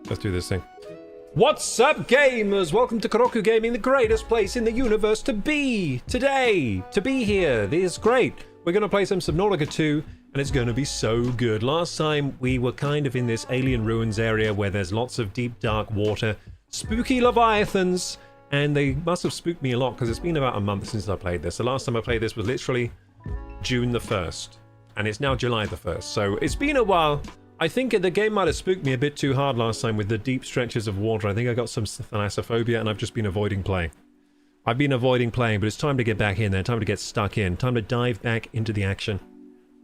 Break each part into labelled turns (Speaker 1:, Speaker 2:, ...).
Speaker 1: Let's do this thing. What's up, gamers? Welcome to Koroku Gaming, the greatest place in the universe to be today. To be here. This is great. We're going to play some Subnautica 2, and it's going to be so good. Last time, we were kind of in this alien ruins area where there's lots of deep, dark water, spooky leviathans, and they must have spooked me a lot because it's been about a month since I played this. The last time I played this was literally June the 1st, and it's now July the 1st, so it's been a while. I think the game might have spooked me a bit too hard last time with the deep stretches of water. I think I got some thalassophobia and I've just been avoiding playing. I've been avoiding playing, but it's time to get back in there, time to get stuck in, time to dive back into the action.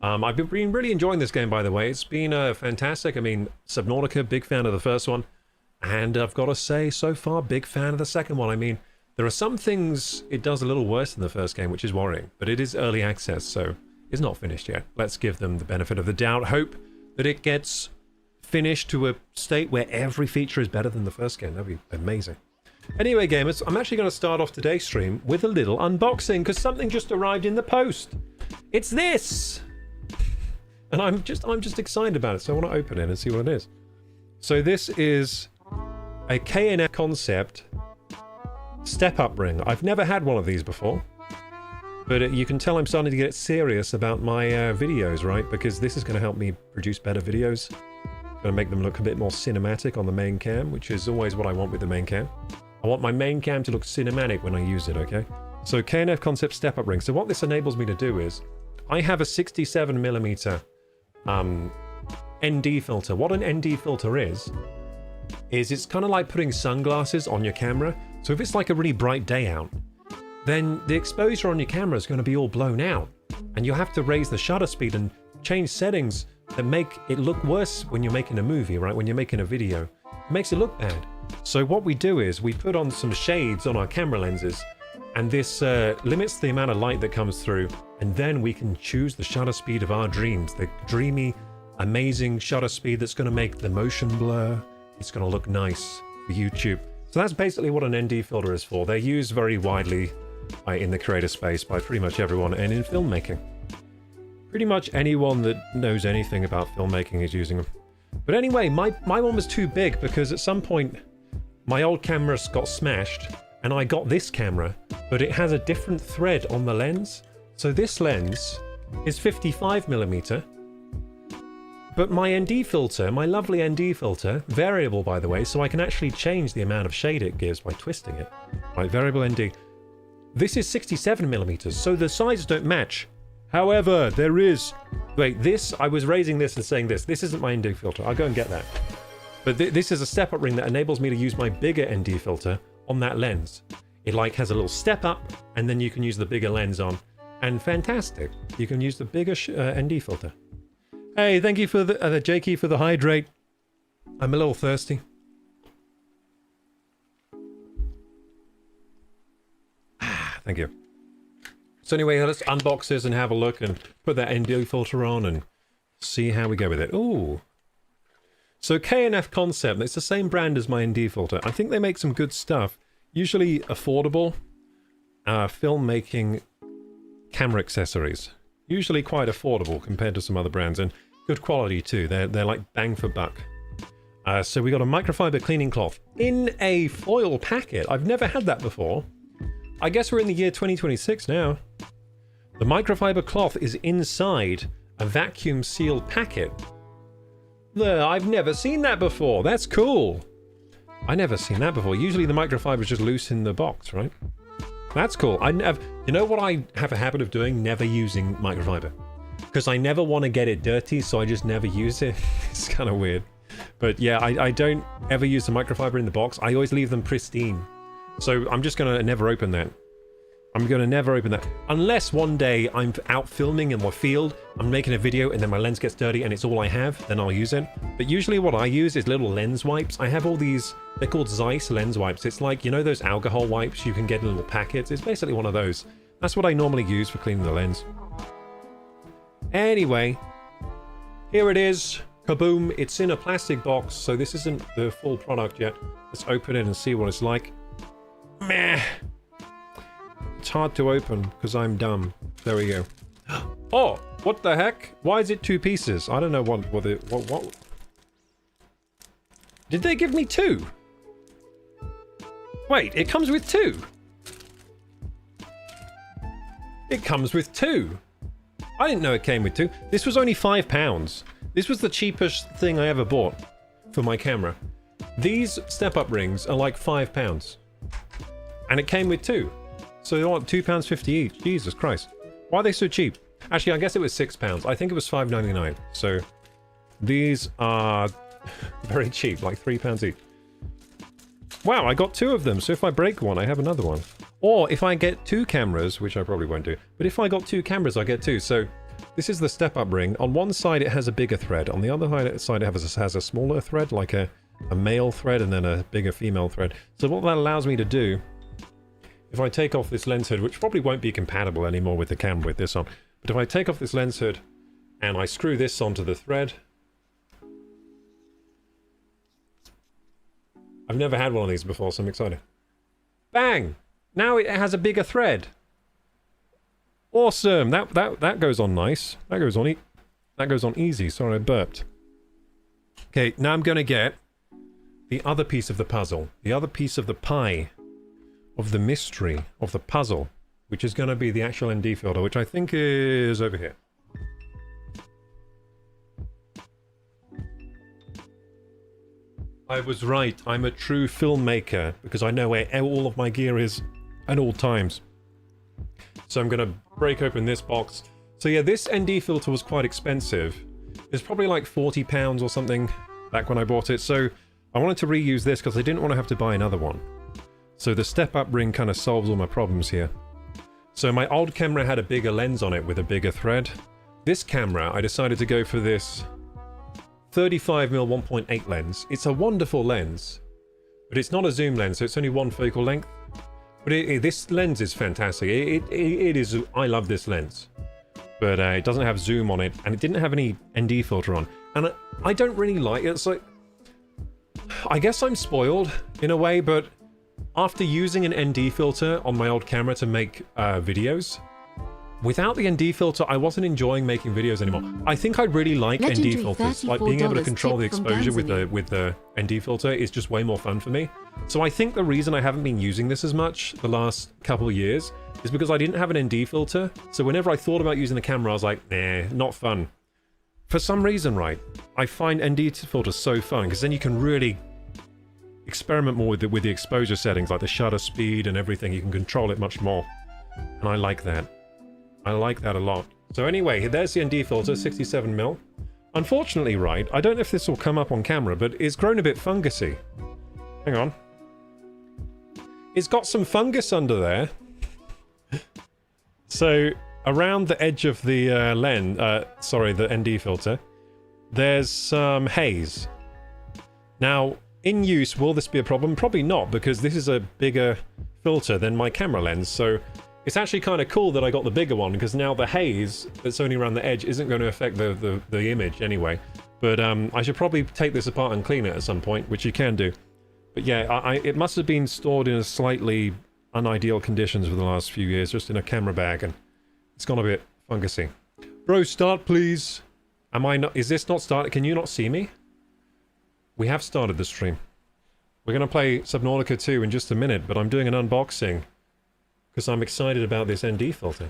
Speaker 1: I've been really enjoying this game, by the way. It's been fantastic. I mean, Subnautica, big fan of the first one. And I've got to say, so far, big fan of the second one. I mean, there are some things it does a little worse than the first game, which is worrying. But it is early access, so it's not finished yet. Let's give them the benefit of the doubt. Hope that it gets finished to a state where every feature is better than the first game. That'd be amazing. Anyway, gamers, I'm actually going to start off today's stream with a little unboxing because something just arrived in the post. It's this! And I'm just excited about it, so I want to open it and see what it is. So this is a K&F Concept step-up ring. I've never had one of these before. But you can tell I'm starting to get serious about my videos, right? Because this is going to help me produce better videos. Going to make them look a bit more cinematic on the main cam, which is always what I want with the main cam. I want my main cam to look cinematic when I use it, okay? So K&F Concept step-up ring. So what this enables me to do is, I have a 67mm ND filter. What an ND filter is it's kind of like putting sunglasses on your camera. So if it's like a really bright day out, then the exposure on your camera is going to be all blown out. And you'll have to raise the shutter speed and change settings that make it look worse when you're making a movie, right? When you're making a video. It makes it look bad. So what we do is we put on some shades on our camera lenses, and this limits the amount of light that comes through, and then we can choose the shutter speed of our dreams. The dreamy, amazing shutter speed that's going to make the motion blur. It's going to look nice for YouTube. So that's basically what an ND filter is for. They're used very widely in the creator space by pretty much everyone, and in filmmaking. Pretty much anyone that knows anything about filmmaking is using them. But anyway, my one was too big because at some point my old camera got smashed and I got this camera, but it has a different thread on the lens. So this lens is 55mm, but my ND filter, my lovely ND filter, variable by the way, so I can actually change the amount of shade it gives by twisting it. Right, variable ND. This is 67mm, so the sizes don't match. However, there is... Wait, this... I was raising this and saying this. This isn't my ND filter. I'll go and get that. But this is a step-up ring that enables me to use my bigger ND filter on that lens. It like has a little step up, and then you can use the bigger lens on. And fantastic. You can use the bigger ND filter. Hey, thank you for the Jakey for the hydrate. I'm a little thirsty. Thank you. So anyway, let's unbox this and have a look and put that ND filter on and see how we go with it. Ooh. So K&F Concept, it's the same brand as my ND filter. I think they make some good stuff. Usually affordable filmmaking camera accessories. Usually quite affordable compared to some other brands, and good quality too. They're like bang for buck. So we got a microfiber cleaning cloth in a foil packet. I've never had that before. I guess we're in the year 2026 now. The microfiber cloth is inside a vacuum sealed packet. I've never seen that before. That's cool. I never seen that before. Usually the microfiber is just loose in the box, right? That's cool. You know what I have a habit of doing? Never using microfiber. Because I never want to get it dirty, so I just never use it. It's kind of weird. But yeah, I don't ever use the microfiber in the box. I always leave them pristine. So I'm just going to never open that. I'm going to never open that. Unless one day I'm out filming in the field, I'm making a video, and then my lens gets dirty and it's all I have, then I'll use it. But usually what I use is little lens wipes. I have all these, they're called Zeiss lens wipes. It's like, you know those alcohol wipes you can get in little packets? It's basically one of those. That's what I normally use for cleaning the lens. Anyway, here it is. Kaboom. It's in a plastic box, so this isn't the full product yet. Let's open it and see what it's like. Meh. It's hard to open because I'm dumb. There we go. Oh, what the heck? Why is it two pieces? I don't know what. Did they give me 2? Wait, it comes with 2. It comes with 2. I didn't know it came with 2. This was only £5. This was the cheapest thing I ever bought for my camera. These step-up rings are like £5. And it came with 2. So they're what, £2.50 each? Jesus Christ. Why are they so cheap? Actually, I guess it was £6. I think it was £5.99. So these are very cheap, like £3 each. Wow, I got 2 of them. So if I break one, I have another one. Or if I get 2 cameras, which I probably won't do, but if I got 2 cameras, I get 2. So this is the step-up ring. On one side, it has a bigger thread. On the other side, it has a smaller thread, like a male thread, and then a bigger female thread. So what that allows me to do, if I take off this lens hood, which probably won't be compatible anymore with the camera with this on, but if I take off this lens hood and I screw this onto the thread, I've never had one of these before, so I'm excited. Bang! Now it has a bigger thread. Awesome! That goes on nice. That goes on easy. Sorry, I burped. Okay, now I'm gonna get the other piece of the puzzle, the other piece of the pie, of the mystery of the puzzle, which is gonna be the actual ND filter, which I think is over here. I was right. I'm a true filmmaker because I know where all of my gear is at all times. So I'm going to break open this box. So yeah, this ND filter was quite expensive. It's probably like £40 or something back when I bought it. So I wanted to reuse this because I didn't want to have to buy another one. So the step-up ring kind of solves all my problems here. So my old camera had a bigger lens on it with a bigger thread. This camera, I decided to go for this 35mm 1.8 lens. It's a wonderful lens, but it's not a zoom lens, so it's only one focal length. But this lens is fantastic. It is. I love this lens, but it doesn't have zoom on it, and it didn't have any ND filter on. And I don't really like it. It's like, I guess I'm spoiled in a way, but after using an ND filter on my old camera to make videos, without the ND filter, I wasn't enjoying making videos anymore. I think I really like ND filters. Like being able to control the exposure with the ND filter is just way more fun for me. So I think the reason I haven't been using this as much the last couple of years is because I didn't have an ND filter. So whenever I thought about using the camera, I was like, nah, not fun. For some reason, right, I find ND filters so fun because then you can really experiment more with the exposure settings, like the shutter speed and everything. You can control it much more. And I like that. I like that a lot. So anyway, there's the ND filter, 67mm. Unfortunately, right, I don't know if this will come up on camera, but it's grown a bit fungusy. Hang on. It's got some fungus under there. So, around the edge of the the ND filter, there's some haze. Now, in use, will this be a problem? Probably not, because this is a bigger filter than my camera lens, so it's actually kind of cool that I got the bigger one, because now the haze that's only around the edge isn't going to affect the image anyway. But I should probably take this apart and clean it at some point, which you can do. But yeah, it must have been stored in a slightly unideal conditions for the last few years, just in a camera bag, and it's gone a bit fungusy. Bro, start please. Am I not? Is this not started? Can you not see me? We have started the stream. We're going to play Subnautica 2 in just a minute, but I'm doing an unboxing because I'm excited about this ND filter.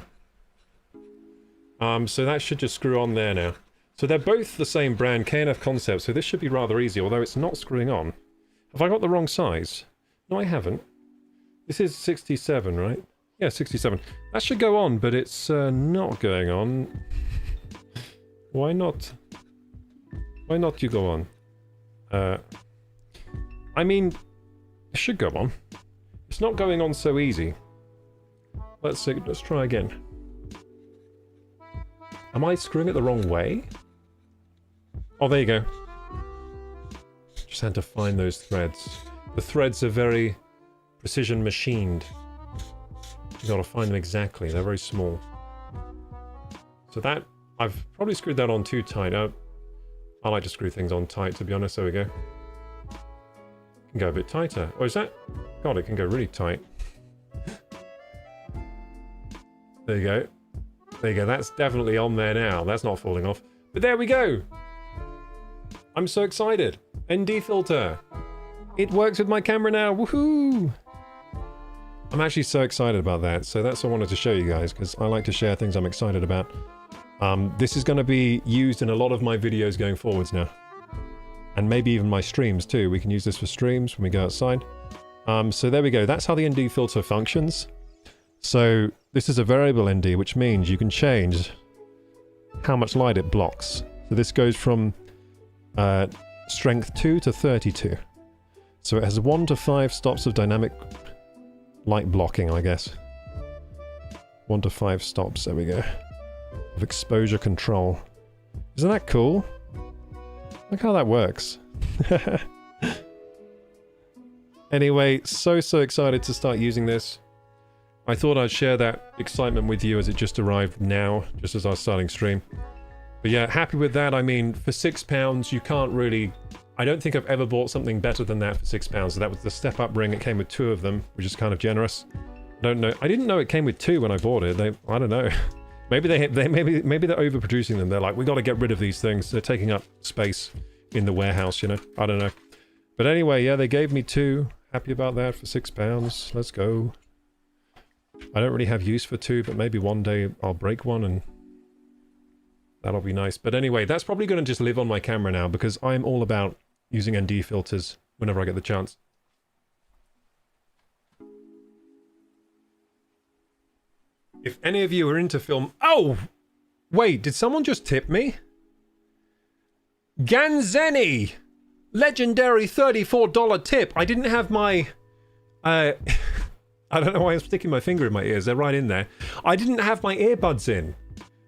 Speaker 1: So that should just screw on there now. So they're both the same brand, KNF Concept, so this should be rather easy, although it's not screwing on. Have I got the wrong size? No, I haven't. This is 67, right? Yeah, 67. That should go on, but it's not going on. Why not? Why not you go on? I mean, it should go on. It's not going on so easy. Let's see, let's try again. Am I screwing it the wrong way? Oh, there you go. Just had to find those threads. The threads are very precision machined. You gotta find them exactly, they're very small. So that, I've probably screwed that on too tight. I like to screw things on tight, to be honest. There we go. Can go a bit tighter. Oh, is that? God, it can go really tight. There you go. There you go. That's definitely on there now. That's not falling off. But there we go. I'm so excited. ND filter. It works with my camera now. Woohoo! I'm actually so excited about that. So that's what I wanted to show you guys, because I like to share things I'm excited about. This is going to be used in a lot of my videos going forwards now. And maybe even my streams too. We can use this for streams when we go outside. So there we go. That's how the ND filter functions. So this is a variable ND, which means you can change how much light it blocks. So this goes from strength 2 to 32. So it has 1 to 5 stops of dynamic light blocking, I guess. 1 to 5 stops, there we go. Of exposure control. Isn't that cool? Look how that works. Anyway, so excited to start using this. I thought I'd share that excitement with you as it just arrived now, just as I was starting stream. But yeah, happy with that. I mean, for £6, you can't really... I don't think I've ever bought something better than that for £6. So that was the step-up ring. It came with 2 of them, which is kind of generous. I don't know. I didn't know it came with 2 when I bought it. I don't know. Maybe they're overproducing them. They're like, we got to get rid of these things. They're taking up space in the warehouse, you know. I don't know. But anyway, yeah, they gave me 2. Happy about that for £6. Let's go. I don't really have use for 2, but maybe one day I'll break one and that'll be nice. But anyway, that's probably going to just live on my camera now because I'm all about using ND filters whenever I get the chance. If any of you are into film... Oh! Wait, did someone just tip me? Ganzeni! Legendary $34 tip. I didn't have my... I don't know why I'm sticking my finger in my ears. They're right in there. I didn't have my earbuds in,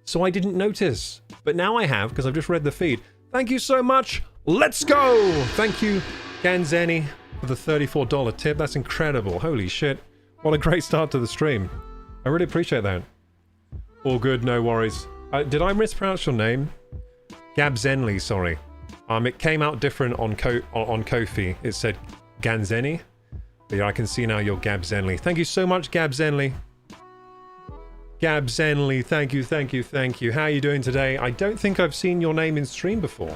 Speaker 1: so I didn't notice. But now I have, because I've just read the feed. Thank you so much. Let's go! Thank you, Ganzeni, for the $34 tip. That's incredible. Holy shit. What a great start to the stream. I really appreciate that. All good, no worries. Did I mispronounce your name? Gabzenli, sorry. It came out different on Ko-fi. It said Ganzeni. But yeah, I can see now you're Gabzenli. Thank you so much, Gabzenli. Gabzenli, thank you, thank you, thank you. How are you doing today? I don't think I've seen your name in stream before.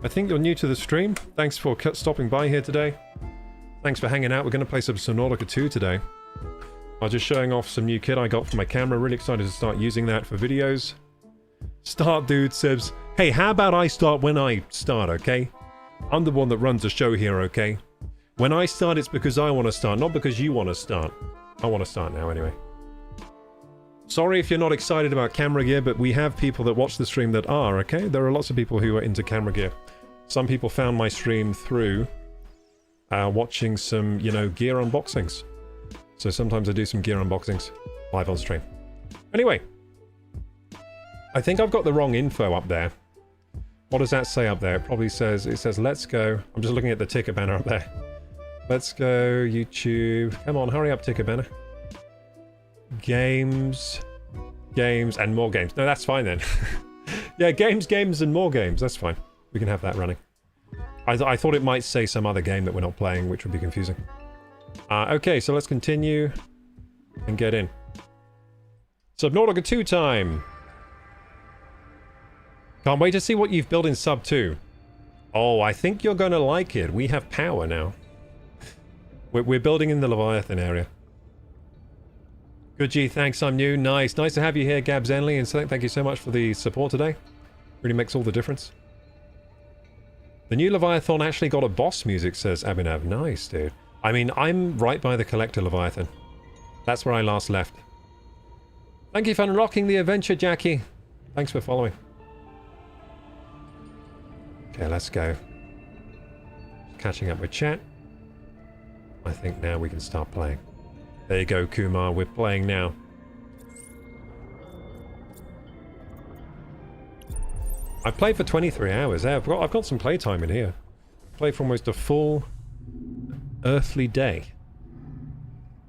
Speaker 1: I think you're new to the stream. Thanks for stopping by here today. Thanks for hanging out. We're going to play some Subnautica 2 today. I was just showing off some new kit I got for my camera. Really excited to start using that for videos. Start, dude, Sebs. Hey, how about I start when I start, okay? I'm the one that runs the show here, okay? When I start, it's because I want to start, not because you want to start. I want to start now, anyway. Sorry if you're not excited about camera gear, but we have people that watch the stream that are, okay? There are lots of people who are into camera gear. Some people found my stream through watching some, you know, gear unboxings. So sometimes I do some gear unboxings live on stream. Anyway. I think I've got the wrong info up there. What does that say up there? It probably says, let's go. I'm just looking at the ticker banner up there. Let's go, YouTube. Come on, hurry up, ticker banner. Games, and more games. No, that's fine then. Yeah, games, and more games. That's fine. We can have that running. I thought it might say some other game that we're not playing, which would be confusing. Okay, so let's continue and get in. Subnautica 2 time. Can't wait to see what you've built in Sub 2. Oh, I think you're going to like it. We have power now. We're building in the Leviathan area. Good G, thanks, I'm new. Nice to have you here, Gab Zenley, and thank you so much for the support today. Really makes all the difference. The new Leviathan actually got a boss music, says Abhinav. Nice, dude. I mean, I'm right by the Collector Leviathan. That's where I last left. Thank you for unlocking the adventure, Jackie. Thanks for following. Okay, let's go. Catching up with chat. I think now we can start playing. There you go, Kumar. We're playing now. I've played for 23 hours. I've got some playtime in here. Played for almost a full earthly day.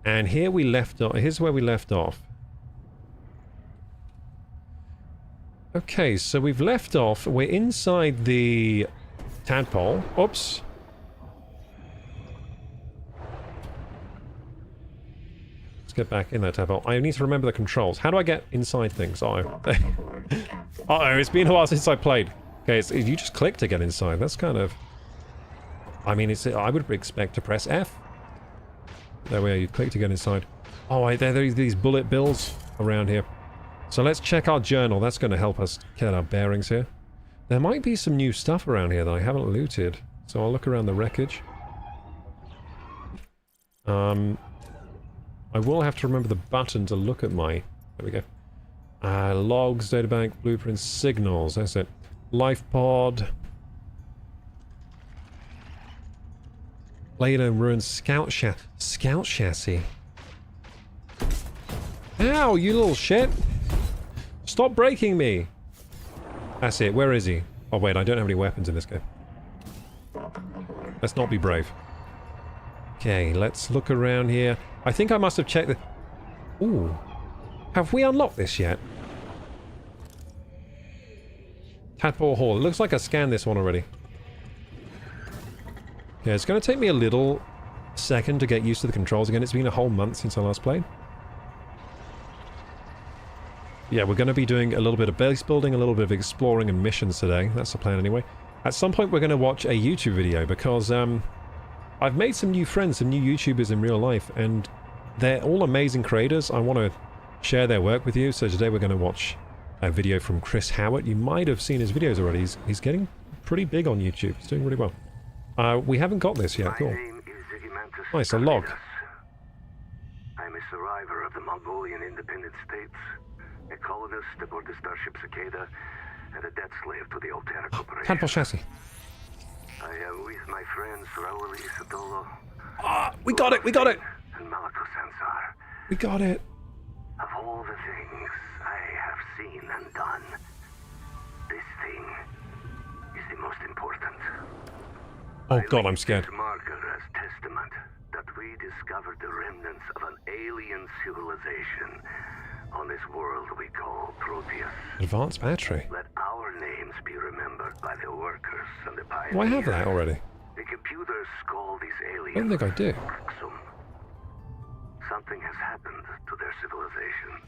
Speaker 1: And here we left off. Here's where we left off. Okay, so we've left off. We're inside the tadpole. Oops. Let's get back in that tadpole. I need to remember the controls. How do I get inside things? Uh-oh. Uh-oh, it's been a while since I played. Okay, you just click to get inside. That's kind of... I mean, I would expect to press F. There we are, you click to get inside. Oh, there are these bullet bills around here. So let's check our journal. That's going to help us get our bearings here. There might be some new stuff around here that I haven't looted. So I'll look around the wreckage. I will have to remember the button to look at my... There we go. Logs, databank, blueprints, signals. That's it. Life pod. Later ruined scout chassis. Ow, you little shit! Stop breaking me! That's it, where is he? Oh wait, I don't have any weapons in this game. Let's not be brave. Okay, let's look around here. I think I must have checked the... Ooh. Have we unlocked this yet? Tadpole Hall. It looks like I scanned this one already. Yeah, it's going to take me a little second to get used to the controls again. It's been a whole month since I last played. Yeah, we're going to be doing a little bit of base building, a little bit of exploring and missions today. That's the plan anyway. At some point we're going to watch a YouTube video because I've made some new friends, some new YouTubers in real life, and they're all amazing creators. I want to share their work with you, so today we're going to watch a video from Chris Howard. You might have seen his videos already. He's getting pretty big on YouTube. He's doing really well. We haven't got this yet. Cool. Nice, a log.
Speaker 2: I'm a survivor of the Mongolian independent states, a colonist aboard the starship Cicada, and a debt slave to the Altera Corporation.
Speaker 1: Tadpole chassis.
Speaker 2: I am with my friends Raul Isatolo.
Speaker 1: Ah, we got it, we got it!
Speaker 2: And Malako Sansar.
Speaker 1: We got it.
Speaker 2: Of all the things I have seen and done, this thing is the most important.
Speaker 1: Oh god, I'm scared.
Speaker 2: This marker as testament that we discovered the remnants of an alien civilization on this world we call Proteus.
Speaker 1: Advanced battery.
Speaker 2: Let our names be remembered by the workers and the pioneers.
Speaker 1: Oh, I have that already.
Speaker 2: The computers call these aliens.
Speaker 1: I don't think I do.
Speaker 2: Something has happened to their civilization.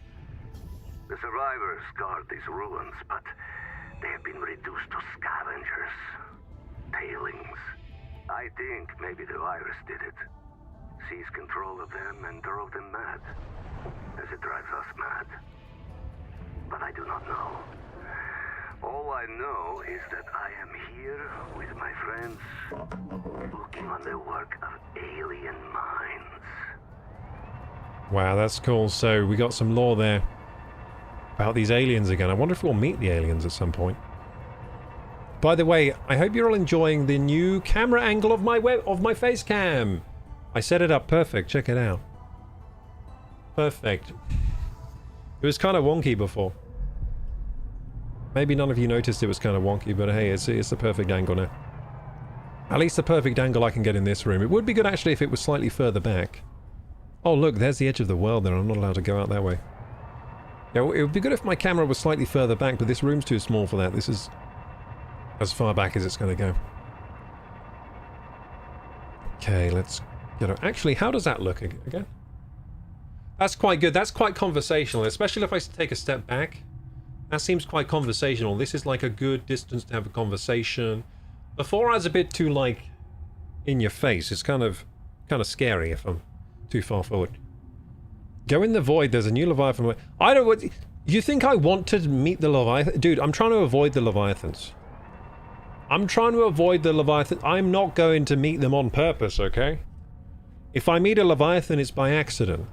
Speaker 2: The survivors guard these ruins, but they have been reduced to scavengers. Tailings. I think maybe the virus did it. Seized control of them and drove them mad. As it drives us mad. But I do not know. All I know is that I am here with my friends, looking on the work of alien minds.
Speaker 1: Wow, that's cool. So we got some lore there about these aliens again. I wonder if we'll meet the aliens at some point. By the way, I hope you're all enjoying the new camera angle of my face cam. I set it up perfect. Check it out. Perfect. It was kind of wonky before. Maybe none of you noticed it was kind of wonky, but hey, it's the perfect angle now. At least the perfect angle I can get in this room. It would be good actually if it was slightly further back. Oh look, there's the edge of the world there. I'm not allowed to go out that way. Yeah, it would be good if my camera was slightly further back, but this room's too small for that. This is as far back as it's going to go. Okay, let's get it. Actually, how does that look again? That's quite good. That's quite conversational, especially if I take a step back. That seems quite conversational. This is like a good distance to have a conversation. Before I was a bit too, like, in your face. It's kind of scary if I'm too far forward. Go in the void. There's a new Leviathan. I don't... What, you think I want to meet the Leviathan? Dude, I'm trying to avoid the Leviathans. I'm trying to avoid the Leviathan. I'm not going to meet them on purpose, okay? If I meet a Leviathan, it's by accident.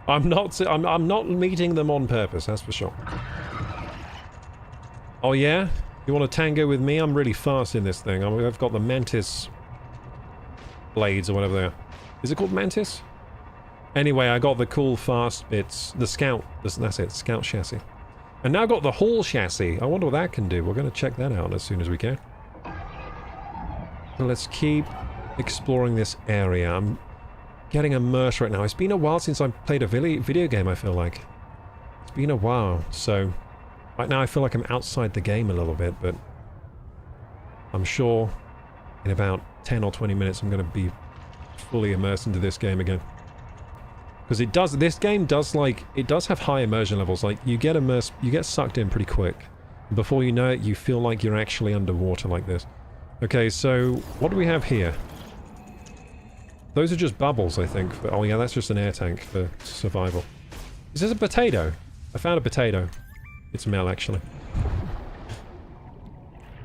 Speaker 1: I'm not meeting them on purpose, that's for sure. Oh yeah? You want to tango with me? I'm really fast in this thing. I've got the mantis blades or whatever they are. Is it called mantis? Anyway, I got the cool fast bits. The scout. That's it. Scout chassis. And now I've got the Hall chassis. I wonder what that can do. We're going to check that out as soon as we can. So let's keep exploring this area. I'm getting immersed right now. It's been a while since I played a video game, I feel like. It's been a while. So right now I feel like I'm outside the game a little bit, but I'm sure in about 10 or 20 minutes I'm going to be fully immersed into this game again. Because it does, this game does like, it does have high immersion levels, like you get immersed, you get sucked in pretty quick. Before you know it, you feel like you're actually underwater like this. Okay, so what do we have here? Those are just bubbles, I think. Oh yeah, that's just an air tank for survival. Is this a potato? I found a potato. It's Mel, actually.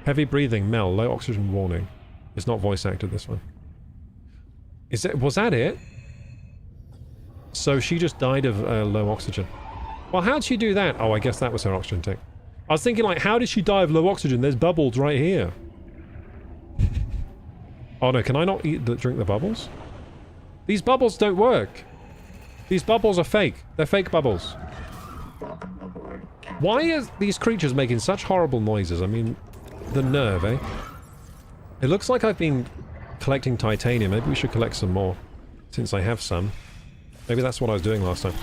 Speaker 1: Heavy breathing, Mel, low oxygen warning. It's not voice acted, this one. Was that it? So she just died of low oxygen. Well, how'd she do that? Oh, I guess that was her oxygen tank. I was thinking, like, how did she die of low oxygen? There's bubbles right here. Oh no, can I not drink the bubbles? These bubbles don't work. These bubbles are fake. They're fake bubbles. Why are these creatures making such horrible noises? I mean, the nerve, eh? It looks like I've been collecting titanium. Maybe we should collect some more, since I have some. Maybe that's what I was doing last time.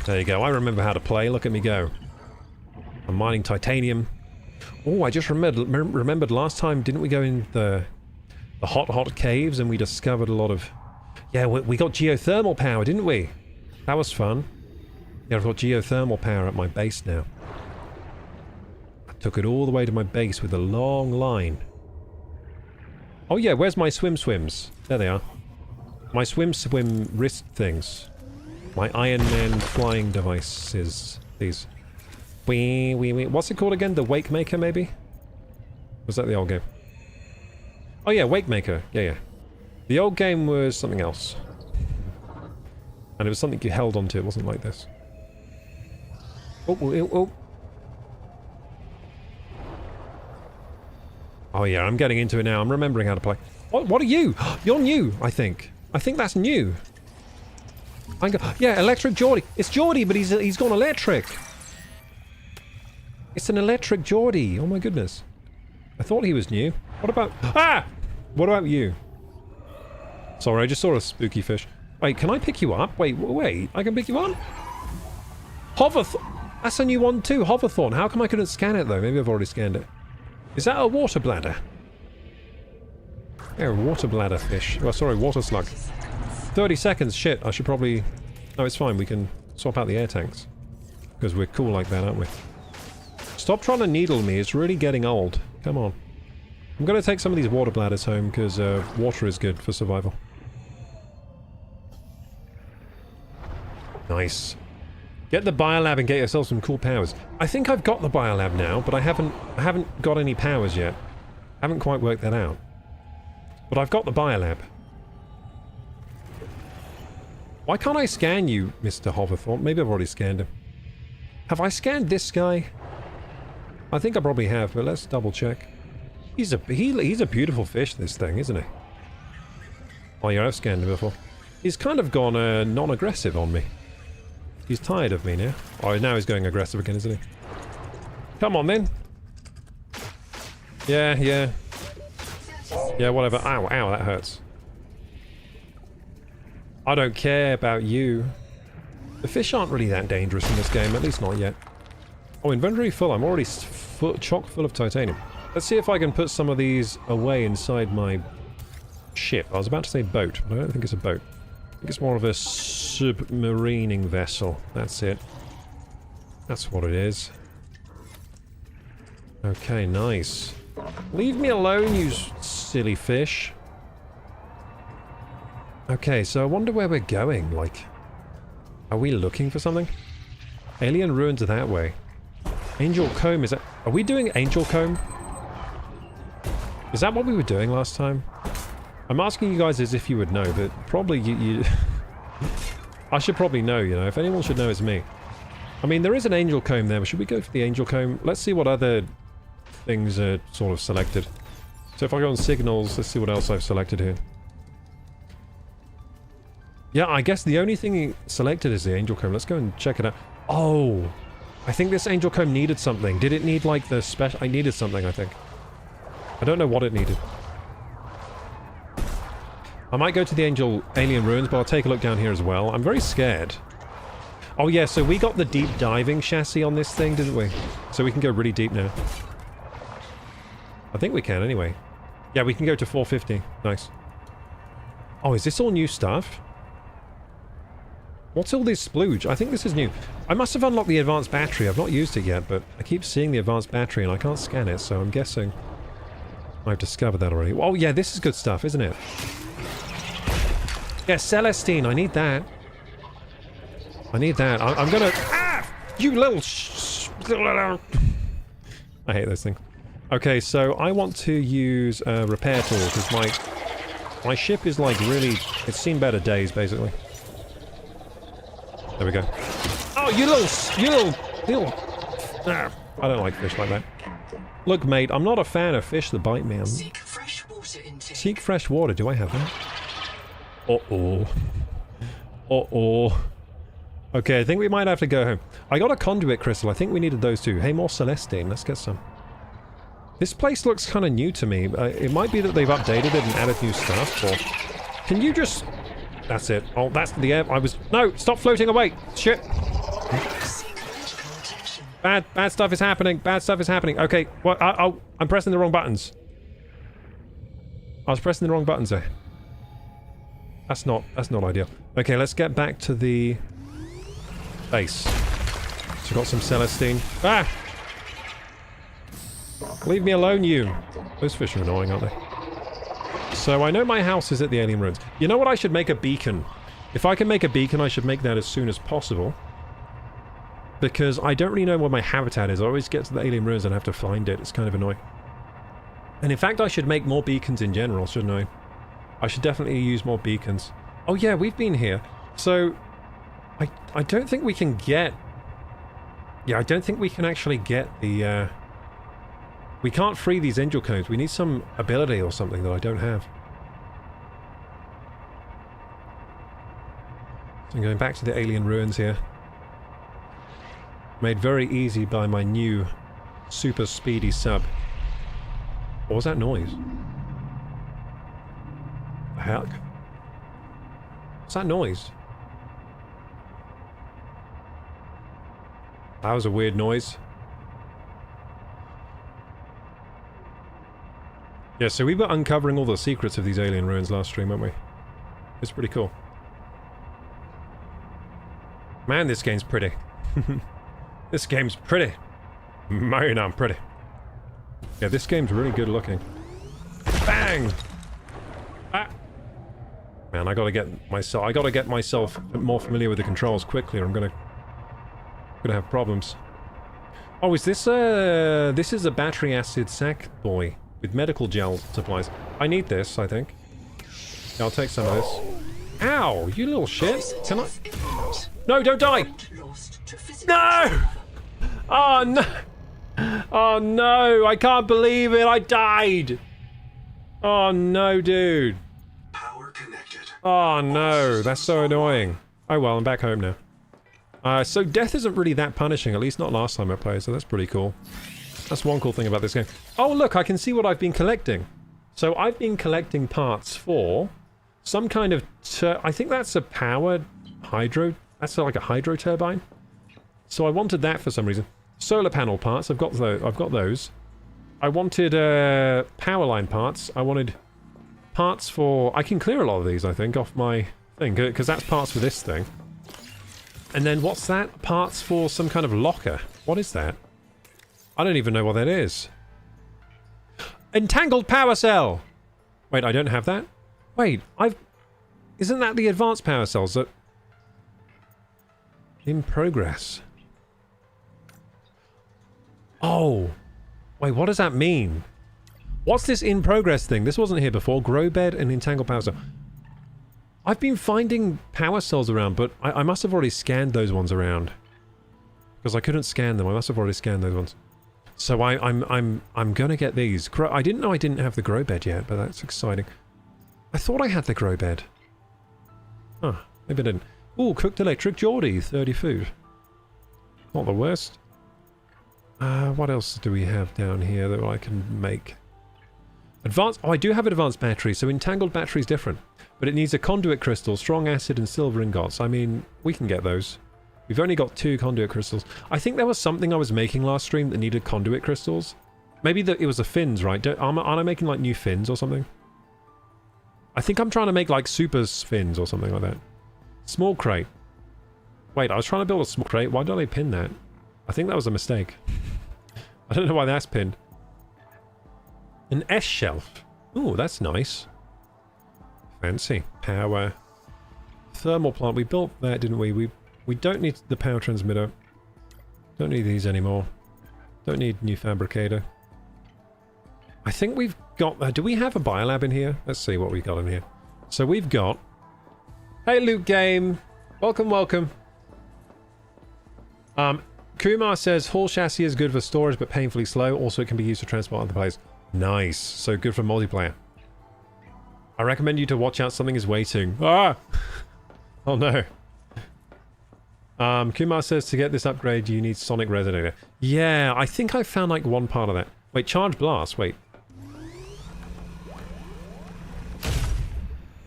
Speaker 1: There you go. I remember how to play. Look at me go. I'm mining titanium. Oh, I just remembered last time, didn't we go in the hot caves and we discovered a lot of... Yeah, we got geothermal power, didn't we? That was fun. Yeah, I've got geothermal power at my base now. I took it all the way to my base with a long line. Oh yeah, where's my swims? There they are. My swim wrist things. My Iron Man flying devices. These. What's it called again? The Wake Maker, maybe? Was that the old game? Oh yeah, Wake Maker. Yeah. The old game was something else. And it was something you held onto, it wasn't like this. Oh. Oh yeah, I'm getting into it now. I'm remembering how to play. What are you? You're new, I think. I think that's new. Yeah, Electric Geordie. It's Geordie, but he's gone electric. It's an electric Geordie. Oh my goodness. I thought he was new. What about... Ah! What about you? Sorry, I just saw a spooky fish. Wait, can I pick you up? Wait, I can pick you up? Hoverthorn. That's a new one too, Hoverthorn. How come I couldn't scan it though? Maybe I've already scanned it. Is that a water bladder? Yeah, water bladder fish. Oh, sorry, water slug. 30 seconds, shit, I should probably... No, it's fine, we can swap out the air tanks. Because we're cool like that, aren't we? Stop trying to needle me, it's really getting old. Come on. I'm gonna take some of these water bladders home, because water is good for survival. Nice. Get the biolab and get yourself some cool powers. I think I've got the biolab now, but I haven't got any powers yet. I haven't quite worked that out. But I've got the biolab. Why can't I scan you, Mr. Hoverthorn? Maybe I've already scanned him. Have I scanned this guy? I think I probably have, but let's double check. He's a beautiful fish, this thing, isn't he? Oh yeah, I've scanned him before. He's kind of gone non-aggressive on me. He's tired of me now. Oh, now he's going aggressive again, isn't he? Come on, then. Yeah. Yeah, whatever. Ow, that hurts. I don't care about you. The fish aren't really that dangerous in this game, at least not yet. Oh, inventory full. I'm already chock full of titanium. Let's see if I can put some of these away inside my ship. I was about to say boat, but I don't think it's a boat. I think it's more of a submarining vessel. That's it. That's what it is. Okay, nice. Leave me alone, you silly fish. Okay, so I wonder where we're going, like... Are we looking for something? Alien ruins are that way. Angel Comb, is that... Are we doing Angel Comb? Is that what we were doing last time? I'm asking you guys as if you would know, but probably you I should probably know, you know. If anyone should know, it's me. I mean, there is an Angel Comb there, but should we go for the Angel Comb? Let's see what other things are sort of selected. So if I go on signals, let's see what else I've selected here. Yeah, I guess the only thing selected is the Angel Comb. Let's go and check it out. Oh! I think this Angel Comb needed something. Did it need, like, the special... I needed something, I think. I don't know what it needed. I might go to the Alien Ruins, but I'll take a look down here as well. I'm very scared. Oh yeah, so we got the deep diving chassis on this thing, didn't we? So we can go really deep now. I think we can, anyway. Yeah, we can go to 450. Nice. Oh, is this all new stuff? What's all this splooge? I think this is new. I must have unlocked the advanced battery. I've not used it yet, but I keep seeing the advanced battery and I can't scan it, so I'm guessing... I've discovered that already. Oh yeah, this is good stuff, isn't it? Yeah, Celestine, I need that. I need that. I'm gonna... Ah! You little I hate those things. Okay, so I want to use a repair tool, because my ship is like really... It's seen better days, basically. There we go. Oh, you little... Ah, I don't like fish like that. Look, mate, I'm not a fan of fish that bite me.
Speaker 3: Seek fresh water intake.
Speaker 1: Seek fresh water. Do I have that? Uh-oh. Uh-oh. Okay, I think we might have to go home. I got a conduit crystal. I think we needed those too. Hey, more Celestine. Let's get some. This place looks kind of new to me. It might be that they've updated it and added new stuff, or... Can you just... That's it. Oh, that's the air... I was... No! Stop floating away! Shit! Bad stuff is happening. Bad stuff is happening. Okay, well, I'm pressing the wrong buttons. I was pressing the wrong buttons there. That's not ideal. Okay, let's get back to the base. So we've got some Celestine. Ah! Leave me alone, you. Those fish are annoying, aren't they? So I know my house is at the alien ruins. You know what? I should make a beacon. If I can make a beacon, I should make that as soon as possible. Because I don't really know where my habitat is. I always get to the alien ruins and have to find it. It's kind of annoying. And in fact, I should make more beacons in general, shouldn't I? I should definitely use more beacons. Oh yeah, we've been here. So, I don't think we can get... Yeah, I don't think we can actually get the... We can't free these angel cones. We need some ability or something that I don't have. So I'm going back to the alien ruins here. Made very easy by my new super speedy sub. What was that noise? The heck? What's that noise? That was a weird noise. Yeah, so we were uncovering all the secrets of these alien ruins last stream, weren't we? It's pretty cool. Man, this game's pretty. This game's pretty. Man, I'm pretty. Yeah, this game's really good looking. Bang! Ah! Man, I gotta get myself more familiar with the controls quickly, or I'm gonna have problems. Oh, is this this is a battery acid sack boy with medical gel supplies. I need this, I think. Yeah, I'll take some of this. Ow! You little shit! Can I... No, don't die! No! Oh no! Oh no! I can't believe it! I died! Oh no, dude!
Speaker 3: Power connected.
Speaker 1: Oh no, that's so annoying. Oh well, I'm back home now. So death isn't really that punishing, at least not last time I played, so that's pretty cool. That's one cool thing about this game. Oh look, I can see what I've been collecting. So I've been collecting parts for some kind of... I think that's a powered hydro... That's like a hydro turbine. So I wanted that for some reason. Solar panel parts, I've got those. I wanted power line parts. I wanted parts for... I can clear a lot of these, I think, off my thing, because that's parts for this thing. And then what's that? Parts for some kind of locker. What is that? I don't even know what that is. Entangled power cell! Wait, I don't have that? Wait, isn't that the advanced power cells that... In progress. Oh. Wait, what does that mean? What's this in progress thing? This wasn't here before. Grow bed and entangled power cell. I've been finding power cells around, but I must have already scanned those ones around. Because I couldn't scan them. I must have already scanned those ones. So I'm gonna get these. I didn't know I didn't have the grow bed yet, but that's exciting. I thought I had the grow bed. Huh, maybe I didn't. Ooh, cooked electric Geordie, 30 food. Not the worst. What else do we have down here that I can make? Advanced... Oh, I do have an advanced battery, so entangled battery is different. But it needs a conduit crystal, strong acid, and silver ingots. I mean, we can get those. We've only got 2 conduit crystals. I think there was something I was making last stream that needed conduit crystals. Maybe it was the fins, right? Aren't I making, like, new fins or something? I think I'm trying to make, like, super fins or something like that. Small crate. Wait, I was trying to build a small crate. Why don't I pin that? I think that was a mistake. I don't know why that's pinned. An S shelf. Ooh, that's nice. Fancy. Power. Thermal plant. We built that, didn't we? We don't need the power transmitter. Don't need these anymore. Don't need new fabricator. I think we've got... do we have a biolab in here? Let's see what we got in here. So we've got... Hey, Luke Game. Welcome, welcome. Kumar says, Hall chassis is good for storage, but painfully slow. Also, it can be used to transport other players. Nice. So good for multiplayer. I recommend you to watch out. Something is waiting. Ah! Oh, no. Kumar says, to get this upgrade, you need sonic resonator. Yeah, I think I found, like, one part of that. Wait, charge blast. Wait.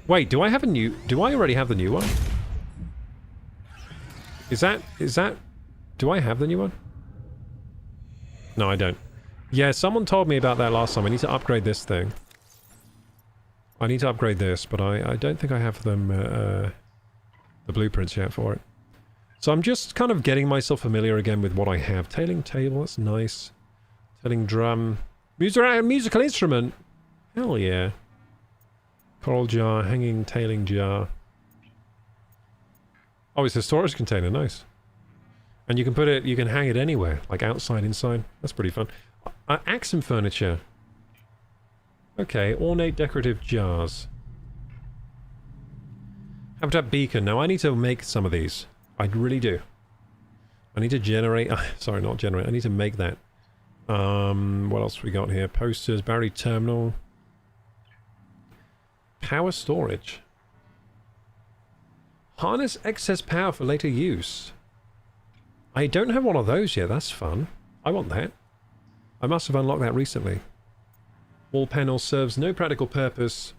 Speaker 1: Wait, do I have a new... Do I already have the new one? Is that... Do I have the new one? No, I don't. Yeah, someone told me about that last time. I need to upgrade this thing. I need to upgrade this, but I don't think I have them, the blueprints yet for it. So I'm just kind of getting myself familiar again with what I have. Tailing table, that's nice. Tailing drum. Musical instrument! Hell yeah. Coral jar, hanging tailing jar. Oh, it's a storage container, nice. And you can put it, you can hang it anywhere, like outside, inside. That's pretty fun. Axum furniture. Okay, ornate decorative jars. Habitat beacon. Now I need to make some of these. I really do. I need to generate... sorry, not generate. I need to make that. What else we got here? Posters, battery terminal. Power storage. Harness excess power for later use. I don't have one of those yet. That's fun. I want that. I must have unlocked that recently. Wall panel serves no practical purpose,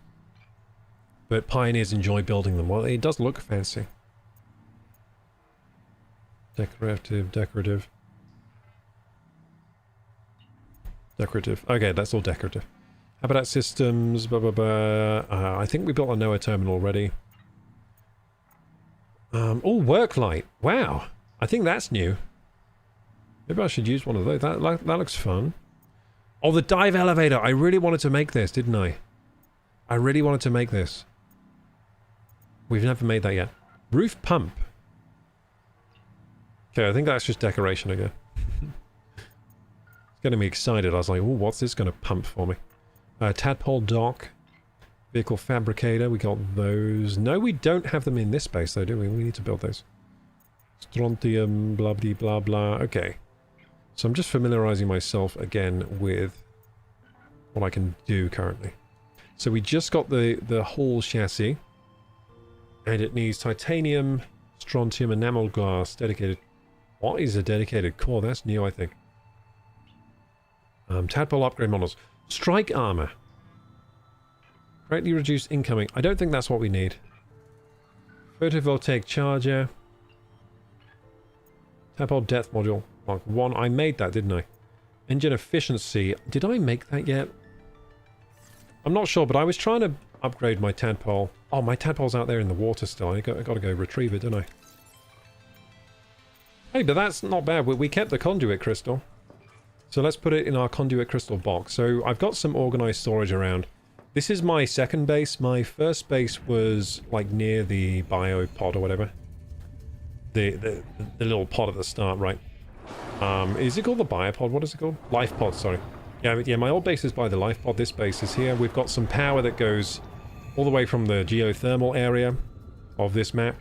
Speaker 1: but pioneers enjoy building them. Well, it does look fancy. Decorative, decorative. Decorative. Okay, that's all decorative. Habitat systems, blah, blah, blah. I think we built a NOAA terminal already. Oh, work light. Wow. I think that's new. Maybe I should use one of those. That looks fun. Oh, the dive elevator. I really wanted to make this, didn't I? I really wanted to make this. We've never made that yet. Roof pump. Okay, I think that's just decoration again. It's getting me excited. I was like, oh, what's this going to pump for me? Tadpole dock. Vehicle fabricator. We got those. No, we don't have them in this space, though, do we? We need to build those. Strontium, blah, blah, blah, blah. Okay. So I'm just familiarizing myself again with what I can do currently. So we just got the Hall chassis. And it needs titanium, strontium, enamel glass, dedicated... What is a dedicated core? That's new, I think. Tadpole upgrade models. Strike armor. Greatly reduced incoming. I don't think that's what we need. Photovoltaic charger. Tadpole depth module. Mark 1. I made that, didn't I? Engine efficiency. Did I make that yet? I'm not sure, but I was trying to upgrade my tadpole. Oh, my tadpole's out there in the water still. I got to go retrieve it, don't I? Hey, but that's not bad. We kept the conduit crystal. So let's put it in our conduit crystal box. So I've got some organized storage around. This is my second base. My first base was like near the biopod or whatever. The little pod at the start, right? Is it called the biopod? What is it called? Life pod, sorry. Yeah, my old base is by the life pod. This base is here. We've got some power that goes all the way from the geothermal area of this map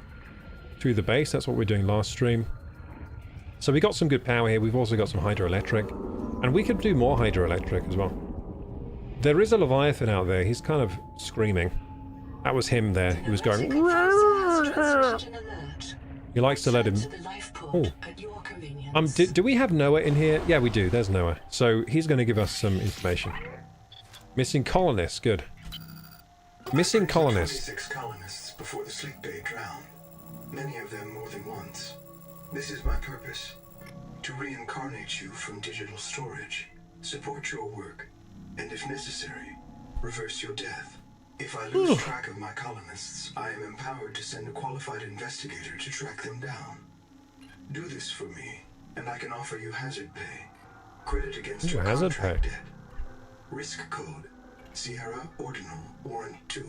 Speaker 1: to the base. That's what we're doing last stream. So we got some good power here. We've also got some hydroelectric. And we could do more hydroelectric as well. There is a Leviathan out there. He's kind of screaming. That was him there. He was going... He likes to let him... Oh. Do we have Noah in here? Yeah, we do. There's Noah. So he's going to give us some information. Missing colonists. Good. Missing colonists.
Speaker 3: 36 colonists before the sleep bay drowned. Many of them more than once. This is my purpose. To reincarnate you from digital storage, support your work, and if necessary, reverse your death. If I lose track of my colonists, I am empowered to send a qualified investigator to track them down. Do this for me, and I can offer you hazard pay. Credit against your contract debt. Risk code Sierra Ordinal Warrant 2.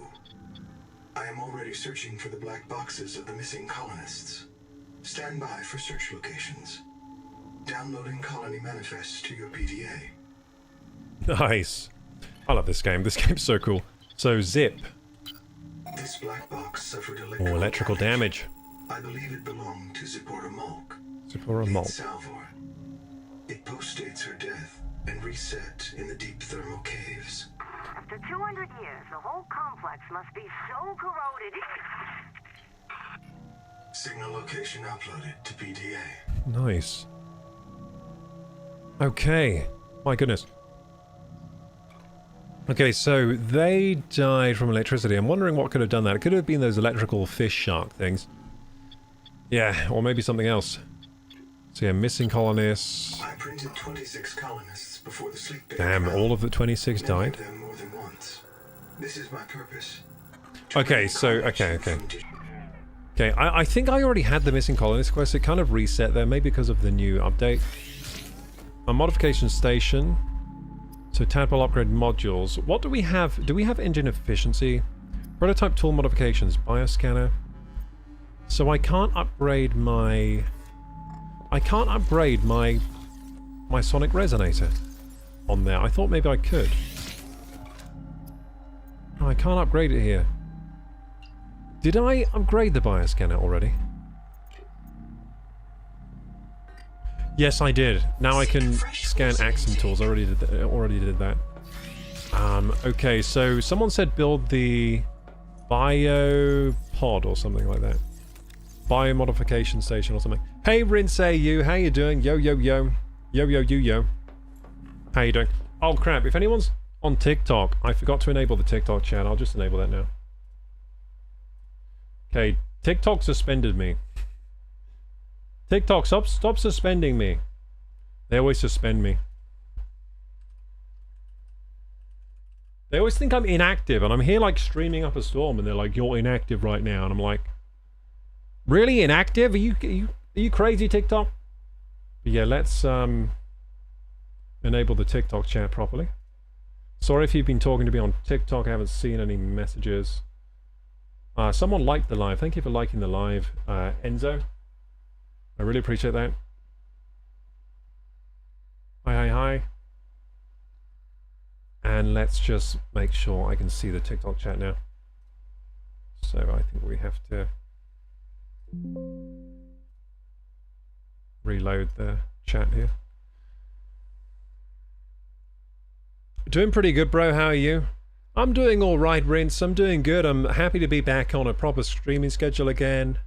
Speaker 3: I am already searching for the black boxes of the missing colonists. Stand by for search locations. Downloading colony manifests to your PDA.
Speaker 1: Nice. I love this game. This game's so cool. So, zip.
Speaker 3: This black box suffered
Speaker 1: electrical damage.
Speaker 3: I believe it belonged to Zipporah Malk.
Speaker 1: Zipporah Malk.
Speaker 3: Salvor. It postdates her death and reset in the deep thermal caves.
Speaker 4: After 200 years, the whole complex must be so corroded.
Speaker 3: Signal location uploaded to PDA.
Speaker 1: Nice. Okay. My goodness. Okay, so they died from electricity. I'm wondering what could have done that. It could have been those electrical fish shark things. Yeah, or maybe something else. So yeah, missing colonists.
Speaker 3: I printed 26 colonists before the sleep day.
Speaker 1: Damn, all of the 26 died.
Speaker 3: Many of them more than once. This is my purpose.
Speaker 1: Okay, so, okay. Okay, I think I already had the missing colonist quest. It kind of reset there, maybe because of the new update. A modification station. So tadpole upgrade modules. What do we have? Do we have engine efficiency? Prototype tool modifications. Bioscanner. So I can't upgrade my... my sonic resonator on there. I thought maybe I could. Oh, I can't upgrade it here. Did I upgrade the bioscanner already? Yes, I did. Now I can scan accent tools. I already did that. Okay, so someone said build the biopod or something like that. Biomodification station or something. Hey, Rinsei, you. How you doing? Yo, yo, yo. Yo, yo, yo. How you doing? Oh, crap. If anyone's on TikTok, I forgot to enable the TikTok chat. I'll just enable that now. Okay, TikTok suspended me. TikTok, stop suspending me. They always suspend me. They always think I'm inactive, and I'm here like streaming up a storm, and they're like, "You're inactive right now," and I'm like, "Really inactive? Are you crazy, TikTok?" But yeah, let's enable the TikTok chat properly. Sorry if you've been talking to me on TikTok. I haven't seen any messages. Someone liked the live. Thank you for liking the live, Enzo. I really appreciate that. Hi. And let's just make sure I can see the TikTok chat now. So I think we have to reload the chat here. Doing pretty good, bro. How are you? I'm doing all right, Rince. I'm doing good. I'm happy to be back on a proper streaming schedule again.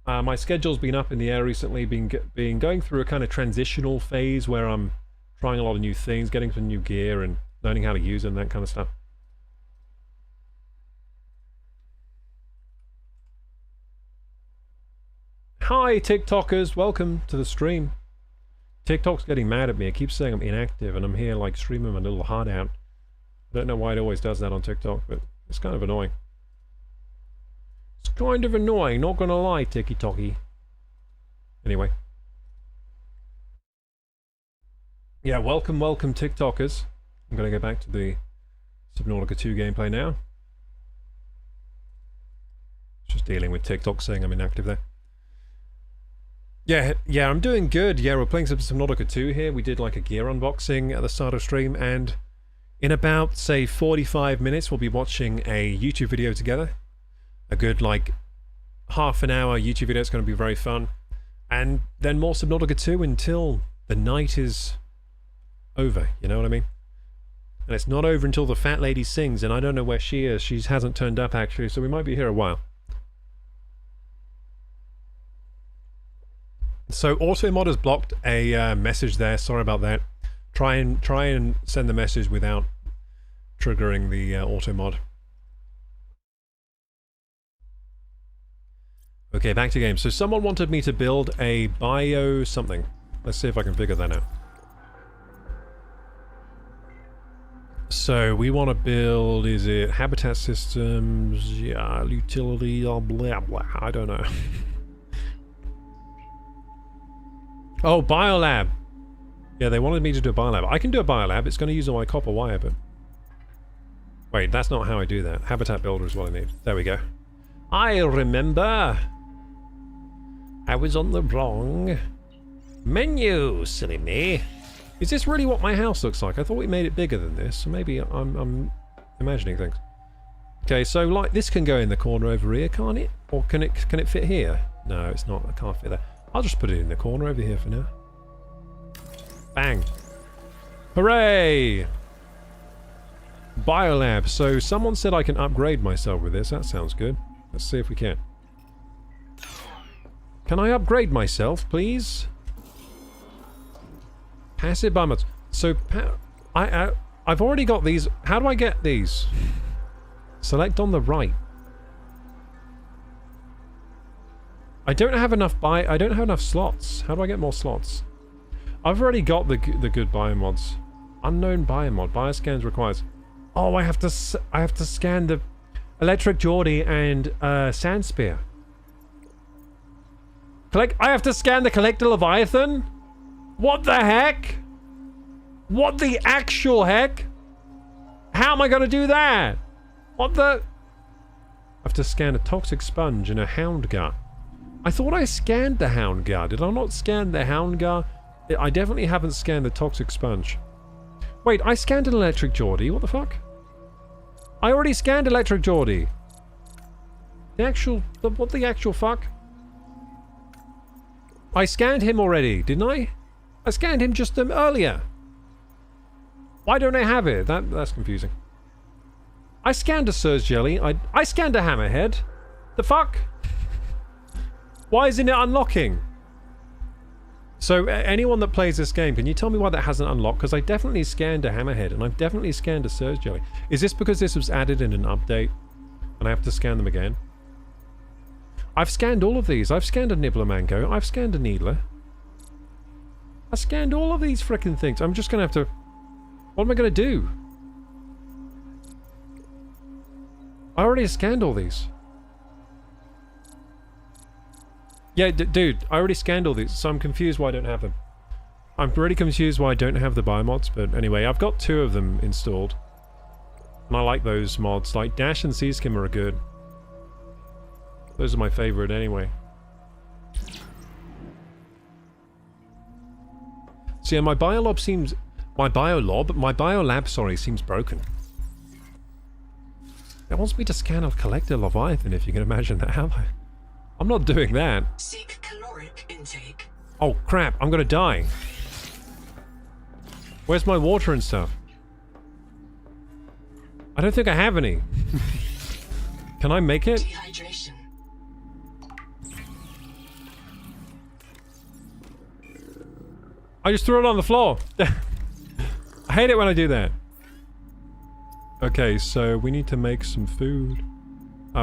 Speaker 1: My schedule's been up in the air recently, been going through a kind of transitional phase where I'm trying a lot of new things, getting some new gear and learning how to use it and that kind of stuff. Hi, TikTokers. Welcome to the stream. TikTok's getting mad at me. It keeps saying I'm inactive, and I'm here like streaming my little heart out. I don't know why it always does that on TikTok, but it's kind of annoying. It's kind of annoying, not gonna lie, Tiki-Toki. Anyway. Yeah, welcome, TikTokers. I'm gonna go back to the Subnautica 2 gameplay now. Just dealing with TikTok saying I'm inactive there. Yeah, I'm doing good. Yeah, we're playing some Subnautica 2 here. We did like a gear unboxing at the start of stream, and in about, say, 45 minutes, we'll be watching a YouTube video together. A good, like, half an hour YouTube video. It's going to be very fun. And then more Subnautica 2 until the night is over, you know what I mean? And it's not over until the fat lady sings, and I don't know where she is. She hasn't turned up, actually, so we might be here a while. So Automod has blocked a message there. Sorry about that. Try and send the message without triggering the Automod. Okay, back to game. So someone wanted me to build a bio something. Let's see if I can figure that out. So we want to build, is it habitat systems? Yeah, utility, blah blah. I don't know. Oh, biolab. Yeah, they wanted me to do a biolab. I can do a biolab. It's going to use all my copper wire, but... Wait, that's not how I do that. Habitat builder is what I need. There we go. I remember. I was on the wrong menu, silly me. Is this really what my house looks like? I thought we made it bigger than this, so maybe I'm imagining things. Okay, so like this can go in the corner over here, can't it? Or can it fit here? No, it's not. I can't fit there. I'll just put it in the corner over here for now. Bang. Hooray! Biolab. So someone said I can upgrade myself with this. That sounds good. Let's see if we can. Can I upgrade myself, please? Passive biomods. So I've already got these. How do I get these? Select on the right. I don't have enough slots. How do I get more slots? I've already got the good biomods. Unknown biomod. Bioscans requires. Oh, I have to scan the Electric Geordie and Sandspear. I have to scan the Collector Leviathan? What the heck? What the actual heck? How am I going to do that? What the... I have to scan a toxic sponge and a hound gar. I thought I scanned the hound gar. Did I not scan the hound gar? I definitely haven't scanned the toxic sponge. Wait, I scanned an Electric Geordie. What the fuck? I already scanned Electric Geordie. What the actual fuck? I scanned him already, didn't I? I scanned him just earlier. Why don't I have it? That's confusing. I scanned a Surge Jelly. I scanned a Hammerhead. The fuck? Why isn't it unlocking? So, anyone that plays this game, can you tell me why that hasn't unlocked? Because I definitely scanned a Hammerhead, and I've definitely scanned a Surge Jelly. Is this because this was added in an update, and I have to scan them again? I've scanned all of these. I've scanned a Nibbler Mango. I've scanned a Needler. I scanned all of these frickin' things. I'm just gonna have to... What am I gonna do? I already scanned all these. Yeah, dude, I already scanned all these, so I'm confused why I don't have them. I'm really confused why I don't have the biomods, but anyway, I've got 2 of them installed. And I like those mods, like Dash and Sea Skimmer are good. Those are my favorite anyway. So yeah, my biolab, sorry, seems broken. It wants me to scan a Collector Leviathan, if you can imagine that. I'm not doing that.
Speaker 5: Seek caloric intake.
Speaker 1: Oh crap, I'm gonna die. Where's my water and stuff? I don't think I have any. Can I make it?
Speaker 5: Dehydration.
Speaker 1: I just threw it on the floor. I hate it when I do that. Okay, so we need to make some food.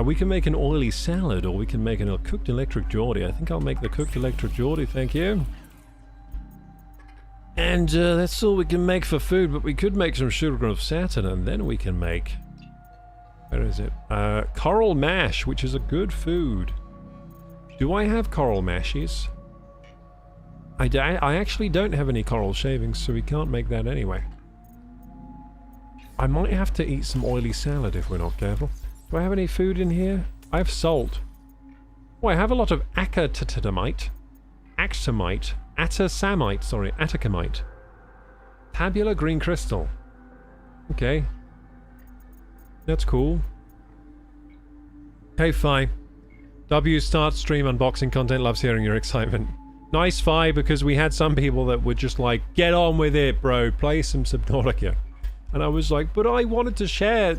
Speaker 1: We can make an oily salad, or we can make a cooked Electric Geordie. I think I'll make the cooked Electric Geordie, thank you. And that's all we can make for food, but we could make some Sugar of Saturn, and then we can make... Where is it? Coral mash, which is a good food. Do I have coral mashes? I actually don't have any coral shavings, so we can't make that anyway. I might have to eat some oily salad if we're not careful. Do I have any food in here? I have salt. Oh, I have a lot of atacamite. Atacamite. Tabular green crystal. Okay. That's cool. Hey, Fi. W starts stream unboxing content, loves hearing your excitement. Nice, Fi, because we had some people that were just like, get on with it, bro, play some Subnautica. And I was like, but I wanted to share.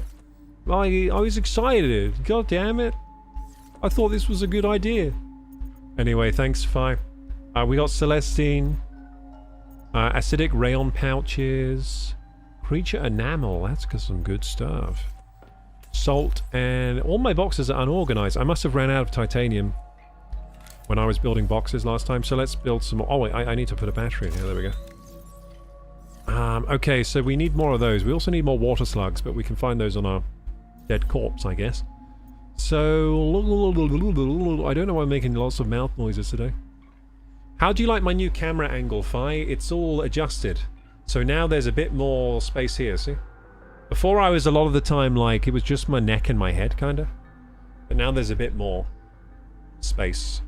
Speaker 1: I was excited. God damn it. I thought this was a good idea. Anyway, thanks, Fi. We got Celestine. Acidic rayon pouches. Creature enamel. That's some good stuff. Salt, and all my boxes are unorganized. I must have ran out of titanium when I was building boxes last time, so let's build some more. Oh wait, I need to put a battery in here. There we go. Okay, so we need more of those. We also need more water slugs, but we can find those on our dead corpse, I guess. So I don't know why I'm making lots of mouth noises today. How do you like my new camera angle, Fi? It's all adjusted. So now there's a bit more space here, see? Before I was a lot of the time like, it was just my neck and my head, kinda. But now there's a bit more space.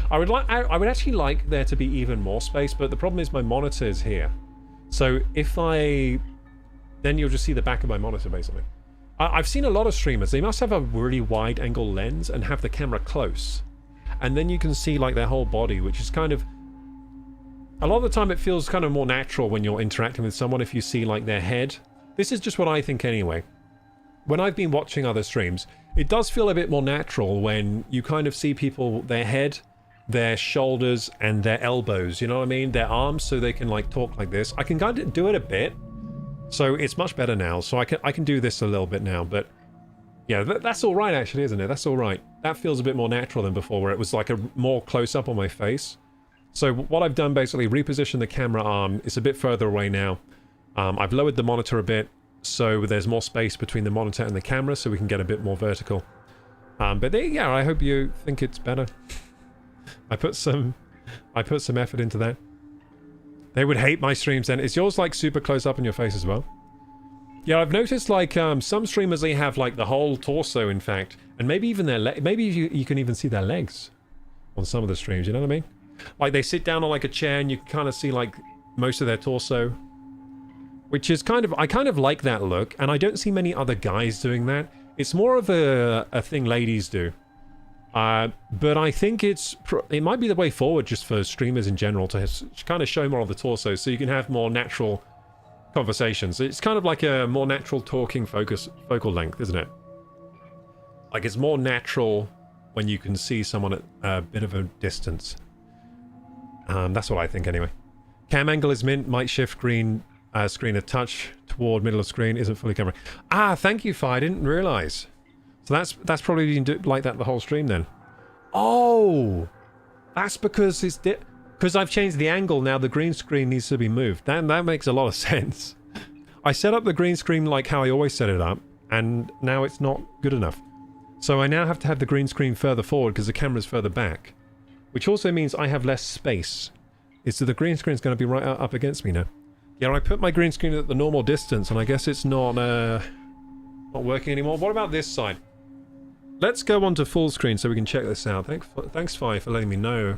Speaker 1: I would actually like there to be even more space, but the problem is my monitor is here. So if then you'll just see the back of my monitor, basically. I've seen a lot of streamers, they must have a really wide angle lens and have the camera close. And then you can see like their whole body, which is kind of... A lot of the time it feels kind of more natural when you're interacting with someone if you see like their head. This is just what I think anyway. When I've been watching other streams, it does feel a bit more natural when you kind of see people, their head, their shoulders, and their elbows, you know what I mean? Their arms, so they can like talk like this. I can kind of do it a bit, so it's much better now. So I can do this a little bit now, but yeah, that's all right actually, isn't it? That's all right. That feels a bit more natural than before, where it was like a more close-up on my face. So what I've done basically, reposition the camera arm. It's a bit further away now. I've lowered the monitor a bit, so there's more space between the monitor and the camera, so we can get a bit more vertical. But yeah, I hope you think it's better. I put some effort into that. They would hate my streams then. Is yours like super close up in your face as well? Yeah, I've noticed like some streamers, they have like the whole torso, in fact, and maybe even their maybe you can even see their legs on some of the streams. You know what I mean? Like they sit down on like a chair and you can kind of see like most of their torso, which is I kind of like that look, and I don't see many other guys doing that. It's more of a thing ladies do. But I think it might be the way forward just for streamers in general to kind of show more of the torso, so you can have more natural conversations. It's kind of like a more natural talking focal length, isn't it? Like it's more natural when you can see someone at a bit of a distance. That's what I think anyway. Cam angle is mint, might shift screen a touch toward middle of screen, isn't fully camera. Ah, thank you, Fi, I didn't realise. So that's probably been like that the whole stream then. Oh! That's because because I've changed the angle now, the green screen needs to be moved. That makes a lot of sense. I set up the green screen like how I always set it up, and now it's not good enough. So I now have to have the green screen further forward because the camera's further back. Which also means I have less space. So the green screen's going to be right up against me now. Yeah, I put my green screen at the normal distance, and I guess it's not working anymore. What about this side? Let's go on to full screen so we can check this out. Thanks, Fi, for letting me know.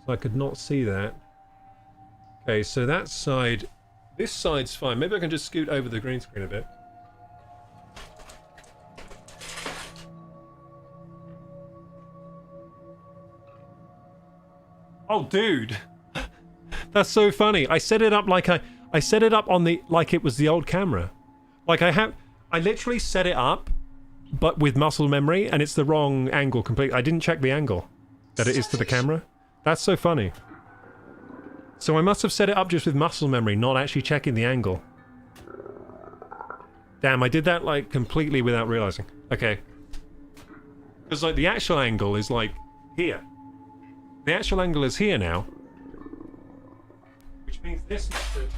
Speaker 1: So I could not see that. Okay, so that side... This side's fine. Maybe I can just scoot over the green screen a bit. Oh, dude. That's so funny. I set it up like I set it up on the like it was the old camera. Like I literally set it up but with muscle memory, and it's the wrong angle completely. I didn't check the angle that it is to the camera. That's so funny. So I must have set it up just with muscle memory, not actually checking the angle. Damn, I did that like completely without realizing. Okay. Because like the actual angle is like here. The actual angle is here now. Which means this must have...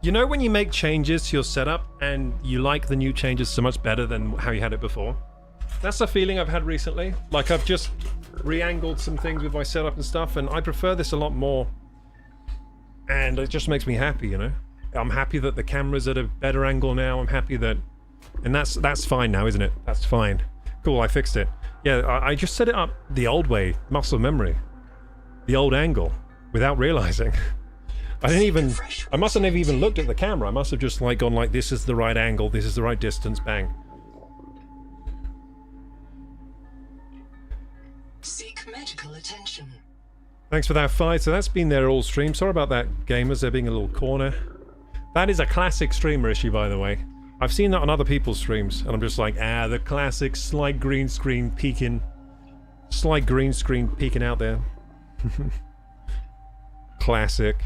Speaker 1: You know when you make changes to your setup and you like the new changes so much better than how you had it before? That's a feeling I've had recently. Like I've just re-angled some things with my setup and stuff, and I prefer this a lot more. And it just makes me happy, you know? I'm happy that the camera's at a better angle now. I'm happy that... And that's fine now, isn't it? That's fine. Cool, I fixed it. Yeah, I just set it up the old way, muscle memory. The old angle, without realizing. I mustn't have even looked at the camera. I must have just like gone like, this is the right angle, this is the right distance, bang.
Speaker 5: Seek medical attention.
Speaker 1: Thanks for that, Fi. So that's been there all stream. Sorry about that, gamers. There being a little corner. That is a classic streamer issue, by the way. I've seen that on other people's streams, and I'm just like, the classic slight green screen peeking. Slight green screen peeking out there. Classic.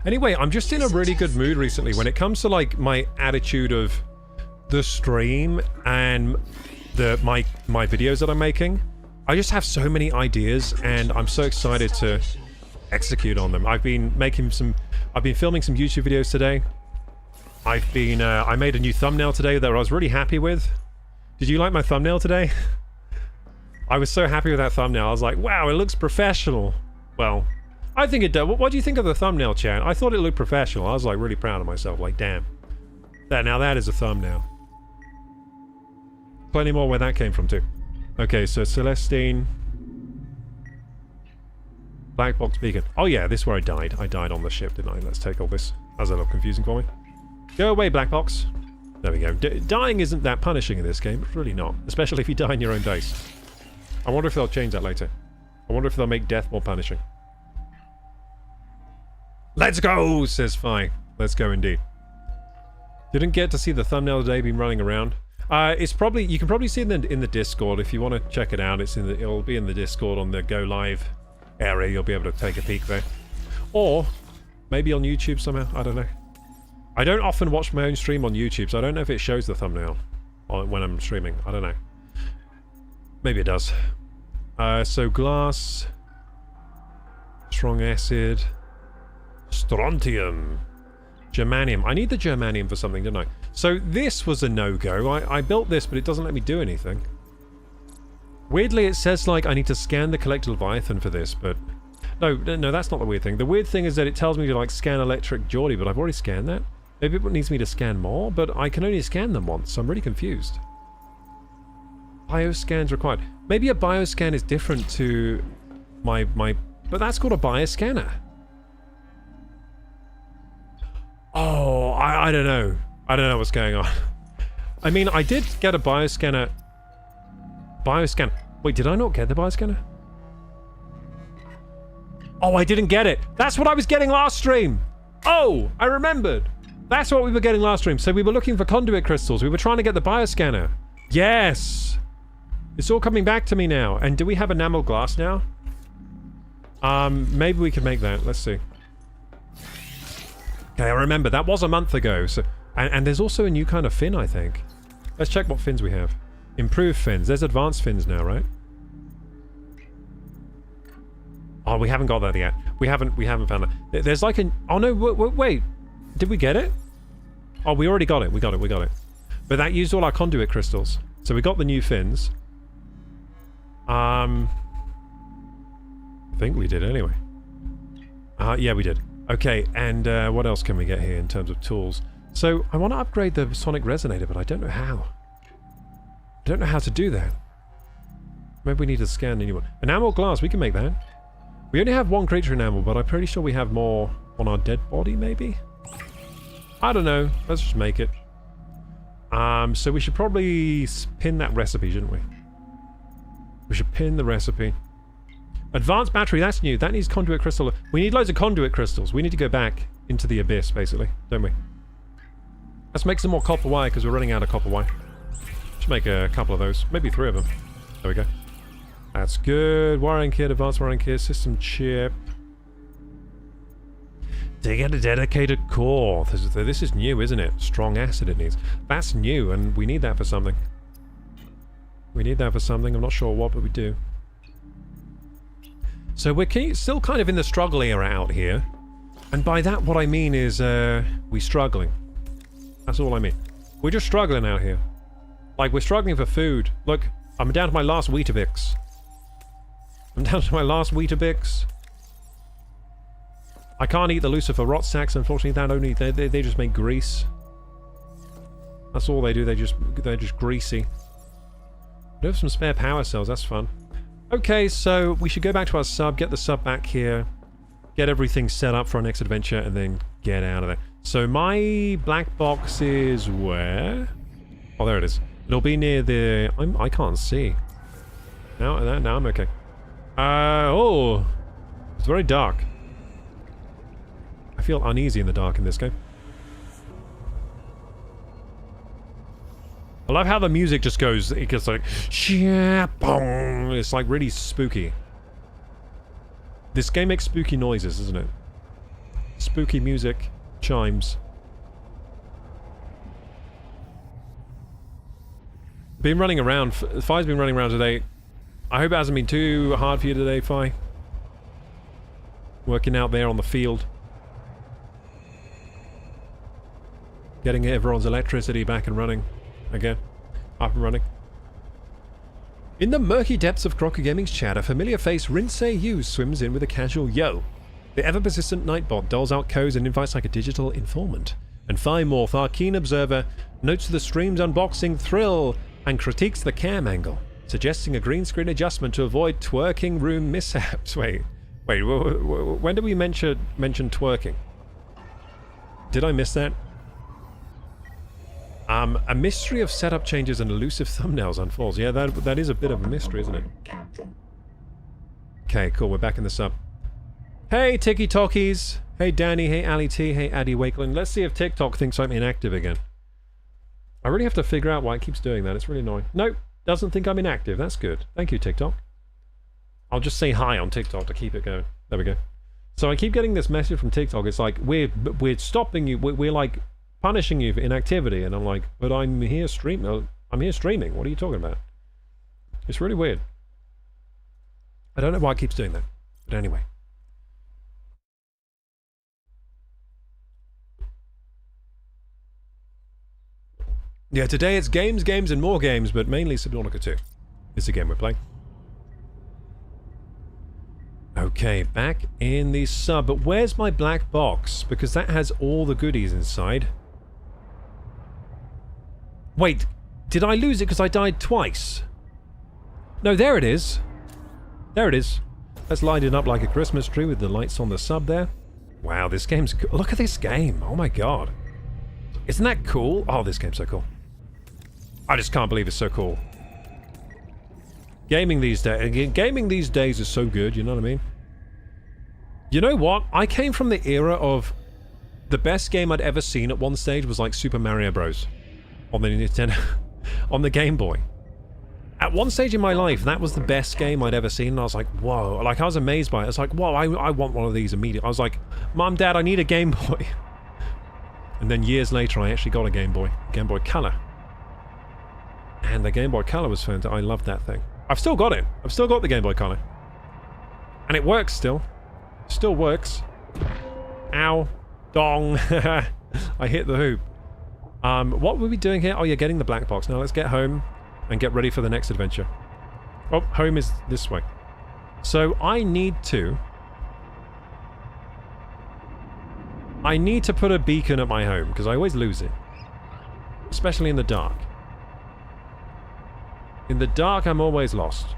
Speaker 1: Anyway, I'm just in a really good mood recently when it comes to like my attitude of the stream and my videos that I'm making. I just have so many ideas and I'm so excited to execute on them. I've been filming some YouTube videos today. I made a new thumbnail today that I was really happy with. Did you like my thumbnail today? I was so happy with that thumbnail. I was like, wow, it looks professional. Well, I think it does. What do you think of the thumbnail, Chan? I thought it looked professional. I was like really proud of myself. Like, damn. Now that is a thumbnail. Plenty more where that came from too. Okay, so Celestine. Black box beacon. Oh yeah, this is where I died. I died on the ship, didn't I? Let's take all this. That's a little confusing for me. Go away, black box. There we go. Dying isn't that punishing in this game. It's really not. Especially if you die in your own base. I wonder if they'll change that later. I wonder if they'll make death more punishing. Let's go, says Fi. Let's go indeed. Didn't get to see the thumbnail today, been running around. It's probably, you can probably see it in the Discord if you want to check it out. It'll be in the Discord on the Go Live area. You'll be able to take a peek there. Or maybe on YouTube somehow. I don't know. I don't often watch my own stream on YouTube, so I don't know if it shows the thumbnail when I'm streaming. I don't know. Maybe it does. So glass, strong acid, strontium, germanium. I need the germanium for something, don't I? So this was a no-go. I built this, but it doesn't let me do anything. Weirdly, it says like I need to scan the Collector Leviathan for this, but no, that's not the weird thing. The weird thing is that it tells me to like scan Electric Geordie, but I've already scanned that. Maybe it needs me to scan more, but I can only scan them once, so I'm really confused. Bioscans required. Maybe a bioscan is different to my but that's called a bioscanner. Oh, I don't know. I don't know what's going on. I mean, I did get a bioscanner. Bioscan. Wait, did I not get the bioscanner? Oh, I didn't get it. That's what I was getting last stream. Oh, I remembered. That's what we were getting last stream. So we were looking for conduit crystals. We were trying to get the bioscanner. Yes. It's all coming back to me now. And do we have enamel glass now? Maybe we can make that. Let's see. Okay, I remember. That was a month ago. So, and there's also a new kind of fin, I think. Let's check what fins we have. Improved fins. There's advanced fins now, right? Oh, we haven't got that yet. We haven't found that. There's like an... Oh, no, wait. Did we get it? Oh, we already got it. We got it. But that used all our conduit crystals. So we got the new fins. I think we did anyway. Yeah, we did. Okay, and what else can we get here in terms of tools? So I want to upgrade the sonic resonator, but I don't know how. I don't know how to do that. Maybe we need to scan a new one. Enamel glass, we can make that. We only have one creature enamel, but I'm pretty sure we have more on our dead body, maybe? I don't know. Let's just make it. So we should probably pin that recipe, shouldn't we? We should pin the recipe. Advanced battery, that's new. That needs conduit crystal. We need loads of conduit crystals. We need to go back into the abyss, basically, don't we? Let's make some more copper wire, because we're running out of copper wire. Should make a couple of those. Maybe 3 of them. There we go. That's good. Wiring kit, advanced wiring kit, system chip. To get a dedicated core. This is new, isn't it? Strong acid it needs. That's new, and we need that for something. We need that for something. I'm not sure what, but we do. So we're still kind of in the struggle era out here. And by that, what I mean is, we're struggling. That's all I mean. We're just struggling out here. Like, we're struggling for food. Look, I'm down to my last Weetabix. I can't eat the Lucifer rot sacks, unfortunately. They just make grease. That's all they do. They're just greasy. We have some spare power cells. That's fun. Okay, so we should go back to our sub, get the sub back here, get everything set up for our next adventure, and then get out of there. So my black box is where? Oh, there it is. It'll be near the... I can't see. Now I'm okay. Oh, it's very dark. I feel uneasy in the dark in this game. I love how the music just goes, it gets like, it's like really spooky. This game makes spooky noises, isn't it? spooky music chimes. Been running around. Fi's been running around today. I hope it hasn't been too hard for you today, Fi. Working out there on the field. Getting everyone's electricity back and running again. Up and running. In the murky depths of Crocker Gaming's chat, a familiar face, Rinsei Yu, swims in with a casual yo. The ever-persistent Nightbot doles out codes and invites like a digital informant. And Fi Morph, our keen observer, notes the stream's unboxing thrill and critiques the cam angle, suggesting a green screen adjustment to avoid twerking room mishaps. Wait, when did we mention twerking? Did I miss that? A mystery of setup changes and elusive thumbnails unfolds. Yeah, that is a bit of a mystery, isn't it? Okay, cool, we're back in the sub. Hey, Tiki Talkies! Hey, Danny, hey, Ali T, hey, Addy Wakeland. Let's see if TikTok thinks I'm inactive again. I really have to figure out why it keeps doing that. It's really annoying. Nope, doesn't think I'm inactive. That's good. Thank you, TikTok. I'll just say hi on TikTok to keep it going. There we go. So I keep getting this message from TikTok. It's like, we're stopping you. We're like punishing you for inactivity. And I'm like, but I'm here streaming. I'm here streaming. What are you talking about? It's really weird. I don't know why it keeps doing that. But anyway. Yeah, today it's games, and more games, but mainly Subnautica 2 is the game we're playing. Okay, back in the sub, but where's my black box? Because that has all the goodies inside. Wait, did I lose it because I died twice? No, there it is. There it is. Let's light it up like a Christmas tree with the lights on the sub there. Wow, this game's cool. Look at this game. Oh my god. Isn't that cool? Oh, this game's so cool. I just can't believe it's so cool. Gaming these days is so good, you know what I mean? You know what? I came from the era of the best game I'd ever seen at one stage was like Super Mario Bros. On the Nintendo, on the Game Boy. At one stage in my life, that was the best game I'd ever seen, and I was like, whoa. Like, I was amazed by it. I was like, whoa, I want one of these immediately. I was like, Mom, Dad, I need a Game Boy. And then years later, I actually got a Game Boy Color. And the Game Boy Color was fantastic. I loved that thing. I've still got it. I've still got the Game Boy Color. And it works still. Still works. Ow. Dong. I hit the hoop. What were we doing here? Oh, yeah, getting the black box. Now let's get home and get ready for the next adventure. Oh, home is this way. So I need to put a beacon at my home, because I always lose it. Especially in the dark. In the dark, I'm always lost.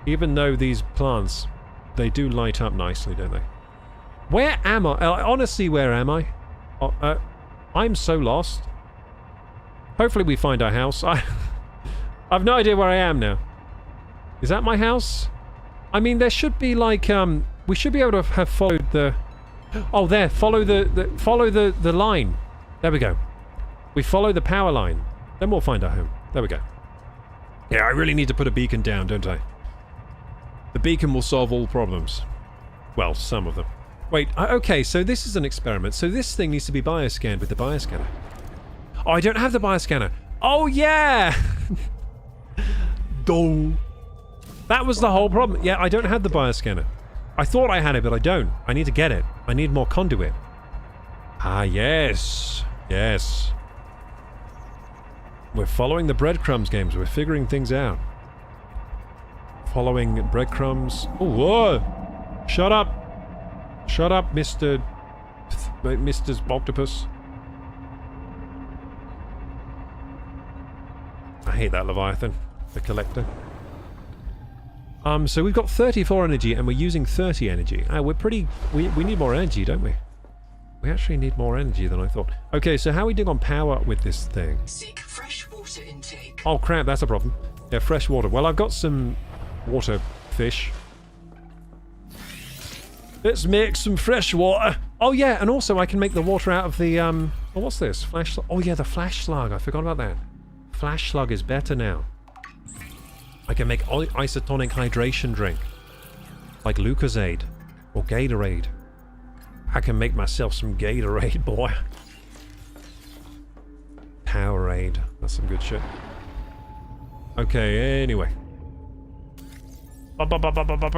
Speaker 1: Even though these plants, they do light up nicely, don't they? Where am I? Honestly, where am I? I'm so lost. Hopefully we find our house. I've no idea where I am now. Is that my house? I mean, there should be like, we should be able to have followed the... Oh, there, follow the line. There we go. We follow the power line. Then we'll find our home. There we go. Yeah, I really need to put a beacon down, don't I? The beacon will solve all problems. Well, some of them. Wait, okay, so this is an experiment. So this thing needs to be bioscanned with the bioscanner. Oh, I don't have the bioscanner. Oh, yeah! Dong. That was the whole problem. Yeah, I don't have the bioscanner. I thought I had it, but I don't. I need to get it. I need more conduit. Ah, yes. Yes. We're following the breadcrumbs, games. We're figuring things out. Following breadcrumbs. Oh, whoa! Shut up! Shut up, Mr. Octopus. I hate that Leviathan, the Collector. So we've got 34 energy and we're using 30 energy. We're pretty... We need more energy, don't we? We actually need more energy than I thought. Okay, so how are we doing on power with this thing?
Speaker 5: Seek fresh water intake.
Speaker 1: Oh crap, that's a problem. Yeah, fresh water. Well, I've got some water fish. Let's make some fresh water. Oh yeah, and also I can make the water out of the, oh, what's this? Flash slug. Oh yeah, the flash slug. I forgot about that. Flash slug is better now. I can make isotonic hydration drink. Like Lucozade. Or Gatorade. I can make myself some Gatorade, boy. Powerade. That's some good shit. Okay, anyway.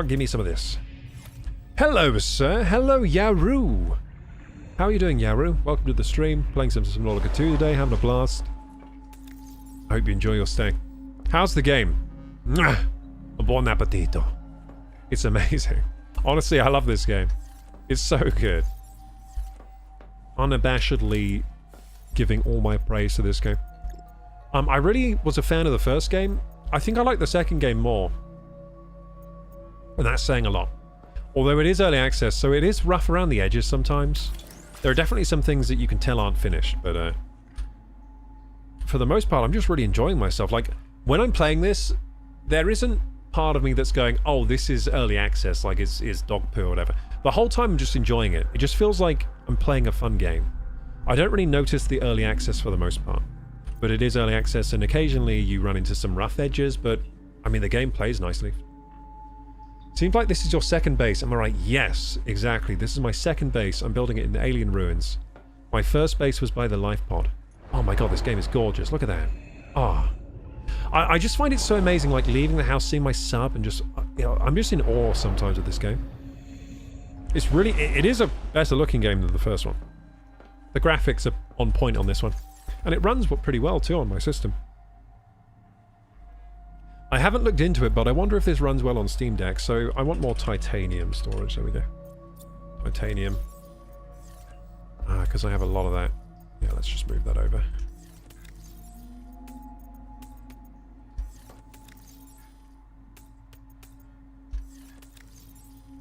Speaker 1: Give me some of this. Hello, sir. Hello, Yaru. How are you doing, Yaru? Welcome to the stream. Playing some Subnautica 2 today, having a blast. I hope you enjoy your stay. How's the game? Buon appetito. It's amazing. Honestly, I love this game. It's so good. Unabashedly giving all my praise to this game. I really was a fan of the first game. I think I like the second game more. And that's saying a lot. Although it is early access, so it is rough around the edges sometimes. There are definitely some things that you can tell aren't finished, but for the most part, I'm just really enjoying myself. Like, when I'm playing this, there isn't part of me that's going, oh, this is early access, like it's dog poo or whatever. The whole time I'm just enjoying it. It just feels like I'm playing a fun game. I don't really notice the early access for the most part. But it is early access, and occasionally you run into some rough edges, but, I mean, the game plays nicely. Seems like this is your second base, am I right? Yes, exactly. This is my second base. I'm building it in the alien ruins. My first base was by the life pod. Oh my god, this game is gorgeous. Look at that. Ah. I just find it so amazing, like, leaving the house, seeing my sub, and just, you know, I'm just in awe sometimes of this game. It's really, it is a better looking game than the first one. The graphics are on point on this one. And it runs pretty well too on my system. I haven't looked into it, but I wonder if this runs well on Steam Deck, so I want more titanium storage. There we go. Titanium. Because I have a lot of that. Yeah, let's just move that over.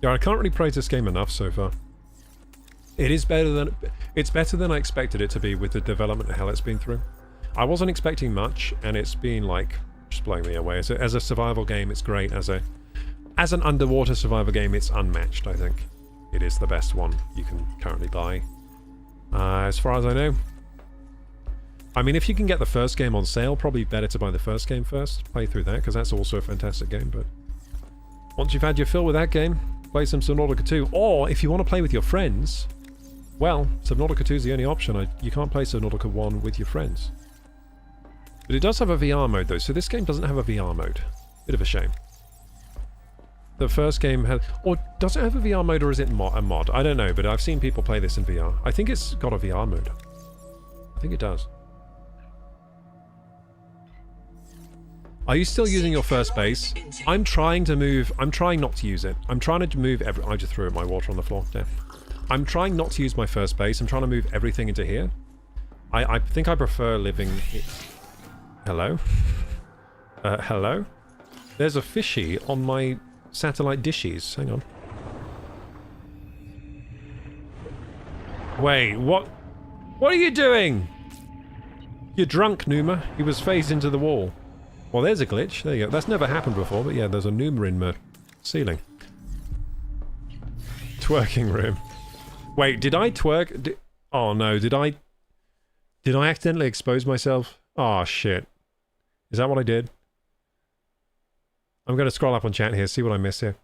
Speaker 1: Yeah, I can't really praise this game enough so far. It is better than... It's better than I expected it to be with the development hell it's been through. I wasn't expecting much, and it's been, like, just blowing me away. As a survival game, it's great. As an underwater survival game, it's unmatched, I think. It is the best one you can currently buy. As far as I know. I mean, if you can get the first game on sale, probably better to buy the first game first. Play through that, because that's also a fantastic game, but... Once you've had your fill with that game, play some Subnautica 2. Or, if you want to play with your friends... Well, Subnautica 2 is the only option. You can't play Subnautica 1 with your friends. But it does have a VR mode, though, so this game doesn't have a VR mode. Bit of a shame. The first game had... Or does it have a VR mode, or is it a mod? I don't know, but I've seen people play this in VR. I think it's got a VR mode. I think it does. Are you still using your first base? I'm trying to move... I'm trying not to use it. I'm trying to move every... I just threw my water on the floor. Damn. I'm trying not to use my first base. I'm trying to move everything into here. I think I prefer living... Hello? Hello? There's a fishy on my satellite dishes. Hang on. Wait, what? What are you doing? You're drunk, Numa. He was phased into the wall. Well, there's a glitch. There you go. That's never happened before, but yeah, there's a Numa in the ceiling. Twerking room. Wait, did I twerk? Oh no, did I accidentally expose myself? Oh shit. Is that what I did? I'm going to scroll up on chat here, see what I missed here.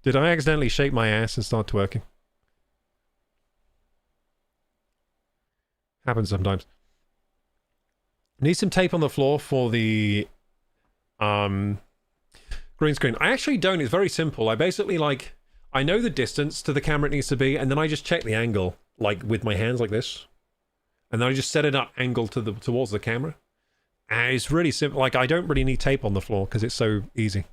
Speaker 1: Did I accidentally shake my ass and start twerking? Happens sometimes. Need some tape on the floor for the green screen. I actually don't. It's very simple. I basically, like, I know the distance to the camera it needs to be, and then I just check the angle, like, with my hands like this. And then I just set it up angled to towards the camera. And it's really simple. Like, I don't really need tape on the floor because it's so easy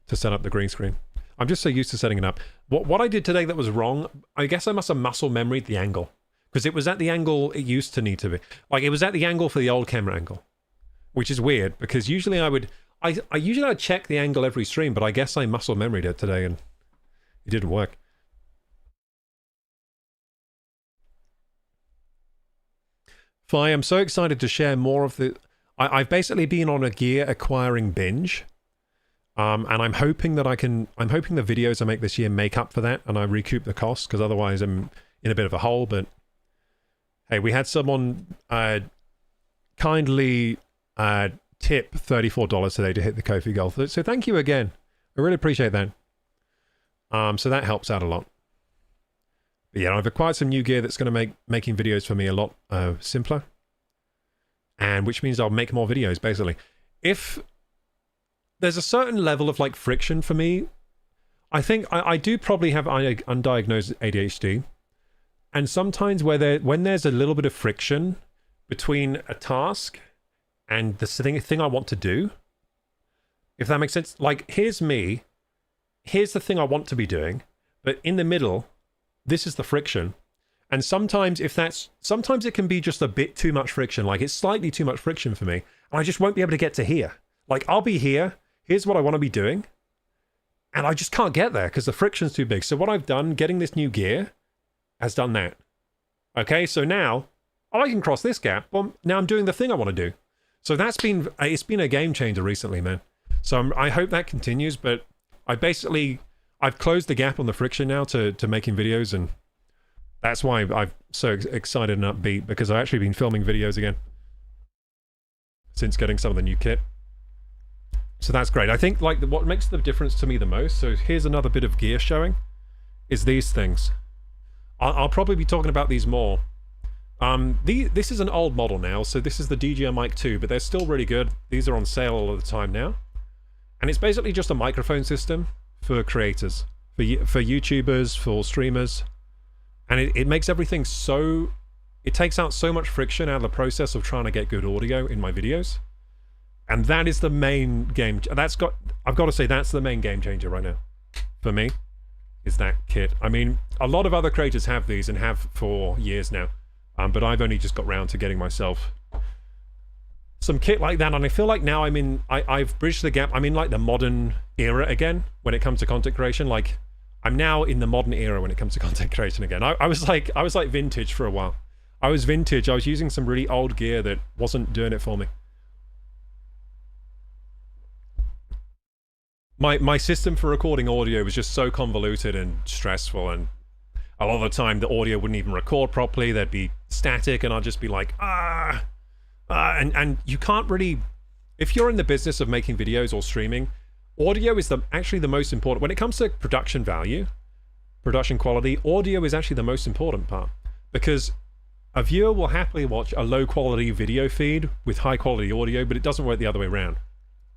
Speaker 1: to set up the green screen. I'm just so used to setting it up. What I did today that was wrong, I guess I must have muscle memoried the angle. Because it was at the angle it used to need to be. Like, it was at the angle for the old camera angle. Which is weird, because usually I would... I usually I'd check the angle every stream, but I guess I muscle memoried it today and it didn't work. Fi, I'm so excited to share more of the... I've basically been on a gear acquiring binge. And I'm hoping that I'm hoping the videos I make this year make up for that and I recoup the costs, because otherwise I'm in a bit of a hole, but... Hey, we had someone kindly tip $34 today to hit the Ko-fi goal. So thank you again. I really appreciate that. So that helps out a lot. But yeah, I've acquired some new gear that's going to make making videos for me a lot simpler. And which means I'll make more videos, basically. If there's a certain level of, like, friction for me, I think I do probably have undiagnosed ADHD. And sometimes when there's a little bit of friction between a task and the thing I want to do, if that makes sense. Like, here's me. Here's the thing I want to be doing. But in the middle, this is the friction. And sometimes sometimes it can be just a bit too much friction. Like, it's slightly too much friction for me. And I just won't be able to get to here. Like, I'll be here. Here's what I want to be doing. And I just can't get there because the friction's too big. So what I've done, getting this new gear, has done that. Okay, so now I can cross this gap. Well, now I'm doing the thing I want to do. So it's been a game changer recently, man. So I hope that continues, but I've closed the gap on the friction now to making videos, and that's why I'm so excited and upbeat, because I've actually been filming videos again since getting some of the new kit. So that's great. I think, like, what makes the difference to me the most, so here's another bit of gear showing, is these things. I'll probably be talking about these more. This is an old model now, so this is the DJI Mic 2, but they're still really good. These are on sale all of the time now. And it's basically just a microphone system for creators, for YouTubers, for streamers. And it makes everything so... It takes out so much friction out of the process of trying to get good audio in my videos. And that is the main game... I've got to say, that's the main game changer right now. For me, is that kit. I mean, a lot of other creators have these and have for years now. But I've only just got round to getting myself some kit like that, and I feel like now I've bridged the gap. I'm in, like, the modern era again when it comes to content creation. Like, I'm now in the modern era when it comes to content creation again. I was like vintage for a while. I was vintage. I was using some really old gear that wasn't doing it for me. My system for recording audio was just so convoluted and stressful, and a lot of the time the audio wouldn't even record properly. There'd be static, and I'd just be like, and you can't really, if you're in the business of making videos or streaming, audio is actually the most important. When it comes to production value, production quality, audio is actually the most important part, because a viewer will happily watch a low quality video feed with high quality audio, but it doesn't work the other way around.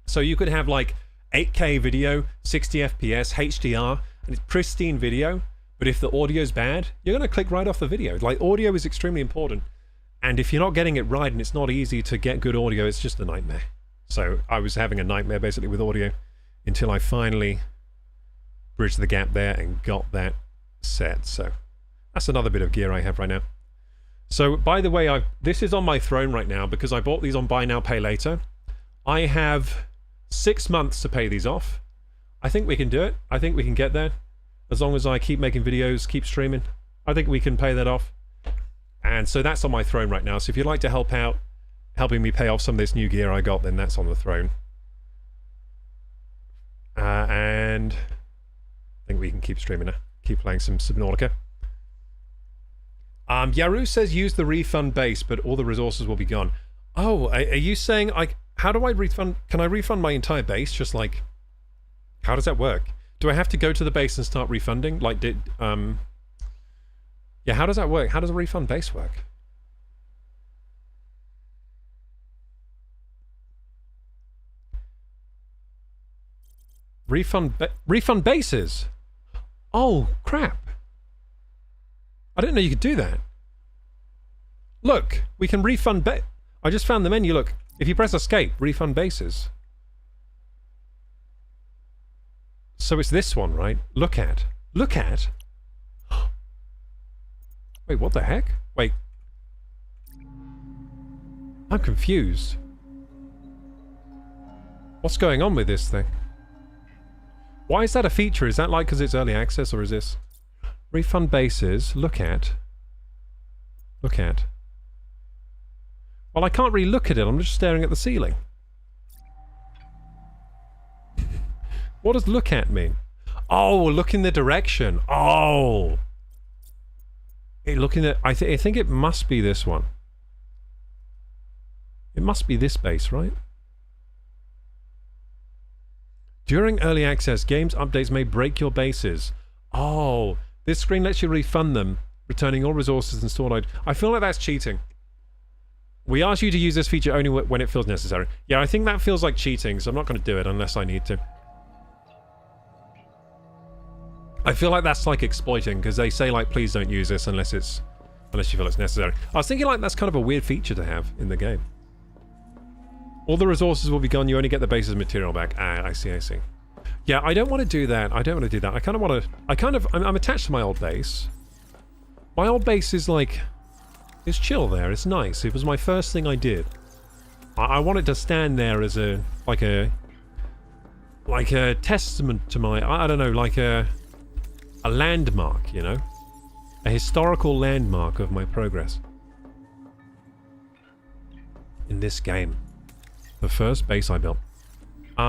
Speaker 1: So you could have, like, 8K video, 60 FPS, HDR, and it's pristine video, but if the audio's bad, you're going to click right off the video. Like, audio is extremely important. And if you're not getting it right and it's not easy to get good audio, it's just a nightmare. So I was having a nightmare basically with audio until I finally bridged the gap there and got that set. So that's another bit of gear I have right now. So, by the way, this is on my throne right now because I bought these on Buy Now, Pay Later. I have 6 months to pay these off. I think we can do it. I think we can get there. As long as I keep making videos, keep streaming, I think we can pay that off. And so that's on my throne right now. So if you'd like to help out, helping me pay off some of this new gear I got, then that's on the throne. And I think we can keep streaming now. Keep playing some Subnautica. Yaru says use the refund base, but all the resources will be gone. Oh, are you saying, like, how do I refund? Can I refund my entire base? Just like, how does that work? Do I have to go to the base and start refunding? Like, yeah, how does that work? How does a refund base work? Refund bases? Oh, crap. I didn't know you could do that. Look, we can refund I just found the menu, look. If you press escape, refund bases. So it's this one, right? Look at. Look at? Wait, what the heck? Wait. I'm confused. What's going on with this thing? Why is that a feature? Is that like because it's early access, or is this... Refund bases, look at. Look at. Well, I can't really look at it, I'm just staring at the ceiling. What does look at mean? Oh, look in the direction. Oh! Looking at... I think it must be this one. It must be this base, right? During early access, games updates may break your bases. Oh, this screen lets you refund them Returning all resources and stored items. I feel like that's cheating. We ask you to use this feature only when it feels necessary. Yeah, I think that feels like cheating, so I'm not going to do it unless I need to. I feel like that's like exploiting, because they say like, please don't use this unless you feel it's necessary. I was thinking like that's kind of a weird feature to have in the game. All the resources will be gone, you only get the base's material back. Ah, I see. Yeah, I don't want to do that. I kind of want to... I'm attached to my old base. My old base is like... It's chill there, it's nice. It was my first thing I did. I want it to stand there as a... Like a testament to my... I don't know, like a landmark, you know? A historical landmark of my progress. In this game. The first base I built.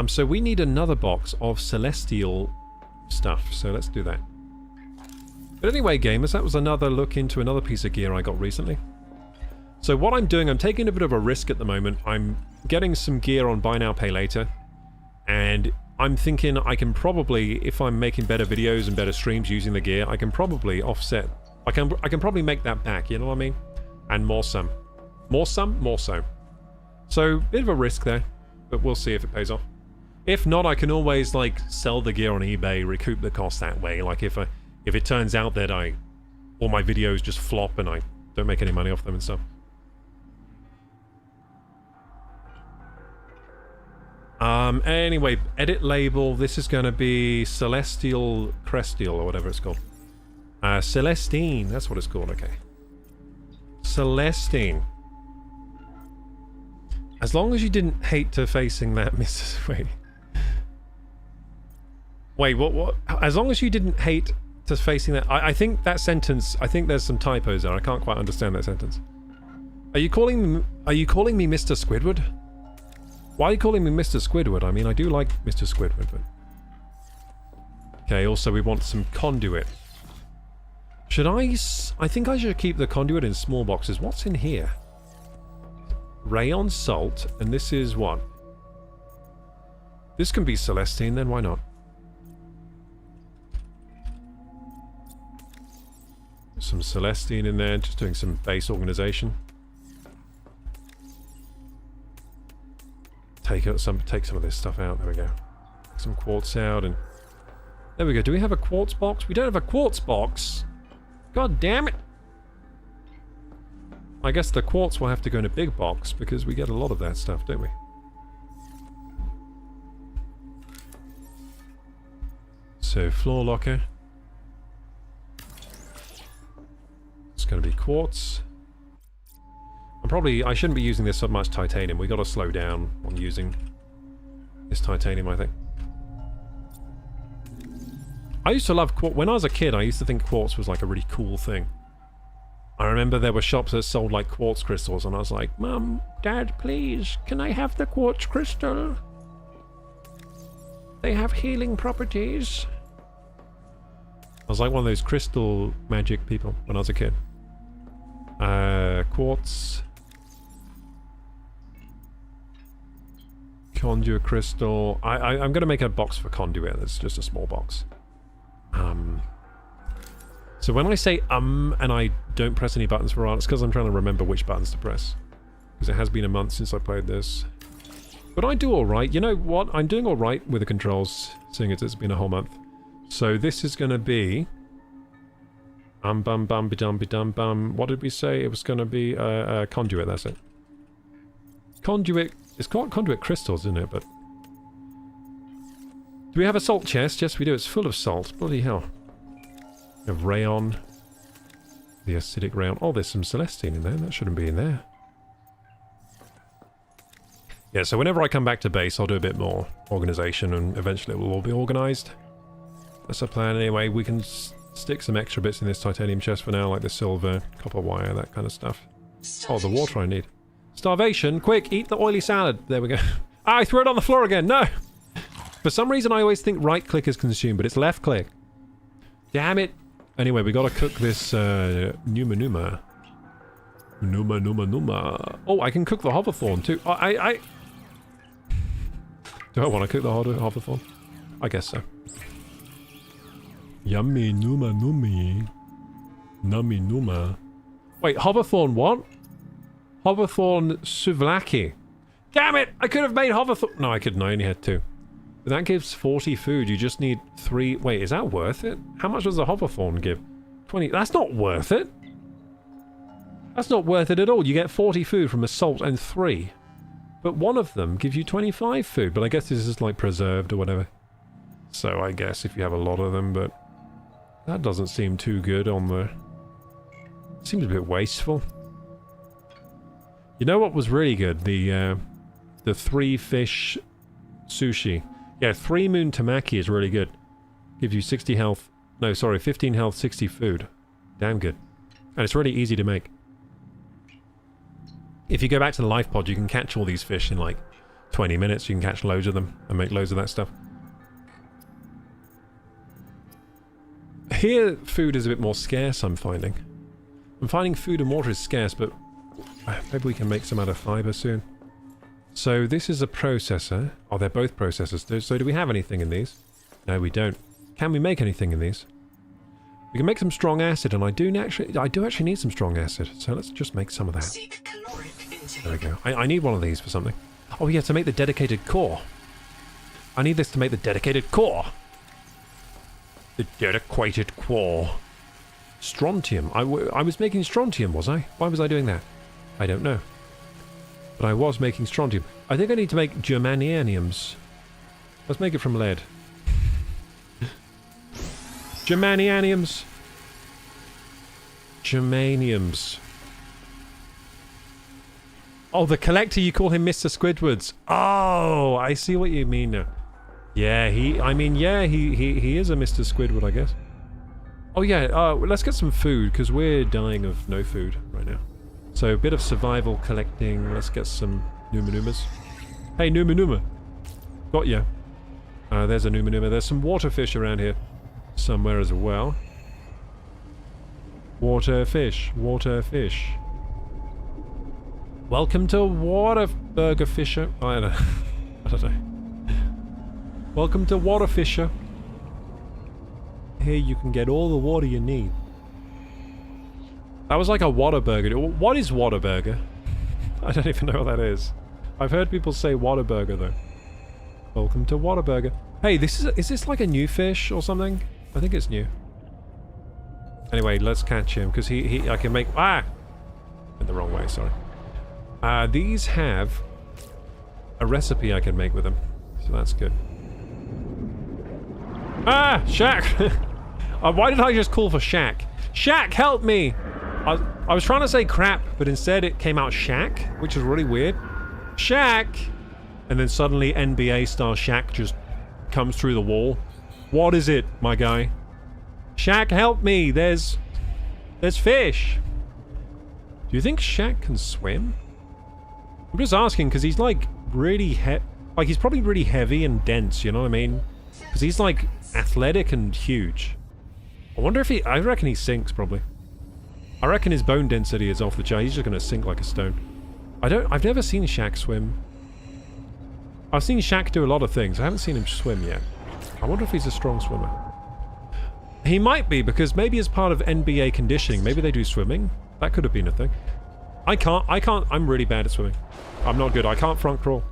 Speaker 1: So we need another box of celestial stuff, so let's do that. But anyway, gamers, that was another look into another piece of gear I got recently. So what I'm doing, I'm taking a bit of a risk at the moment. I'm getting some gear on Buy Now, Pay Later, and I'm thinking I can probably, if I'm making better videos and better streams using the gear, I can probably offset. I can probably make that back, you know what I mean? And more some. More so. So, bit of a risk there, but we'll see if it pays off. If not, I can always, like, sell the gear on eBay, recoup the cost that way. Like, if it turns out that all my videos just flop and I don't make any money off them and stuff. Anyway, edit label. This is going to be Celestial Crestial, or whatever it's called. Celestine, that's what it's called, okay. Celestine. As long as you didn't hate to facing that, Mrs. Wait, what? As long as you didn't hate to facing that... I think that sentence... I think there's some typos there. I can't quite understand that sentence. Are you calling me Mr. Squidward? Why are you calling me Mr. Squidward? I mean, I do like Mr. Squidward, but... Okay, also we want some conduit. Should I think I should keep the conduit in small boxes. What's in here? Rayon salt, and this is what? This can be Celestine, then why not? Some Celestine in there, just doing some base organization. Take some of this stuff out. There we go. Take some quartz out, and there we go. Do we have a quartz box? We don't have a quartz box. God damn it! I guess the quartz will have to go in a big box because we get a lot of that stuff, don't we? So, floor locker. It's going to be quartz. I shouldn't be using this so much titanium. We got to slow down on using this titanium, I think. I used to love quartz. When I was a kid, I used to think quartz was like a really cool thing. I remember there were shops that sold like quartz crystals, and I was like, Mum, Dad, please, can I have the quartz crystal? They have healing properties. I was like one of those crystal magic people when I was a kid. Quartz. Conduit crystal. I'm going to make a box for conduit. It's just a small box. So when I say and I don't press any buttons for it's because I'm trying to remember which buttons to press. Because it has been a month since I played this. But I do alright. You know what? I'm doing alright with the controls, seeing as it's been a whole month. So this is going to be... bum bum bidum bum. What did we say? It was going to be conduit, that's it. Conduit... It's called conduit crystals, isn't it? But... Do we have a salt chest? Yes, we do. It's full of salt. Bloody hell. We have rayon. The acidic rayon. Oh, there's some Celestine in there. That shouldn't be in there. Yeah, so whenever I come back to base, I'll do a bit more organization, and eventually it will all be organized. That's the plan anyway. We can stick some extra bits in this titanium chest for now, like the silver, copper wire, that kind of stuff. Oh, the water I need. Starvation! Quick, eat the oily salad! There we go. Ah, I threw it on the floor again! No! For some reason I always think right click is consumed, but it's left click. Damn it! Anyway, we gotta cook this Numa Numa. Numa Numa Numa. Oh, I can cook the hoverthorn too. Oh, Do I want to cook the hoverthorn? I guess so. Yummy Numa Numi. Naminuma. Wait, Hoverthorn what? Hoverthorn Suvlaki. Damn it! I could have made Hoverthorn. No, I couldn't. I only had 2. But that gives 40 food. You just need 3. Wait, is that worth it? How much does a Hoverthorn give? 20. That's not worth it. That's not worth it at all. You get 40 food from Assault and 3. But one of them gives you 25 food. But I guess this is like preserved or whatever. So I guess if you have a lot of them, but that doesn't seem too good on the... Seems a bit wasteful. You know what was really good? The 3 fish sushi. Yeah, 3 moon tamaki is really good. Gives you 60 health. No, sorry, 15 health, 60 food. Damn good. And it's really easy to make. If you go back to the life pod, you can catch all these fish in like 20 minutes. You can catch loads of them and make loads of that stuff. Here, food is a bit more scarce, I'm finding. I'm finding food and water is scarce, but maybe we can make some out of fiber soon. So this is a processor. Oh, they're both processors. So do we have anything in these? No, we don't. Can we make anything in these? We can make some strong acid, and I do actually need some strong acid. So let's just make some of that.
Speaker 5: Seek caloric intake.
Speaker 1: There we go. I need one of these for something. Oh yeah, to make the dedicated core. I need this to make the dedicated core. The dedicated core. Strontium. I was making strontium, was I? Why was I doing that? I don't know. But I was making strontium. I think I need to make germaniums. Let's make it from lead. Germaniums. Germaniums. Oh, the collector, you call him Mr. Squidwards. Oh, I see what you mean now. Yeah, he is a Mr. Squidward, I guess. Oh yeah, let's get some food, because we're dying of no food right now. So a bit of survival collecting. Let's get some Numanumas. Hey, Numanuma. Got ya. There's a Numanuma. There's some water fish around here somewhere as well. Water fish. Water fish. Welcome to Waterburger Fisher. I don't know. Welcome to Water Fisher. Here you can get all the water you need. That was like a Whataburger. What is Whataburger? I don't even know what that is. I've heard people say Whataburger though. Welcome to Whataburger. Hey, is this like a new fish or something? I think it's new. Anyway, let's catch him because I can make in the wrong way. Sorry. These have a recipe I can make with them, so that's good. Shaq! Why did I just call for Shaq? Shaq, help me! I was trying to say crap, but instead it came out Shaq, which is really weird. Shaq! And then suddenly NBA star Shaq just comes through the wall. What is it, my guy? Shaq, help me! There's fish! Do you think Shaq can swim? I'm just asking, because he's like really he's probably really heavy and dense, you know what I mean? Because he's like athletic and huge. I wonder if I reckon he sinks probably. I reckon his bone density is off the chart. He's just gonna sink like a stone. I've never seen Shaq swim. I've seen Shaq do a lot of things. I haven't seen him swim yet. I wonder if he's a strong swimmer. He might be, because maybe as part of NBA conditioning, maybe they do swimming. That could have been a thing. I can't, I'm really bad at swimming. I'm not good. I can't front crawl.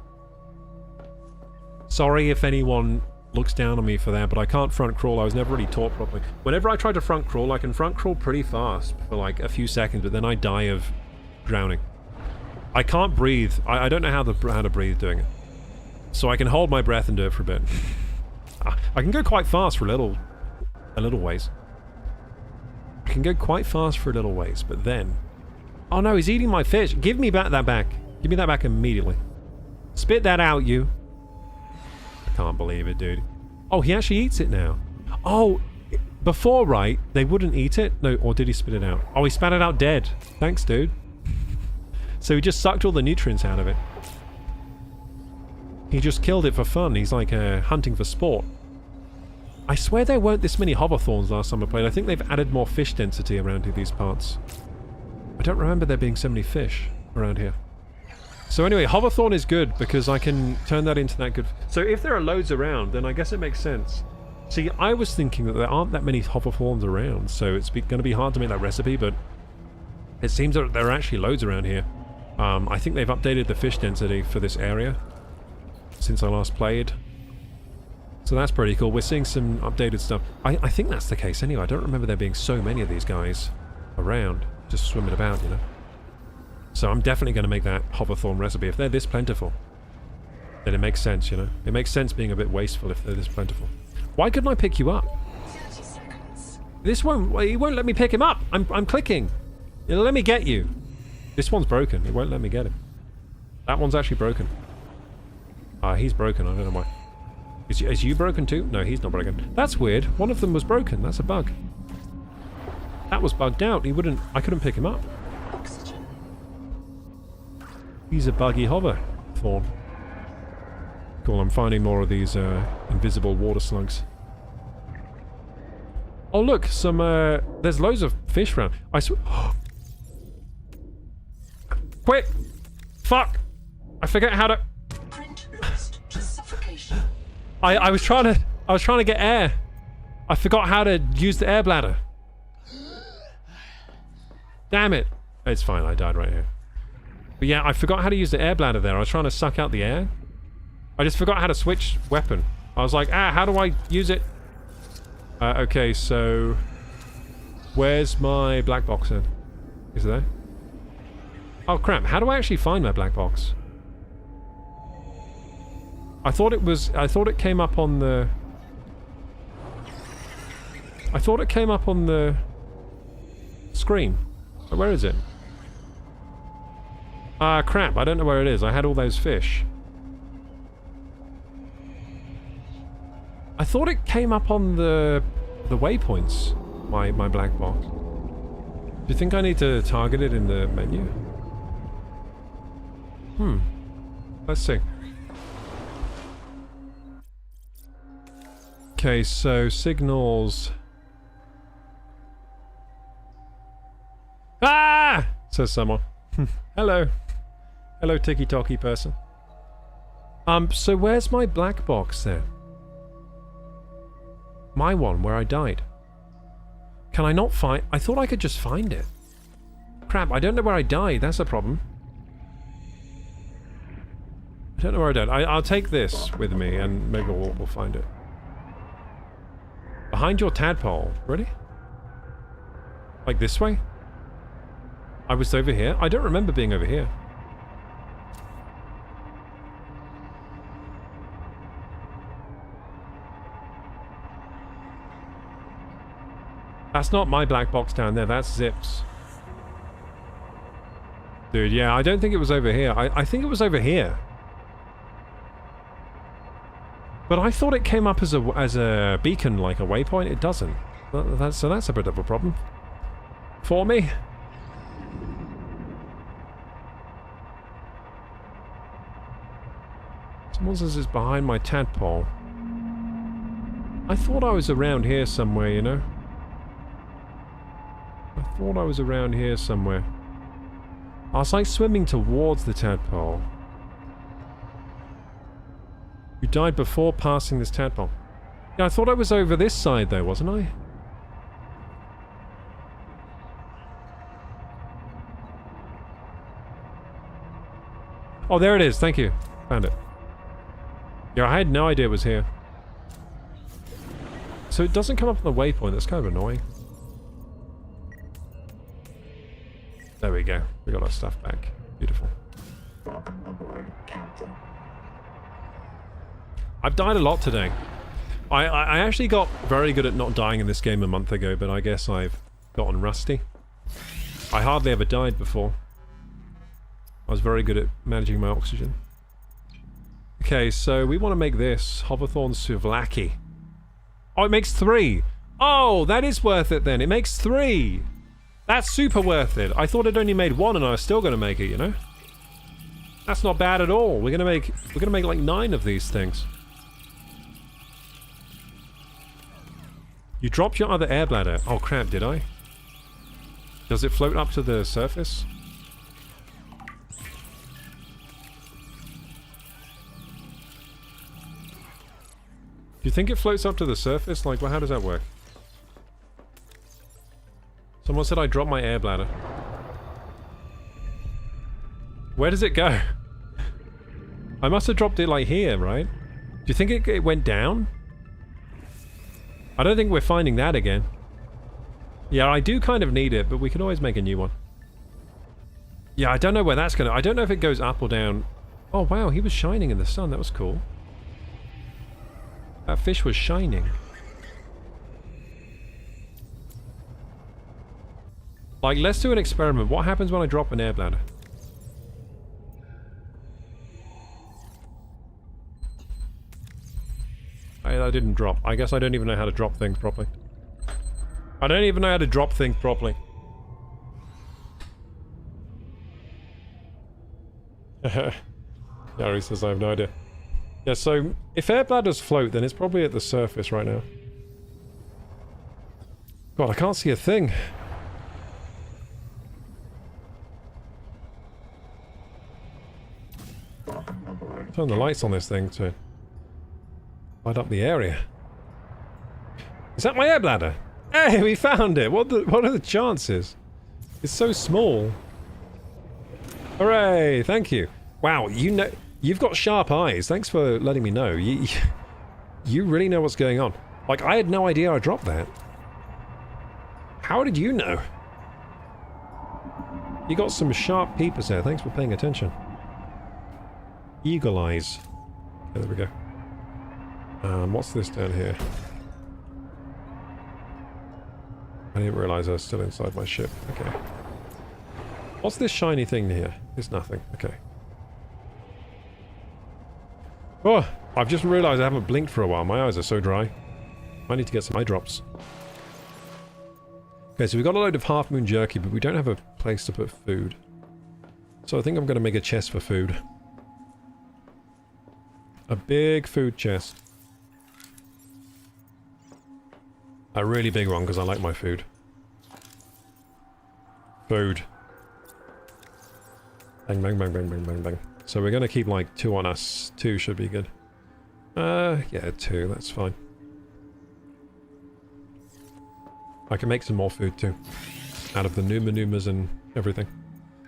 Speaker 1: Sorry if anyone looks down on me for that, but I can't front crawl. I was never really taught properly. Whenever I try to front crawl, I can front crawl pretty fast for like a few seconds, but then I die of drowning. I can't breathe. I don't know how to breathe doing it. So I can hold my breath and do it for a bit. I can go quite fast for a little ways. I can go quite fast for a little ways, but then... Oh no, he's eating my fish. Give me that back. Give me that back immediately. Spit that out, you. I can't believe it, dude. Oh, he actually eats it now. Oh, before, right, they wouldn't eat it? No, or did he spit it out? Oh, he spat it out dead. Thanks, dude. So he just sucked all the nutrients out of it. He just killed it for fun. He's like hunting for sport. I swear there weren't this many hoverthorns last time I played. I think they've added more fish density around here, these parts. I don't remember there being so many fish around here. So anyway, hoverthorn is good because I can turn that into that good... So if there are loads around, then I guess it makes sense See, I was thinking that there aren't that many hoverthorns around, so it's going to be hard to make that recipe, but it seems that there are actually loads around here. I think they've updated the fish density for this area since I last played. So that's pretty cool. We're seeing some updated stuff. I think that's the case anyway. I don't remember there being so many of these guys around, just swimming about, you know. So I'm definitely going to make that hoverthorn recipe. If they're this plentiful, then it makes sense, you know. It makes sense being a bit wasteful if they're this plentiful. Why couldn't I pick you up?
Speaker 5: 30 seconds.
Speaker 1: This won't... He won't let me pick him up. I'm clicking. It'll let me get you. This one's broken. It won't let me get him. That one's actually broken. He's broken. I don't know why. Is you broken too? No, he's not broken. That's weird. One of them was broken. That's a bug. That was bugged out. He wouldn't... I couldn't pick him up.
Speaker 5: Oxygen.
Speaker 1: He's a buggy hoverthorn. Cool, I'm finding more of these invisible water slugs. Oh look, some there's loads of fish around. Quick! Fuck! I forget how to...
Speaker 5: Print lost to suffocation.
Speaker 1: I was trying to get air. I forgot how to use the air bladder. Damn it. It's fine, I died right here. But yeah, I forgot how to use the air bladder there. I was trying to suck out the air. I just forgot how to switch weapon. I was like, how do I use it? Okay, so... Where's my black box then? Is it there? Oh crap, how do I actually find my black box? I thought it came up on the... I thought it came up on the... screen. Where is it? Crap, I don't know where it is. I had all those fish. I thought it came up on the waypoints, my black box. Do you think I need to target it in the menu? Let's see. Okay, so signals... Ah! Says someone. Hello. Hello, tiki-toki person. So where's my black box then? My one, where I died. Can I not find... I thought I could just find it. Crap, I don't know where I died. That's a problem. I don't know where I died. I'll take this with me and maybe we'll find it. Behind your tadpole. Really? Like this way? I was over here? I don't remember being over here. That's not my black box down there, that's Zip's. Dude, yeah, I don't think it was over here. I think it was over here. But I thought it came up as a beacon, like a waypoint. It doesn't. So that's a bit of a problem. For me. Someone says it's behind my tadpole. I thought I was around here somewhere, you know? I thought I was around here somewhere. I was like swimming towards the tadpole. You died before passing this tadpole. Yeah, I thought I was over this side though, wasn't I? Oh, there it is. Thank you. Found it. Yeah, I had no idea it was here. So it doesn't come up on the waypoint. That's kind of annoying. There we go. We got our stuff back. Beautiful. I've died a lot today. I actually got very good at not dying in this game a month ago, but I guess I've gotten rusty. I hardly ever died before. I was very good at managing my oxygen. Okay, so we want to make this Hoverthorn Souvlaki. Oh, it makes 3! Oh, that is worth it then. It makes 3! That's super worth it. I thought it only made 1 and I was still going to make it, you know? That's not bad at all. We're going to make like 9 of these things. You dropped your other air bladder. Oh crap, did I? Does it float up to the surface? you think it floats up to the surface? Like, well, how does that work? Someone said I dropped my air bladder. Where does it go? I must have dropped it, like, here, right? Do you think it went down? I don't think we're finding that again. Yeah, I do kind of need it, but we can always make a new one. Yeah, I don't know where that's gonna... I don't know if it goes up or down. Oh, wow, he was shining in the sun. That was cool. That fish was shining. Like, let's do an experiment. What happens when I drop an air bladder? That didn't drop. I guess I don't even know how to drop things properly. I don't even know how to drop things properly. Gary says I have no idea. Yeah, so if air bladders float, then it's probably at the surface right now. God, I can't see a thing. Turn the lights on this thing to light up the area. Is that my air bladder? Hey, we found it! What are the chances? It's so small. Hooray! Thank you. Wow, you know, you've got sharp eyes. Thanks for letting me know. You really know what's going on. Like, I had no idea I dropped that. How did you know? You got some sharp peepers there. Thanks for paying attention. Eagle eyes. Okay, there we go. What's this down here? I didn't realize I was still inside my ship. Okay. What's this shiny thing here? It's nothing. Okay. Oh, I've just realized I haven't blinked for a while. My eyes are so dry. I need to get some eye drops. Okay, so we've got a load of half moon jerky, but we don't have a place to put food. So I think I'm going to make a chest for food. A big food chest. A really big one, because I like my food. Food. Bang, bang, bang, bang, bang, bang, bang. So we're going to keep like 2 on us. 2 should be good. Yeah, 2, that's fine. I can make some more food too. Out of the Numas and everything.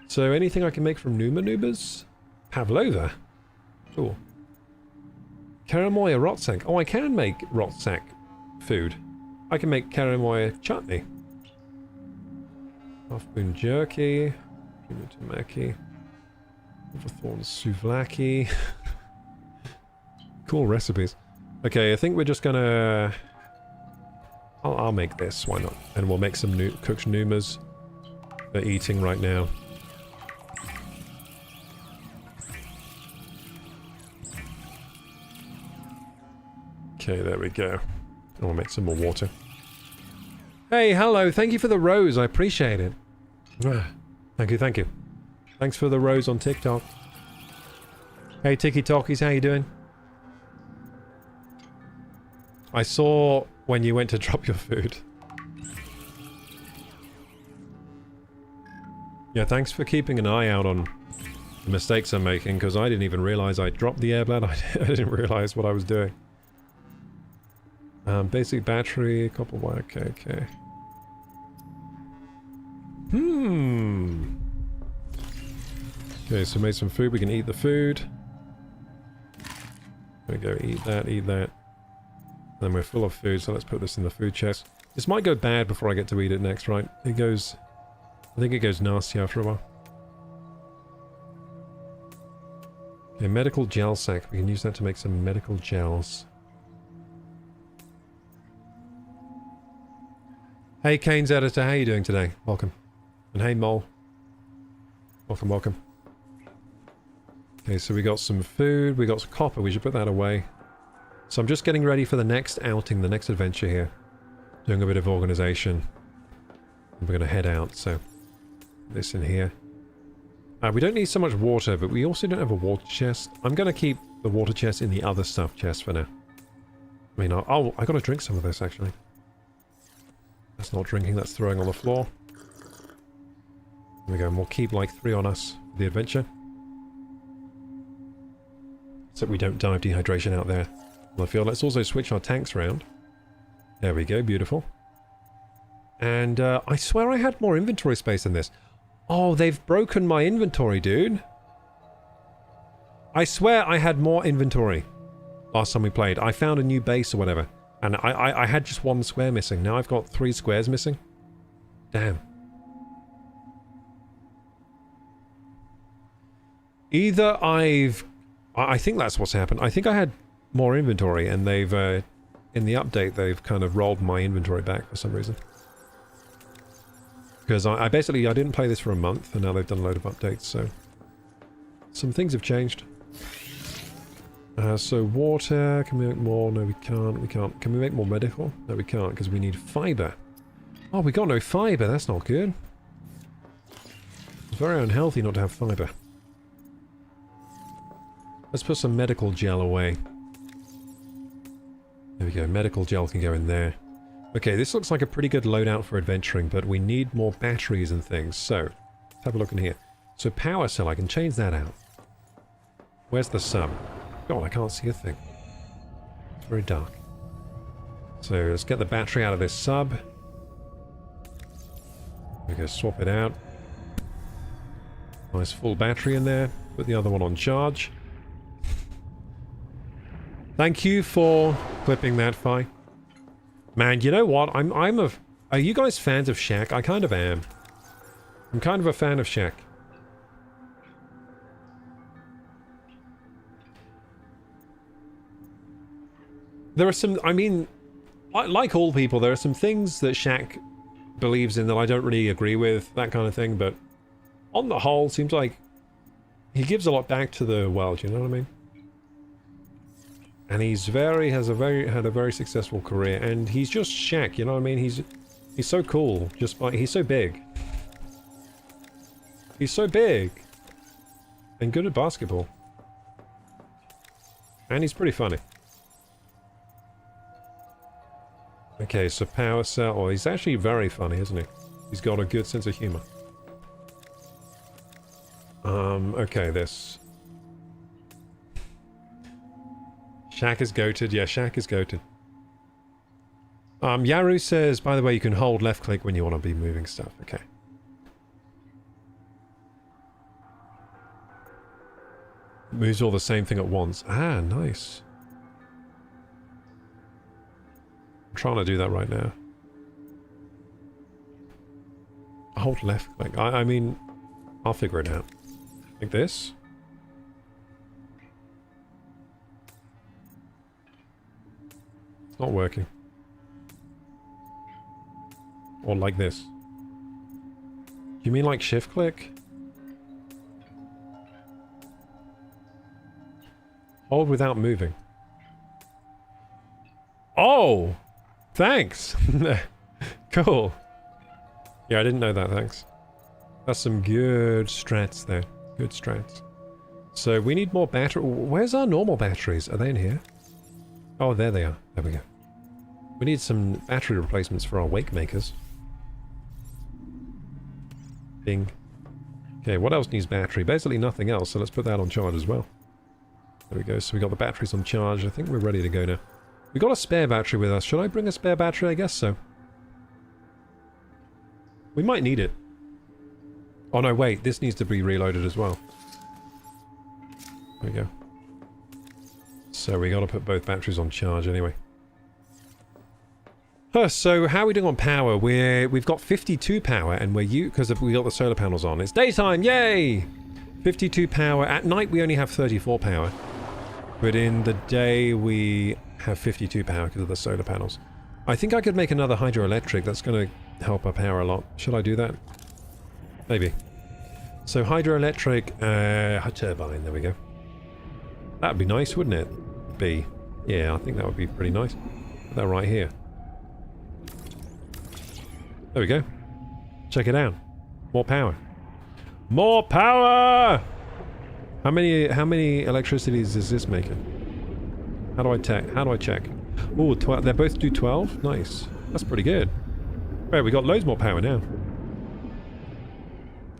Speaker 1: So anything I can make from Numas? Pavlova. Cool. Karamoya rotsack. Oh, I can make rotsack food. I can make karamoya chutney. Half-moon jerky. Tamaki. Overthorn souvlaki. Cool recipes. Okay, I think we're just gonna... I'll make this, why not? And we'll make some cooked Numas for eating right now. Okay, there we go. And we'll make some more water. Hey, hello, thank you for the rose, I appreciate it. Thank you, thank you. Thanks for the rose on TikTok. Hey, Tiki Talkies, how you doing? I saw when you went to drop your food. Yeah, thanks for keeping an eye out on the mistakes I'm making, because I didn't even realize I dropped the air bladder. I didn't realize what I was doing. Basic battery, copper wire, okay. Okay, so made some food, we can eat the food. There we go, eat that. Then we're full of food, so let's put this in the food chest. This might go bad before I get to eat it next, right? It goes... I think it goes nasty after a while. Okay, medical gel sack. We can use that to make some medical gels. Hey, Kane's editor, how you doing today? Welcome. And hey, Mole. Welcome. Okay, so we got some food, we got some copper, we should put that away. So I'm just getting ready for the next outing, the next adventure here. Doing a bit of organization. And we're going to head out, so... this in here. We don't need so much water, but we also don't have a water chest. I'm going to keep the water chest in the other stuff chest for now. I mean, oh, I got to drink some of this, actually. That's not drinking, that's throwing on the floor. There we go, and we'll keep like 3 on us for the adventure. So we don't die of dehydration out there. on the field. Let's also switch our tanks around. There we go, beautiful. And I swear I had more inventory space than this. Oh, they've broken my inventory, dude. I swear I had more inventory last time we played. I found a new base or whatever. And I had just 1 square missing. Now I've got 3 squares missing. Damn. Either I think that's what's happened. I think I had more inventory and they've, in the update, they've kind of rolled my inventory back for some reason. Because I basically, I didn't play this for a month and now they've done a load of updates, so... Some things have changed. So water, can we make more? No, we can't. Can we make more medical? No, we can't, because we need fiber. Oh, we got no fiber, that's not good. It's very unhealthy not to have fiber. Let's put some medical gel away. There we go, medical gel can go in there. Okay, this looks like a pretty good loadout for adventuring, but we need more batteries and things, so... Let's have a look in here. So power cell, I can change that out. Where's the sub? God, I can't see a thing. It's very dark. So let's get the battery out of this sub. We go swap it out. Nice full battery in there. Put the other one on charge. Thank you for clipping that, Fi. Man, you know what? Are you guys fans of Shaq? I kind of am. I'm kind of a fan of Shaq. There are some, I mean, like all people, there are some things that Shaq believes in that I don't really agree with, that kind of thing, but on the whole, seems like he gives a lot back to the world, you know what I mean? And he's had a very successful career, and he's just Shaq, you know what I mean? He's so cool, he's so big. He's so big. And good at basketball. And he's pretty funny. Okay, so power cell. Oh, he's actually very funny, isn't he? He's got a good sense of humor. Okay, this. Shaq is goated. Yeah, Shaq is goated. Yaru says, by the way, you can hold left click when you want to be moving stuff. Okay. Moves all the same thing at once. Ah, nice. I'm trying to do that right now. Hold left click. I mean, I'll figure it out. Like this. It's not working. Or like this. You mean like shift click? Hold without moving. Oh! Thanks! Cool. Yeah, I didn't know that, thanks. That's some good strats there. Good strats. So we need more battery. Where's our normal batteries? Are they in here? Oh, there they are. There we go. We need some battery replacements for our wake makers. Bing. Okay, what else needs battery? Basically nothing else, so let's put that on charge as well. There we go, so we got the batteries on charge. I think we're ready to go now. We got a spare battery with us. Should I bring a spare battery? I guess so. We might need it. Oh no, wait, this needs to be reloaded as well. There we go. So we got to put both batteries on charge anyway. So how are we doing on power? We've got 52 power, and because we got the solar panels on. It's daytime, yay! 52 power. At night we only have 34 power. But in the day we have 52 power because of the solar panels. I think I could make another hydroelectric. That's going to help our power a lot. Should I do that? Maybe. So hydroelectric, turbine, there we go. That'd be nice, wouldn't it? Be. Yeah, I think that would be pretty nice. Put that right here. There we go. Check it out. More power. More power! How many electricities is this making? How do I check? Oh, they both do 12? Nice. That's pretty good. Right, we got loads more power now.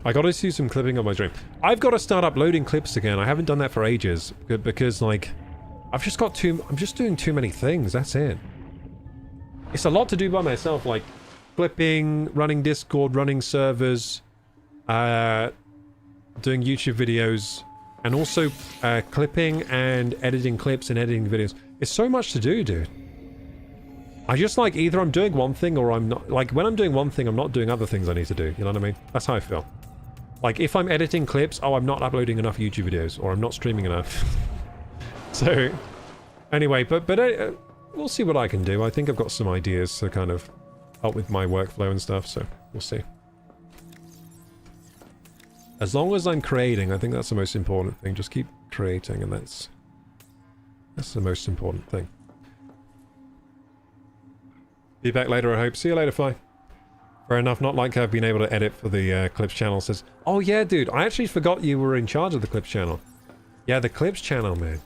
Speaker 1: I gotta do some clipping on my stream. I've got to start uploading clips again. I haven't done that for ages because, like, I've just got I'm just doing too many things, that's it. It's a lot to do by myself, like clipping, running Discord, running servers, doing YouTube videos, and also clipping and editing clips and editing videos. It's so much to do, dude. I just like either I'm doing one thing or I'm not. Like when I'm doing one thing, I'm not doing other things I need to do. You know what I mean? That's how I feel. Like if I'm editing clips, oh, I'm not uploading enough YouTube videos, or I'm not streaming enough. So, anyway, but we'll see what I can do. I think I've got some ideas to kind of help with my workflow and stuff, so we'll see. As long as I'm creating, I think that's the most important thing. Just keep creating, and that's the most important thing. Be back later, I hope. See you later, Fly. Fair enough, not like I've been able to edit for the Clips channel. Says, oh yeah, dude, I actually forgot you were in charge of the Clips channel. Yeah, the Clips channel, man.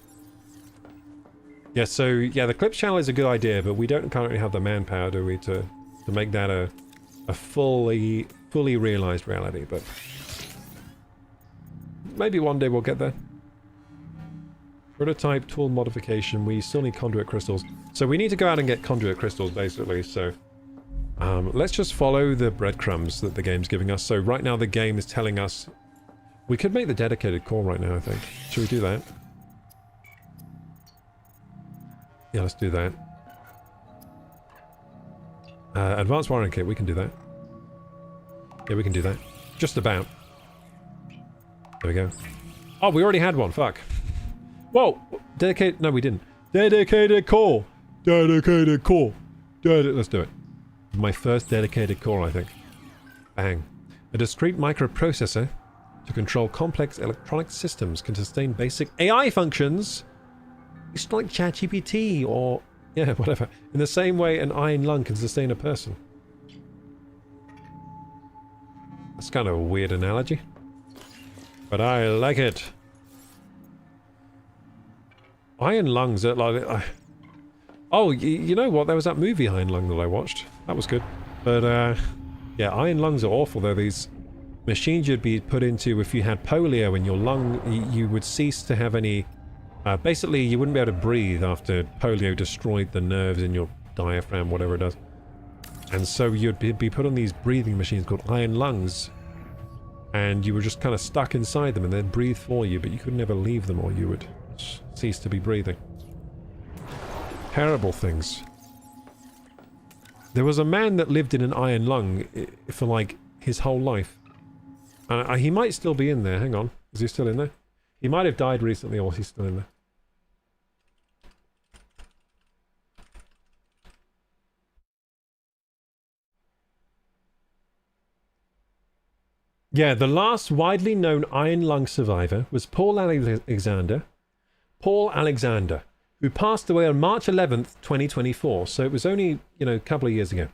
Speaker 1: Yeah, so, yeah, the Clips channel is a good idea, but we don't currently have the manpower, do we, to make that a fully realized reality, but maybe one day we'll get there. Prototype tool modification, we still need conduit crystals. So we need to go out and get conduit crystals, basically, so let's just follow the breadcrumbs that the game's giving us. So right now the game is telling us we could make the dedicated core right now, I think. Should we do that? Yeah, let's do that. Advanced wiring kit, we can do that. Yeah, we can do that. Just about. There we go. Oh, we already had one, fuck. Whoa! Dedicated... No, we didn't. Dedicated core! Dedicated core! Let's do it. My first dedicated core, I think. Bang. A discrete microprocessor to control complex electronic systems can sustain basic AI functions. It's like ChatGPT or... yeah, whatever. In the same way an iron lung can sustain a person. That's kind of a weird analogy. But I like it. Iron lungs are like... oh, you know what? There was that movie Iron Lung that I watched. That was good. But, yeah, iron lungs are awful. They're these machines you'd be put into if you had polio in your lung. You would cease to have any... basically, you wouldn't be able to breathe after polio destroyed the nerves in your diaphragm, whatever it does. And so you'd be put on these breathing machines called iron lungs. And you were just kind of stuck inside them and they'd breathe for you, but you could never leave them or you would cease to be breathing. Terrible things. There was a man that lived in an iron lung for like his whole life. He might still be in there. Hang on. Is he still in there? He might have died recently, or he's still in there. Yeah, the last widely known iron lung survivor was Paul Alexander, who passed away on March 11th, 2024. So it was only, a couple of years ago.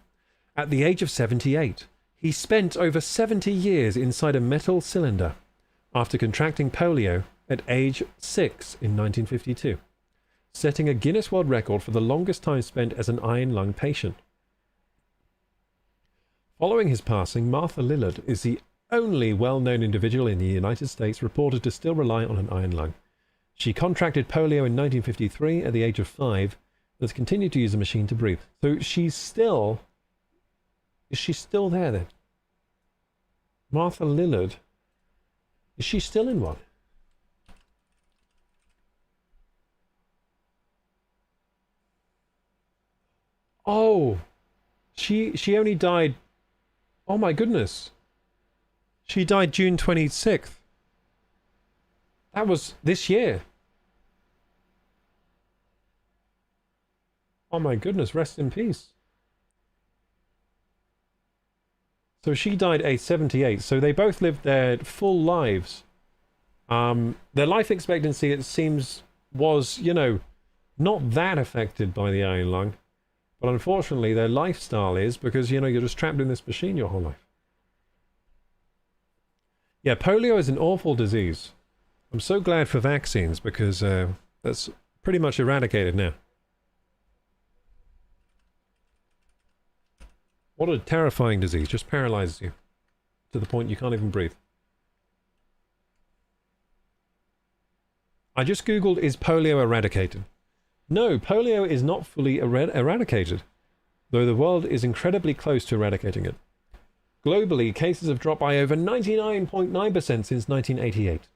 Speaker 1: At the age of 78. He spent over 70 years inside a metal cylinder after contracting polio at age 6 in 1952, setting a Guinness World Record for the longest time spent as an iron lung patient. Following his passing, Martha Lillard is the only well-known individual in the United States reported to still rely on an iron lung. She contracted polio in 1953 at the age of 5, but has continued to use the machine to breathe. So she's still... Is she still there then? Martha Lillard. Is she still in one? Oh! She only died... Oh my goodness. She died June 26th. That was this year. Oh my goodness, rest in peace. So she died age 78, so they both lived their full lives. Their life expectancy, it seems, was, not that affected by the iron lung. But unfortunately, their lifestyle is, because, you're just trapped in this machine your whole life. Yeah, polio is an awful disease. I'm so glad for vaccines, because that's pretty much eradicated now. What a terrifying disease. Just paralyzes you to the point you can't even breathe. I just googled, is polio eradicated? No, polio is not fully eradicated, though the world is incredibly close to eradicating it. Globally, cases have dropped by over 99.9% since 1988.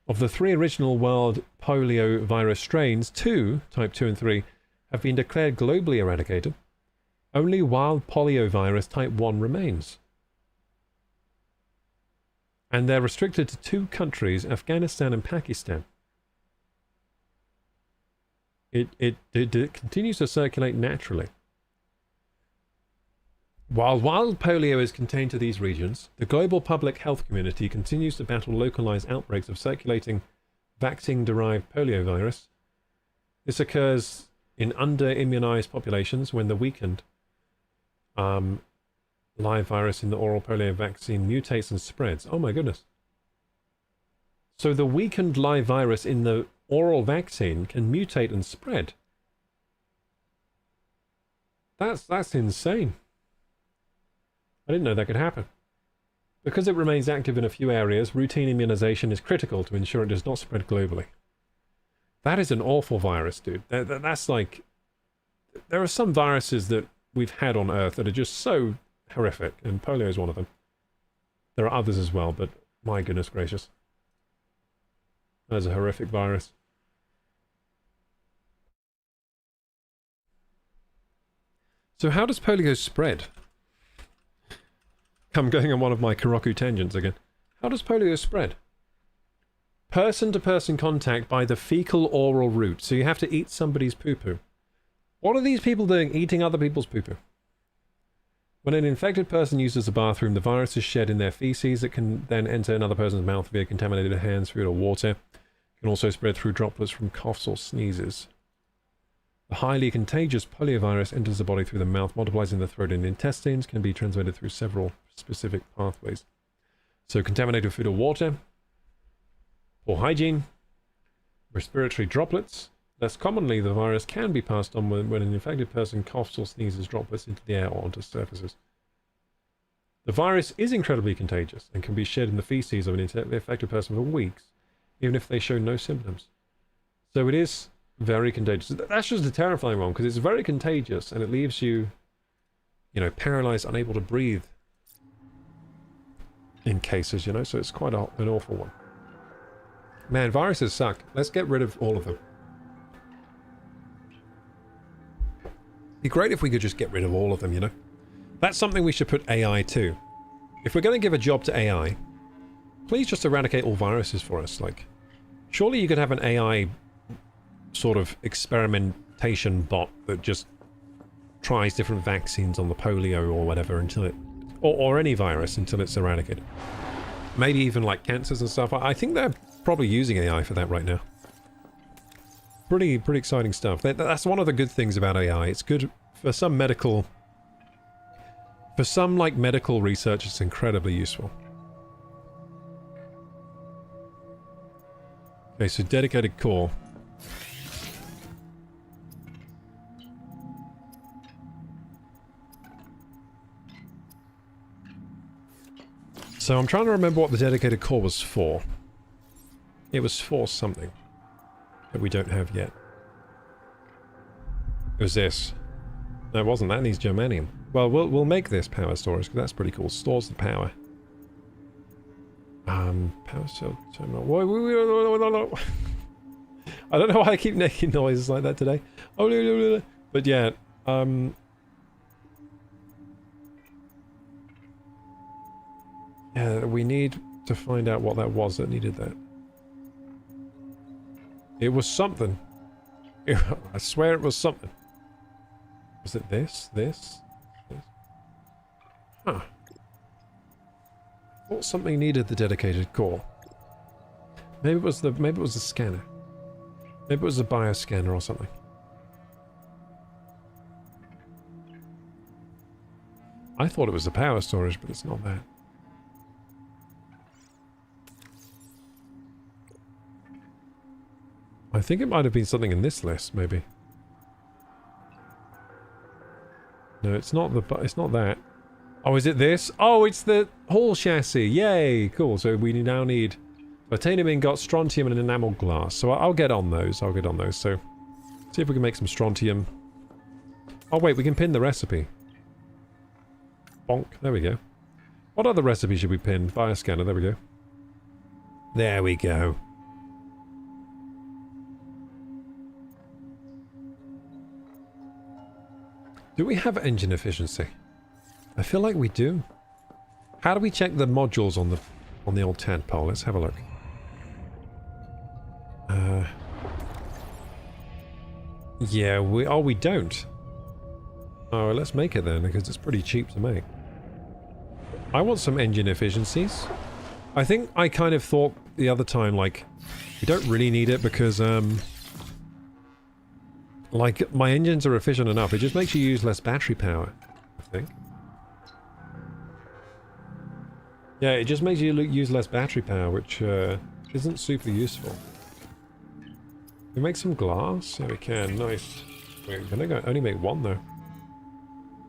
Speaker 1: Of the 3 original world polio virus strains, 2, type 2 and 3, have been declared globally eradicated. Only wild poliovirus type 1 remains. And they're restricted to 2 countries, Afghanistan and Pakistan. It continues to circulate naturally. While wild polio is contained to these regions, the global public health community continues to battle localized outbreaks of circulating vaccine-derived poliovirus. This occurs in under-immunized populations when the weakened live virus in the oral polio vaccine mutates and spreads. Oh my goodness. So the weakened live virus in the oral vaccine can mutate and spread. That's insane. I didn't know that could happen. Because it remains active in a few areas, routine immunization is critical to ensure it does not spread globally. That is an awful virus, dude. That's like... There are some viruses that we've had on Earth that are just so horrific, and polio is one of them. There are others as well, but my goodness gracious. That's a horrific virus. So how does polio spread? I'm going on one of my Karoku tangents again. How does polio spread? Person-to-person contact by the fecal-oral route. So you have to eat somebody's poo-poo. What are these people doing, eating other people's poo-poo? When an infected person uses a bathroom, the virus is shed in their feces. It can then enter another person's mouth via contaminated hands, food, or water. It can also spread through droplets from coughs or sneezes. The highly contagious poliovirus enters the body through the mouth, multiplies in the throat and intestines, can be transmitted through several specific pathways. So contaminated food or water, poor hygiene, respiratory droplets. Less commonly, the virus can be passed on when an infected person coughs or sneezes droplets into the air or onto surfaces. The virus is incredibly contagious and can be shed in the feces of an infected person for weeks, even if they show no symptoms. So it is very contagious. That's just a terrifying one, because it's very contagious and it leaves you, you know, paralyzed, unable to breathe in cases, you know, so it's quite an awful one. Man, viruses suck. Let's get rid of all of them. It'd be great if we could just get rid of all of them, you know? That's something we should put AI to. If we're going to give a job to AI, please just eradicate all viruses for us. Like, surely you could have an AI sort of experimentation bot that just tries different vaccines on the polio or whatever until it... Or any virus until it's eradicated. Maybe even like cancers and stuff. I think they're probably using AI for that right now. Pretty exciting stuff. That's one of the good things about AI. It's good for some medical... For some, like, medical research, it's incredibly useful. Okay, so dedicated core. So I'm trying to remember what the dedicated core was for. It was for something that we don't have yet. It was this. No, it wasn't. That needs germanium. Well, we'll make this power storage, because that's pretty cool. Stores the power. Power cell terminal. I don't know why I keep making noises like that today. But yeah, yeah, we need to find out what that was that needed that. It was something. I swear it was something. Was it this? This? Huh. I thought something needed the dedicated core. Maybe it was the scanner. Maybe it was a bioscanner or something. I thought it was the power storage, but it's not that. I think it might have been something in this list, maybe. No, it's not that. Oh, is it this? Oh, it's the hull chassis. Yay, cool. So we now need titanium ingot, strontium, and enamel glass. So I'll get on those. So See if we can make some strontium. Oh wait, we can pin the recipe. Bonk. There we go. What other recipe should we pin? Via scanner. There we go. There we go. Do we have engine efficiency? I feel like we do. How do we check the modules on the old tadpole? Let's have a look. Yeah, we don't. Oh, let's make it then, because it's pretty cheap to make. I want some engine efficiencies. I think I kind of thought the other time, like, we don't really need it because, like, my engines are efficient enough. It just makes you use less battery power, I think. Yeah, it just makes you use less battery power, which, isn't super useful. We make some glass? Yeah, we can. Nice. Wait, can I only make one, though?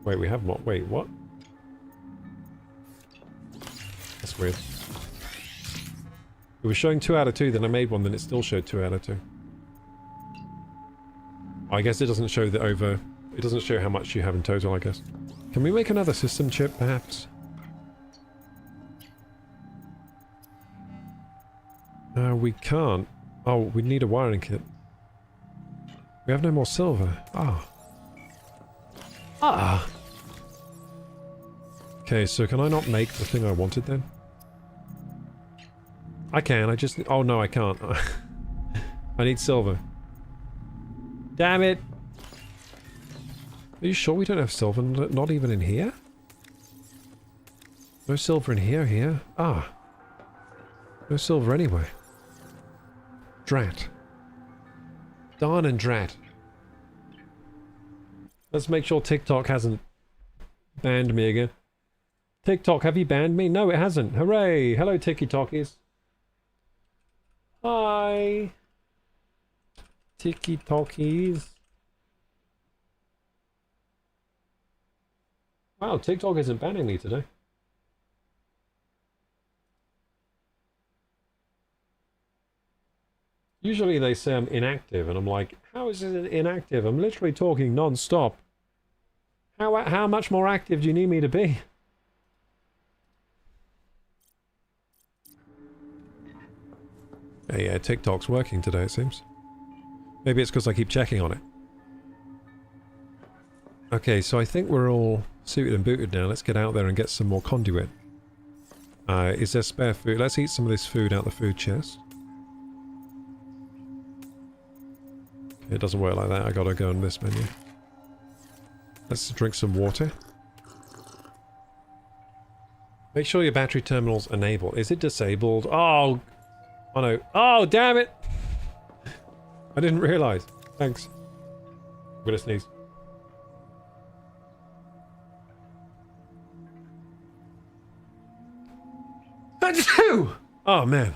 Speaker 1: Wait, we have one. Wait, what? That's weird. It was showing 2 out of 2, then I made one, then it still showed 2 out of 2. I guess it doesn't show the over... It doesn't show how much you have in total, I guess. Can we make another system chip, perhaps? We can't. Oh, we need a wiring kit. We have no more silver. Ah. Ah! Okay, so can I not make the thing I wanted then? I can, I just... Oh no, I can't. I need silver. Damn it! Are you sure we don't have silver? Not even in here? No silver in here? Ah. No silver anyway. Drat. Darn and drat. Let's make sure TikTok hasn't banned me again. TikTok, have you banned me? No, it hasn't. Hooray! Hello, Tiki-Talkies. Hi! Tiki-Talkies. Wow, TikTok isn't banning me today. Usually they say I'm inactive, and I'm like, how is it inactive? I'm literally talking non-stop. How much more active do you need me to be? Yeah, TikTok's working today, it seems. Maybe it's because I keep checking on it. Okay, so I think we're all suited and booted now. Let's get out there and get some more conduit. Is there spare food? Let's eat some of this food out the food chest. It doesn't work like that. I gotta go on this menu. Let's drink some water. Make sure your battery terminal's enabled. Is it disabled? Oh! Oh no. Oh, damn it! I didn't realize. Thanks. I'm gonna sneeze. Oh man.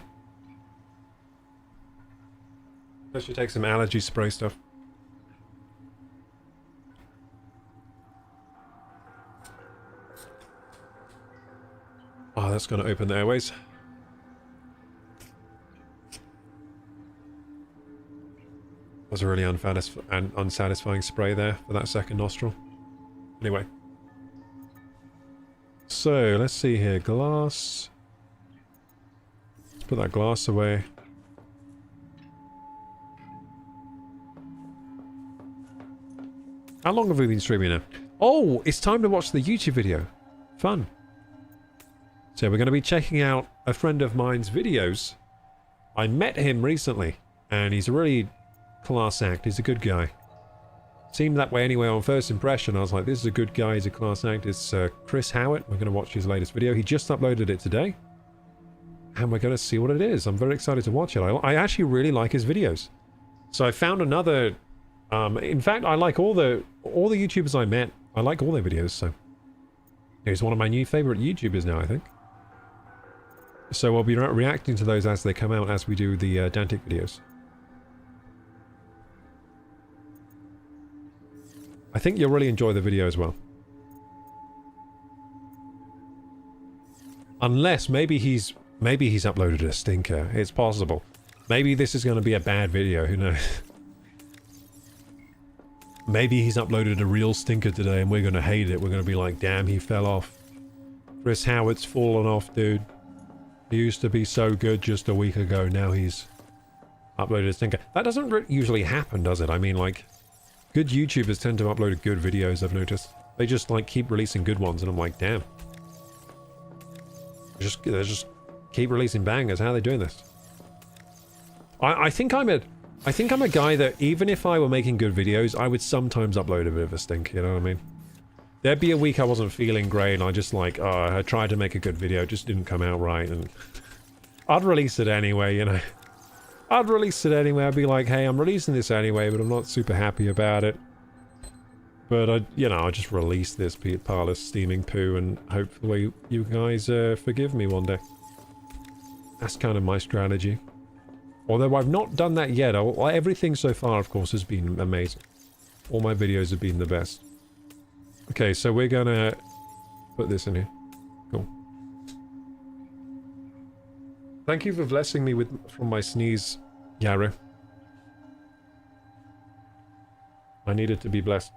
Speaker 1: I should take some allergy spray stuff. Oh, that's going to open the airways. That was a really unsatisfying spray there for that second nostril. Anyway. So, let's see here. Glass. Let's put that glass away. How long have we been streaming now? Oh, it's time to watch the YouTube video. Fun. So we're going to be checking out a friend of mine's videos. I met him recently, and he's a really class act. He's a good guy. Seemed that way anyway on first impression. I was like, this is a good guy. He's a class act. It's Chris Howitt. We're going to watch his latest video. He just uploaded it today. And we're going to see what it is. I'm very excited to watch it. I actually really like his videos. So I found another... in fact, I like all the YouTubers I met. I like all their videos, so... He's one of my new favourite YouTubers now, I think. So I'll be reacting to those as they come out, as we do the Dantic videos. I think you'll really enjoy the video as well. Unless, maybe he's uploaded a stinker. It's possible. Maybe this is going to be a bad video, who knows? Maybe he's uploaded a real stinker today and we're going to hate it. We're going to be like, damn, he fell off. Chris Howard's fallen off, dude. He used to be so good just a week ago. Now he's uploaded a stinker. That doesn't usually happen, does it? I mean, like, good YouTubers tend to upload good videos, I've noticed. They just, like, keep releasing good ones, and I'm like, damn. They just keep releasing bangers. How are they doing this? I think I'm a guy that even if I were making good videos, I would sometimes upload a bit of a stink, you know what I mean? There'd be a week I wasn't feeling great and I just like, I tried to make a good video, it just didn't come out right, and I'd release it anyway, you know? I'd release it anyway, I'd be like, hey, I'm releasing this anyway, but I'm not super happy about it. But, I'll just release this pile of steaming poo and hopefully you guys forgive me one day. That's kind of my strategy. Although I've not done that yet. Everything so far, of course, has been amazing. All my videos have been the best. Okay, so we're gonna put this in here. Cool. Thank you for blessing me from my sneeze, Yaru. I needed to be blessed.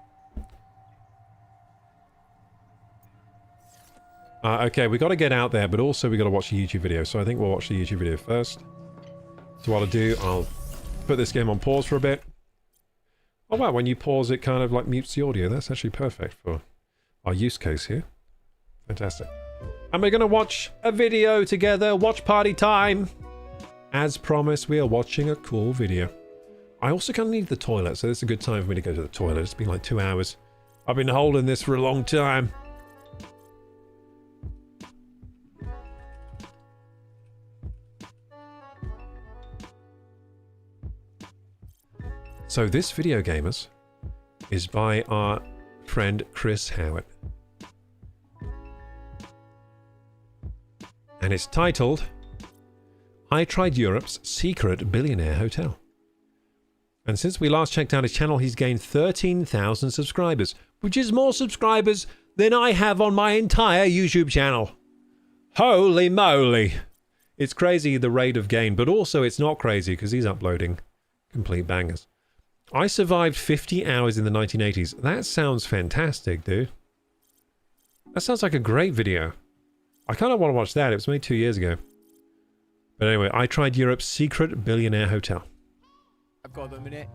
Speaker 1: Okay, we got to get out there, but also we got to watch a YouTube video. So I think we'll watch the YouTube video first. So what I'll do, I'll put this game on pause for a bit. Oh wow, when you pause it kind of like mutes the audio. That's actually perfect for our use case here. Fantastic. And we're going to watch a video together. Watch party time. As promised, we are watching a cool video. I also kind of need the toilet, so it's a good time for me to go to the toilet. It's been like 2 hours. I've been holding this for a long time. So this video, gamers, is by our friend Chris Howard. And it's titled, I Tried Europe's Secret Billionaire Hotel. And since we last checked out his channel, he's gained 13,000 subscribers, which is more subscribers than I have on my entire YouTube channel. Holy moly! It's crazy the rate of gain, but also it's not crazy because he's uploading complete bangers. I survived 50 hours in the 1980s. That sounds fantastic, dude. That sounds like a great video. I kind of want to watch that. It was made 2 years ago. But anyway, I tried Europe's secret billionaire hotel.
Speaker 6: I've got a minute.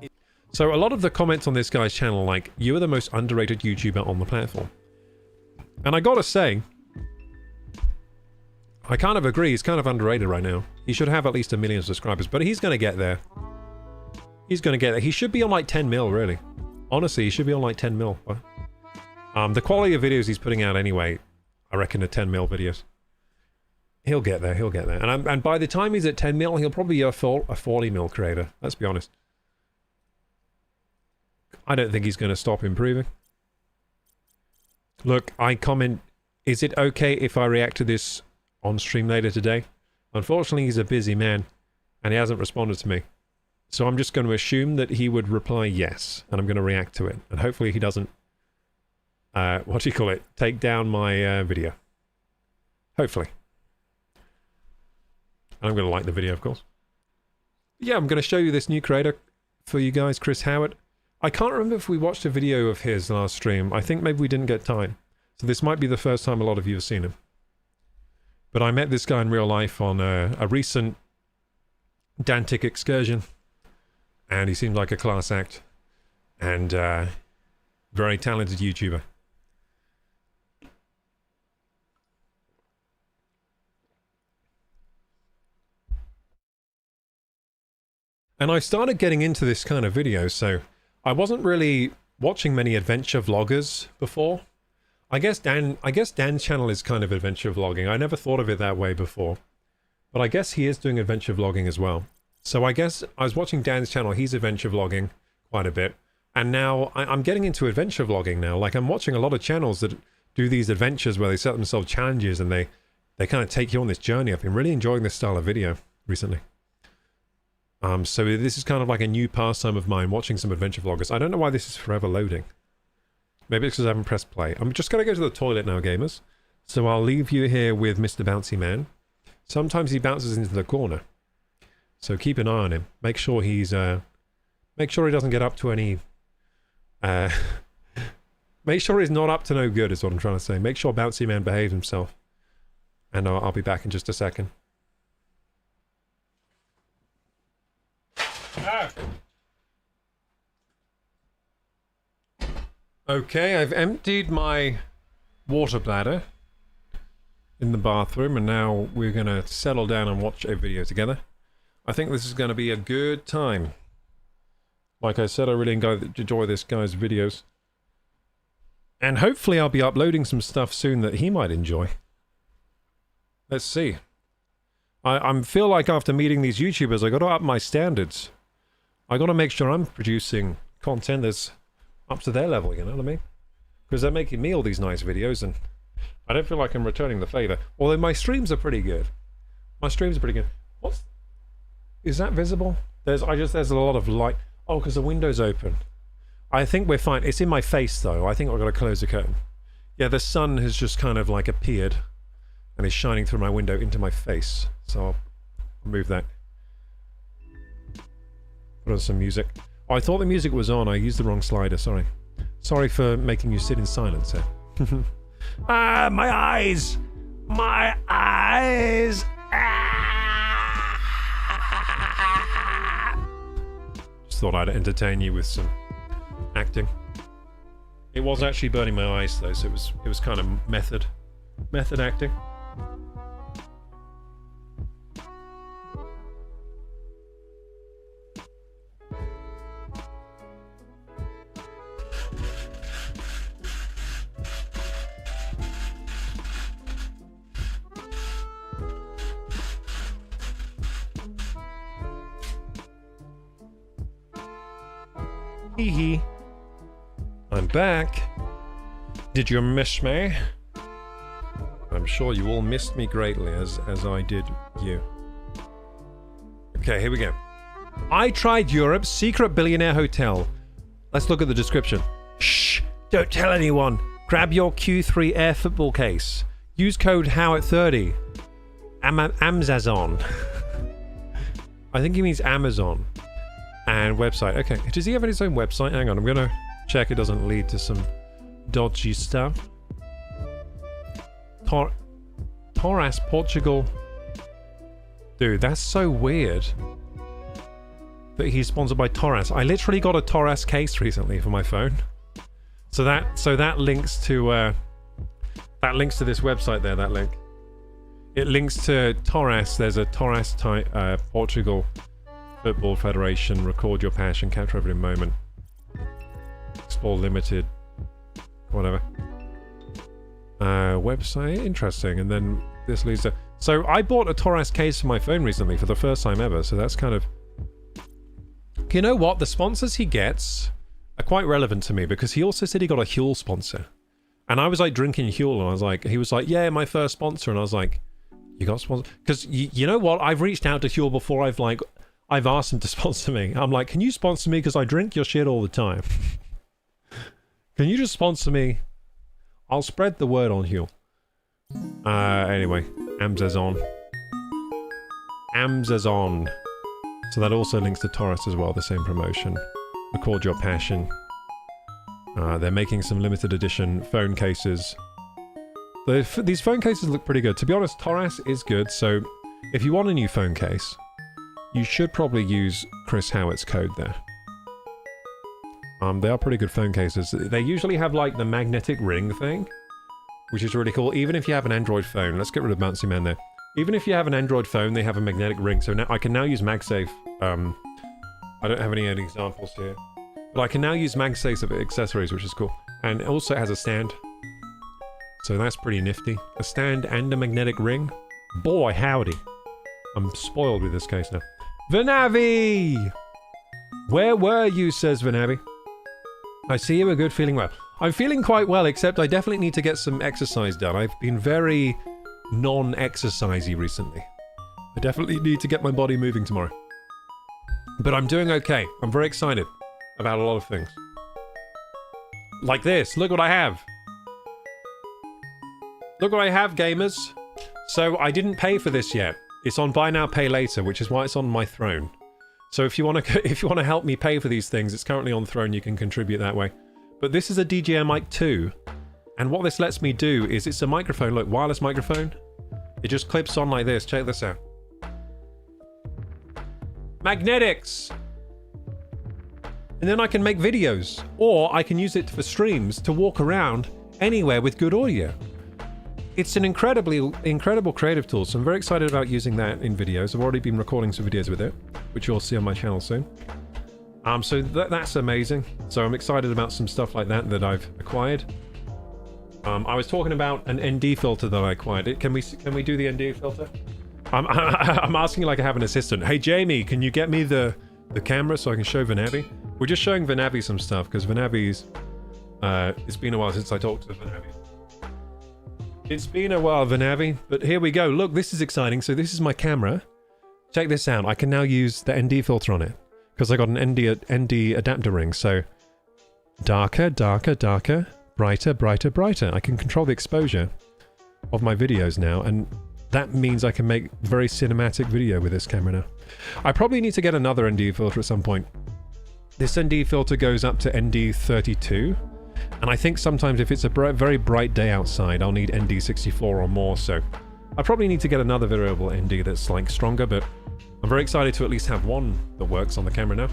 Speaker 1: So a lot of the comments on this guy's channel, like, you are the most underrated YouTuber on the platform. And I gotta say, I kind of agree. He's kind of underrated right now. He should have at least 1 million subscribers, but he's gonna get there. He's gonna get there. He should be on like 10 mil, really. Honestly, he should be on like 10 mil. The quality of videos he's putting out anyway, I reckon are 10 mil videos. He'll get there, he'll get there. And by the time he's at 10 mil, he'll probably be a 40 mil creator. Let's be honest. I don't think he's gonna stop improving. Look, I comment, is it okay if I react to this on stream later today? Unfortunately, he's a busy man, and he hasn't responded to me. So I'm just going to assume that he would reply yes, and I'm going to react to it. And hopefully he doesn't, take down my video. Hopefully. And I'm going to like the video, of course. Yeah, I'm going to show you this new creator for you guys, Chris Howard. I can't remember if we watched a video of his last stream. I think maybe we didn't get time. So this might be the first time a lot of you have seen him. But I met this guy in real life on a recent Dantic excursion. And he seemed like a class act. And very talented YouTuber. And I started getting into this kind of video, so I wasn't really watching many adventure vloggers before. I guess Dan's channel is kind of adventure vlogging. I never thought of it that way before. But I guess he is doing adventure vlogging as well. So I guess I was watching Dan's channel, he's adventure vlogging quite a bit. And now I'm getting into adventure vlogging now. Like, I'm watching a lot of channels that do these adventures where they set themselves challenges and they kind of take you on this journey. I've been really enjoying this style of video recently. So this is kind of like a new pastime of mine, watching some adventure vloggers. I don't know why this is forever loading. Maybe it's because I haven't pressed play. I'm just going to go to the toilet now, gamers. So I'll leave you here with Mr. Bouncy Man. Sometimes he bounces into the corner. So keep an eye on him. Make sure he's, make sure he doesn't get up to any Make sure he's not up to no good is what I'm trying to say. Make sure Bouncy Man behaves himself. And I'll be back in just a second. Ah. Okay, I've emptied my water bladder in the bathroom, and now we're going to settle down and watch a video together. I think this is going to be a good time. Like I said, I really enjoy this guy's videos. And hopefully I'll be uploading some stuff soon that he might enjoy. Let's see. I feel like after meeting these YouTubers, I got to up my standards. I got to make sure I'm producing content that's up to their level, you know what I mean? Because they're making me all these nice videos, and I don't feel like I'm returning the favor. Although my streams are pretty good. My streams are pretty good. What's... Is that visible? There's a lot of light. Oh, because the window's open. I think we're fine. It's in my face, though. I think I've got to close the curtain. Yeah, the sun has just kind of like appeared and is shining through my window into my face. So I'll remove that. Put on some music. Oh, I thought the music was on. I used the wrong slider. Sorry. Sorry for making you sit in silence here. Ah, my eyes! My eyes! Just thought I'd entertain you with some acting. It was actually burning my eyes though, so it was kind of method acting. Hee hee. I'm back. Did you miss me? I'm sure you all missed me greatly, as I did you. Okay, here we go. I tried Europe's secret billionaire hotel. Let's look at the description. Shh! Don't tell anyone. Grab your Q3 Air football case. Use code HOWAT30. Amazon. I think he means Amazon. And website. Okay, does he have his own website? Hang on, I'm gonna check it doesn't lead to some dodgy stuff. Torres, Portugal. Dude, that's so weird that he's sponsored by Torres. I literally got a Torres case recently for my phone. So that links to this website there, that link. It links to Torres. There's a Torres type Portugal Football Federation, record your passion, capture every moment. Explore limited, whatever. Website, interesting. And then this leads to... So I bought a Torres case for my phone recently for the first time ever, so that's kind of... You know what? The sponsors he gets are quite relevant to me, because he also said he got a Huel sponsor. And I was like drinking Huel, and I was like... He was like, yeah, my first sponsor. And I was like, you got sponsor? Because you know what? I've reached out to Huel before. I've asked him to sponsor me. I'm like, can you sponsor me? Because I drink your shit all the time. Can you just sponsor me? I'll spread the word on Huel. Anyway, Amazon. So that also links to Taurus as well, the same promotion. Record your passion. They're making some limited edition phone cases. These phone cases look pretty good. To be honest, Taurus is good, so if you want a new phone case, you should probably use Chris Howitt's code there. They are pretty good phone cases. They usually have like the magnetic ring thing, which is really cool. Even if you have an Android phone, let's get rid of Bouncy Man there. Even if you have an Android phone, they have a magnetic ring. So now I can now use MagSafe. I don't have any examples here, but I can now use MagSafe accessories, which is cool. And it also has a stand, so that's pretty nifty. A stand and a magnetic ring. Boy, howdy! I'm spoiled with this case now. Vanavi! Where were you, says Vanavi. I see you were good, feeling well. I'm feeling quite well, except I definitely need to get some exercise done. I've been very non-exercisey recently. I definitely need to get my body moving tomorrow. But I'm doing okay. I'm very excited about a lot of things. Like this. Look what I have. Look what I have, gamers. So I didn't pay for this yet. It's on Buy Now, Pay Later, which is why it's on my throne. So if you want to help me pay for these things, it's currently on Throne. You can contribute that way. but this is a DJI Mic 2. And what this lets me do is it's a microphone, look, wireless microphone. It just clips on like this. Check this out. Magnetics! And then I can make videos, or I can use it for streams to walk around anywhere with good audio. It's an incredible creative tool, so I'm very excited about using that in videos. I've already been recording some videos with it, which you'll see on my channel soon. So that's amazing. So I'm excited about some stuff like that that I've acquired. I was talking about an ND filter that I acquired. Can we do the ND filter? I'm asking like I have an assistant. Hey Jamie, can you get me the camera so I can show Vanavi? We're just showing Vanavi some stuff because Vanavi's it's been a while since I talked to Vanavi. It's been a while, Vanavi, but here we go. Look, this is exciting. So this is my camera. Check this out. I can now use the ND filter on it because I got an ND adapter ring. So darker, darker, darker, brighter, brighter, brighter. I can control the exposure of my videos now, and that means I can make very cinematic video with this camera now. I probably need to get another ND filter at some point. This ND filter goes up to ND32. And I think sometimes if it's a very bright day outside, I'll need ND64 or more, so I probably need to get another variable ND that's like stronger, but I'm very excited to at least have one that works on the camera now.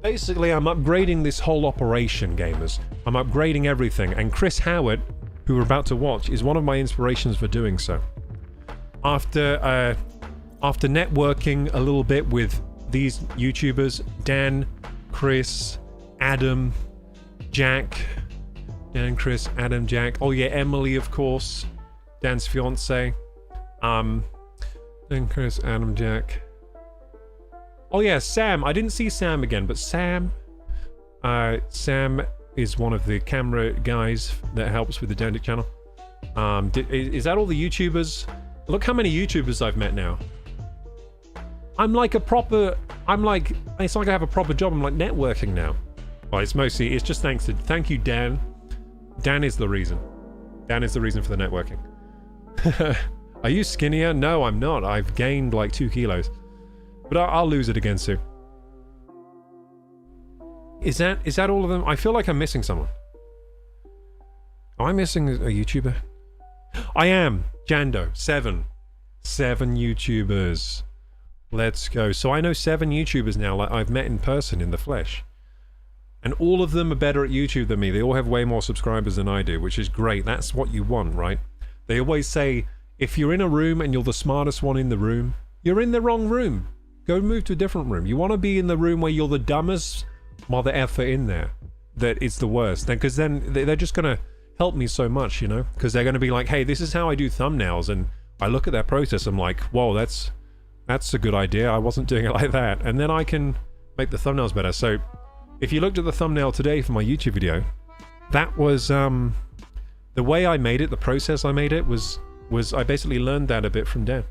Speaker 1: Basically, I'm upgrading this whole operation, gamers. I'm upgrading everything, and Chris Howard, who we're about to watch, is one of my inspirations for doing so. After networking a little bit with these YouTubers, Dan, Chris, Adam, Jack. Dan, Chris, Adam, Jack. Oh yeah, Emily, of course. Dan's fiance. Dan, Chris, Adam, Jack. Oh yeah, Sam. I didn't see Sam again, but Sam. Sam is one of the camera guys that helps with the Dandic channel. Is that all the YouTubers? Look how many YouTubers I've met now. It's like I have a proper job. I'm like networking now. Well, it's just thank you, Dan. Dan is the reason. Dan is the reason for the networking. Are you skinnier? No, I'm not. I've gained like 2 kilos. But I'll lose it again soon. Is that all of them? I feel like I'm missing someone. Am I missing a YouTuber? I am. Jando. 7 YouTubers. Let's go. So I know 7 YouTubers now, like I've met in person in the flesh. And all of them are better at YouTube than me. They all have way more subscribers than I do, which is great. That's what you want, right? They always say, if you're in a room and you're the smartest one in the room, you're in the wrong room. Go move to a different room. You want to be in the room where you're the dumbest mother effer in there. That it's the worst. Because then they're just going to help me so much, you know? Because they're going to be like, hey, this is how I do thumbnails. And I look at their process, I'm like, whoa, that's a good idea. I wasn't doing it like that. And then I can make the thumbnails better. So if you looked at the thumbnail today for my YouTube video, that was the way I made it, the process I made it was I basically learned that a bit from Dan.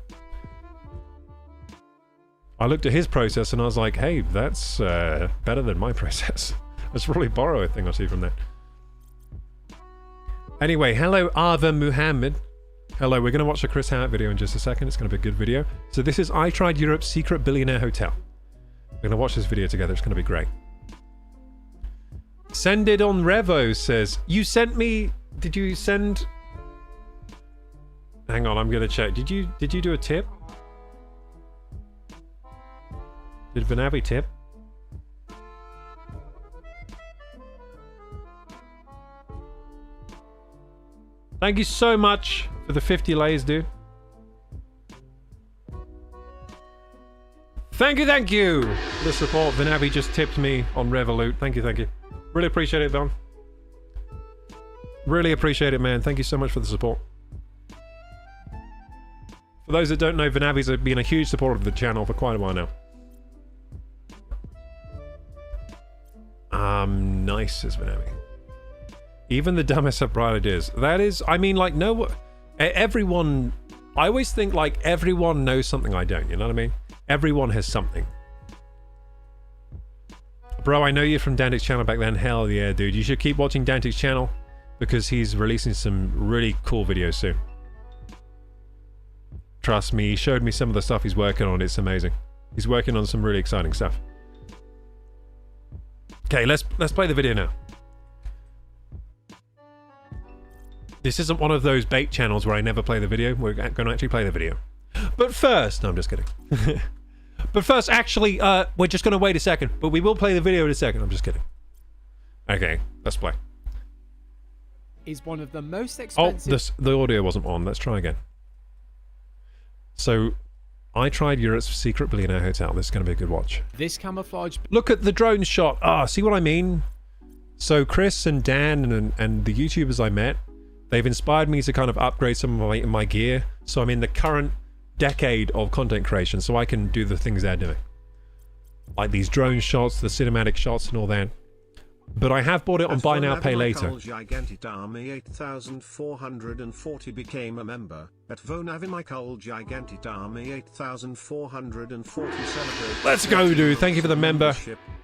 Speaker 1: I looked at his process and I was like, hey, that's better than my process. Let's probably borrow a thing or two from that. Anyway, hello Ava Muhammad. Hello, we're going to watch a Chris Howard video in just a second. It's going to be a good video. So this is I Tried Europe's Secret Billionaire Hotel. We're going to watch this video together. It's going to be great. Send it on Revo says, you sent me... Did you send... Hang on, I'm going to check. Did you do a tip? Did Vanavi tip? Thank you so much for the 50 layers, dude. Thank you! The support. Vanavi just tipped me on Revolut. Thank you. Really appreciate it, Don. Really appreciate it, man. Thank you so much for the support. For those that don't know, Vanavi's been a huge supporter of the channel for quite a while now. Nice, says Vanavi. Even the dumbest have bright ideas. That is, I mean, like, no... Everyone... I always think, like, everyone knows something I don't, you know what I mean? Everyone has something. Bro, I know you from Dantic's channel back then. Hell yeah, dude. You should keep watching Dantic's channel because he's releasing some really cool videos soon. Trust me, he showed me some of the stuff he's working on. It's amazing. He's working on some really exciting stuff. Okay, let's play the video now. This isn't one of those bait channels where I never play the video. We're going to actually play the video. But first... No, I'm just kidding. But first, actually, we're just going to wait a second. But we will play the video in a second. I'm just kidding. Okay, let's play.
Speaker 6: Is one of the most
Speaker 1: Oh,
Speaker 6: expensive...
Speaker 1: the audio wasn't on. Let's try again. So, I tried Europe's secret billionaire hotel. This is going to be a good watch.
Speaker 6: This camouflage...
Speaker 1: Look at the drone shot. Ah, see what I mean? So Chris and Dan and the YouTubers I met, they've inspired me to kind of upgrade some of my gear. So I'm in the current decade of content creation, so I can do the things they're doing. Like these drone shots, the cinematic shots and all that. But I have bought it on Buy Now, Pay Later.
Speaker 7: Gigantic Army 8440 became a member. At Vonavimicol Gigantic Army 8440 celebrate.
Speaker 1: Let's go, dude. Thank you for the member.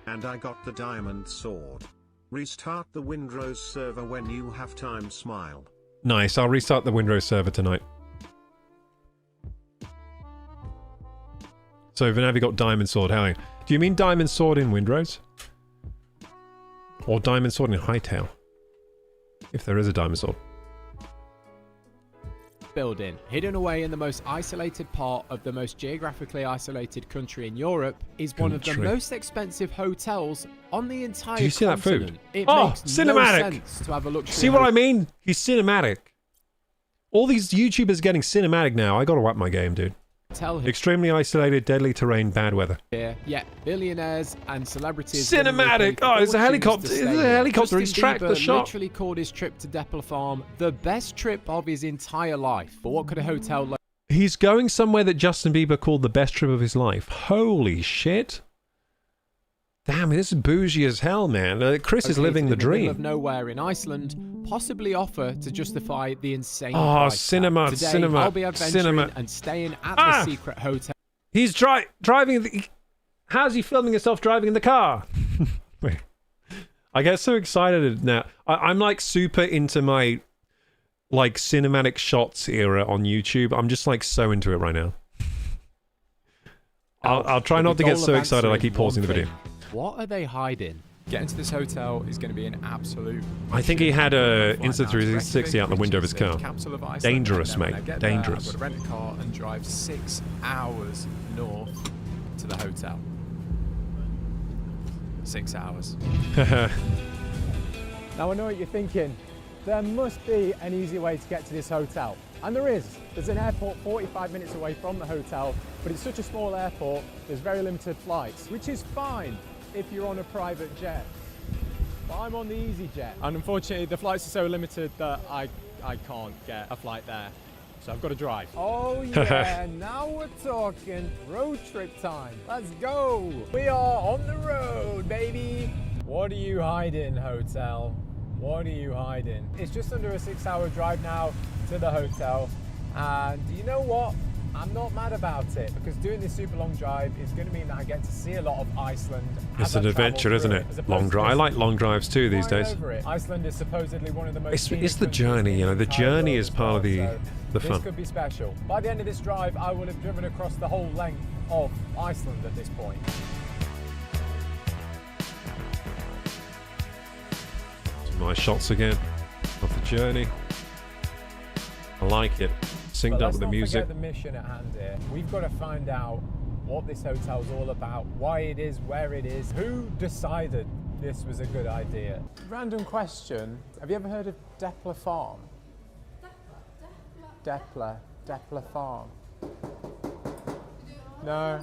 Speaker 7: And I got the diamond sword. Restart the Windrose server when you have time, smile.
Speaker 1: Nice, I'll restart the Windrose server tonight. So Vanavi got diamond sword, how? Do you mean diamond sword in Windrose? Or diamond sword in Hytale? If there is a diamond sword.
Speaker 6: building, hidden away in the most isolated part of the most geographically isolated country in Europe, is one of the most expensive hotels on the entire
Speaker 1: Do you see
Speaker 6: continent.
Speaker 1: that food?
Speaker 6: It
Speaker 1: Oh,
Speaker 6: makes
Speaker 1: cinematic!
Speaker 6: no sense to have a luxury
Speaker 1: See what I mean? He's cinematic. All these YouTubers getting cinematic now. I gotta whack my game, dude.
Speaker 6: hotel
Speaker 1: Extremely isolated, deadly terrain, bad weather.
Speaker 6: here, yet billionaires and celebrities.
Speaker 1: Cinematic! Oh, it's a helicopter. It's a helicopter. He's tracked the shot.
Speaker 6: Literally called his trip to Depler Farm the best trip of his entire life. But what could a hotel
Speaker 1: He's going somewhere that Justin Bieber called the best trip of his life. Holy shit. Damn, this is bougie as hell, man. Chris is living the dream.
Speaker 6: Of nowhere in Iceland possibly offer to justify the insane
Speaker 1: Oh,
Speaker 6: price
Speaker 1: cinema,
Speaker 6: tag. Today,
Speaker 1: cinema,
Speaker 6: I'll be adventuring
Speaker 1: cinema.
Speaker 6: and staying at the secret hotel.
Speaker 1: He's driving the... How's he filming himself driving in the car? Wait. I get so excited now. I'm like super into my like cinematic shots era on YouTube. I'm just like so into it right now. I'll try not to get so excited I keep pausing the video.
Speaker 6: What are they hiding? Getting to this hotel is going to be an absolute...
Speaker 1: I think he had a Insta360 out the window of his car. Dangerous, mate. Dangerous.
Speaker 6: I've got to rent a car and drive 6 hours north to the hotel. 6 hours.
Speaker 8: Now I know what you're thinking. There must be an easy way to get to this hotel. And there is. There's an airport 45 minutes away from the hotel, but it's such a small airport, there's very limited flights, which is fine if you're on a private jet. But I'm on the EasyJet, and unfortunately the flights are so limited that I can't get a flight there. So I've got to drive. Oh yeah, now we're talking road trip time. Let's go. We are on the road, baby. What are you hiding, hotel? What are you hiding? It's just under a 6-hour drive now to the hotel. And you know what? I'm not mad about it, because doing this super long drive is going to mean that I get to see a lot of Iceland.
Speaker 1: It's an adventure, isn't it? Long drive. I like long drives too these days.
Speaker 8: Iceland is supposedly one of the most...
Speaker 1: It's the journey, you know. The journey is part of the fun.
Speaker 8: This could be special. By the end of this drive, I will have driven across the whole length of Iceland at this point.
Speaker 1: Some nice shots again of the journey. I like it. Synced up with the music.
Speaker 8: Let's not forget the mission at hand here. We've got to find out what this hotel's all about, why it is, where it is, who decided this was a good idea. Random question, have you ever heard of Depler Farm? Depler Farm. No?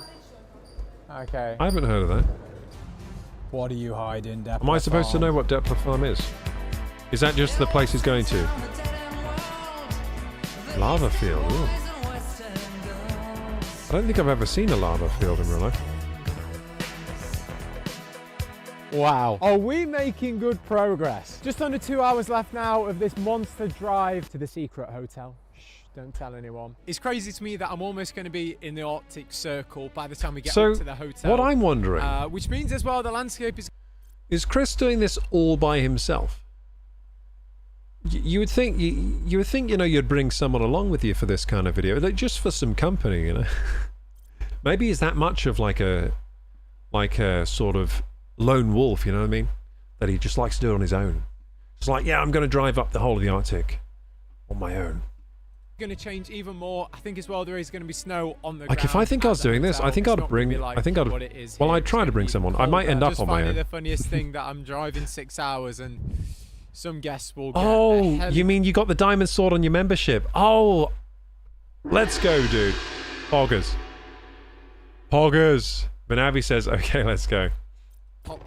Speaker 8: Okay.
Speaker 1: I haven't heard of that.
Speaker 8: What are you hiding, Depler
Speaker 1: Am I supposed to know what Depler Farm is? Is that just the place he's going to? Lava field. Ooh. I don't think I've ever seen a lava field in real life.
Speaker 8: Wow. Are we making good progress? Just under 2 hours left now of this monster drive to the secret hotel. Shh, don't tell anyone.
Speaker 6: It's crazy to me that I'm almost going to be in the Arctic Circle by the time we get
Speaker 1: So,
Speaker 6: up to the hotel.
Speaker 1: what I'm wondering...
Speaker 6: which means as well the landscape is...
Speaker 1: Is Chris doing this all by himself? You would think, you would think, you know, you'd bring someone along with you for this kind of video, like just for some company, you know. Maybe he's that much of like a sort of lone wolf, you know what I mean? That he just likes to do it on his own. It's like, yeah, I'm going to drive up the whole of the Arctic on my own.
Speaker 6: Going to change even more. I think as well there is going to be snow on the
Speaker 1: Like,
Speaker 6: ground
Speaker 1: if I think I was
Speaker 6: at the
Speaker 1: doing this, I
Speaker 6: hotel.
Speaker 1: think
Speaker 6: It's
Speaker 1: I'd
Speaker 6: not
Speaker 1: bring...
Speaker 6: gonna be like
Speaker 1: I think I'd...
Speaker 6: what it is
Speaker 1: Well,
Speaker 6: here.
Speaker 1: I'd
Speaker 6: It's
Speaker 1: try
Speaker 6: gonna
Speaker 1: to bring
Speaker 6: be
Speaker 1: someone. I might end
Speaker 6: colder.
Speaker 1: up
Speaker 6: Just
Speaker 1: on my
Speaker 6: find it
Speaker 1: own.
Speaker 6: the funniest thing that I'm driving 6 hours and some guests will get a
Speaker 1: Oh,
Speaker 6: heli-
Speaker 1: you mean you got the diamond sword on your membership? Oh, let's go, dude. Poggers. Poggers. Benavi says, okay, let's go.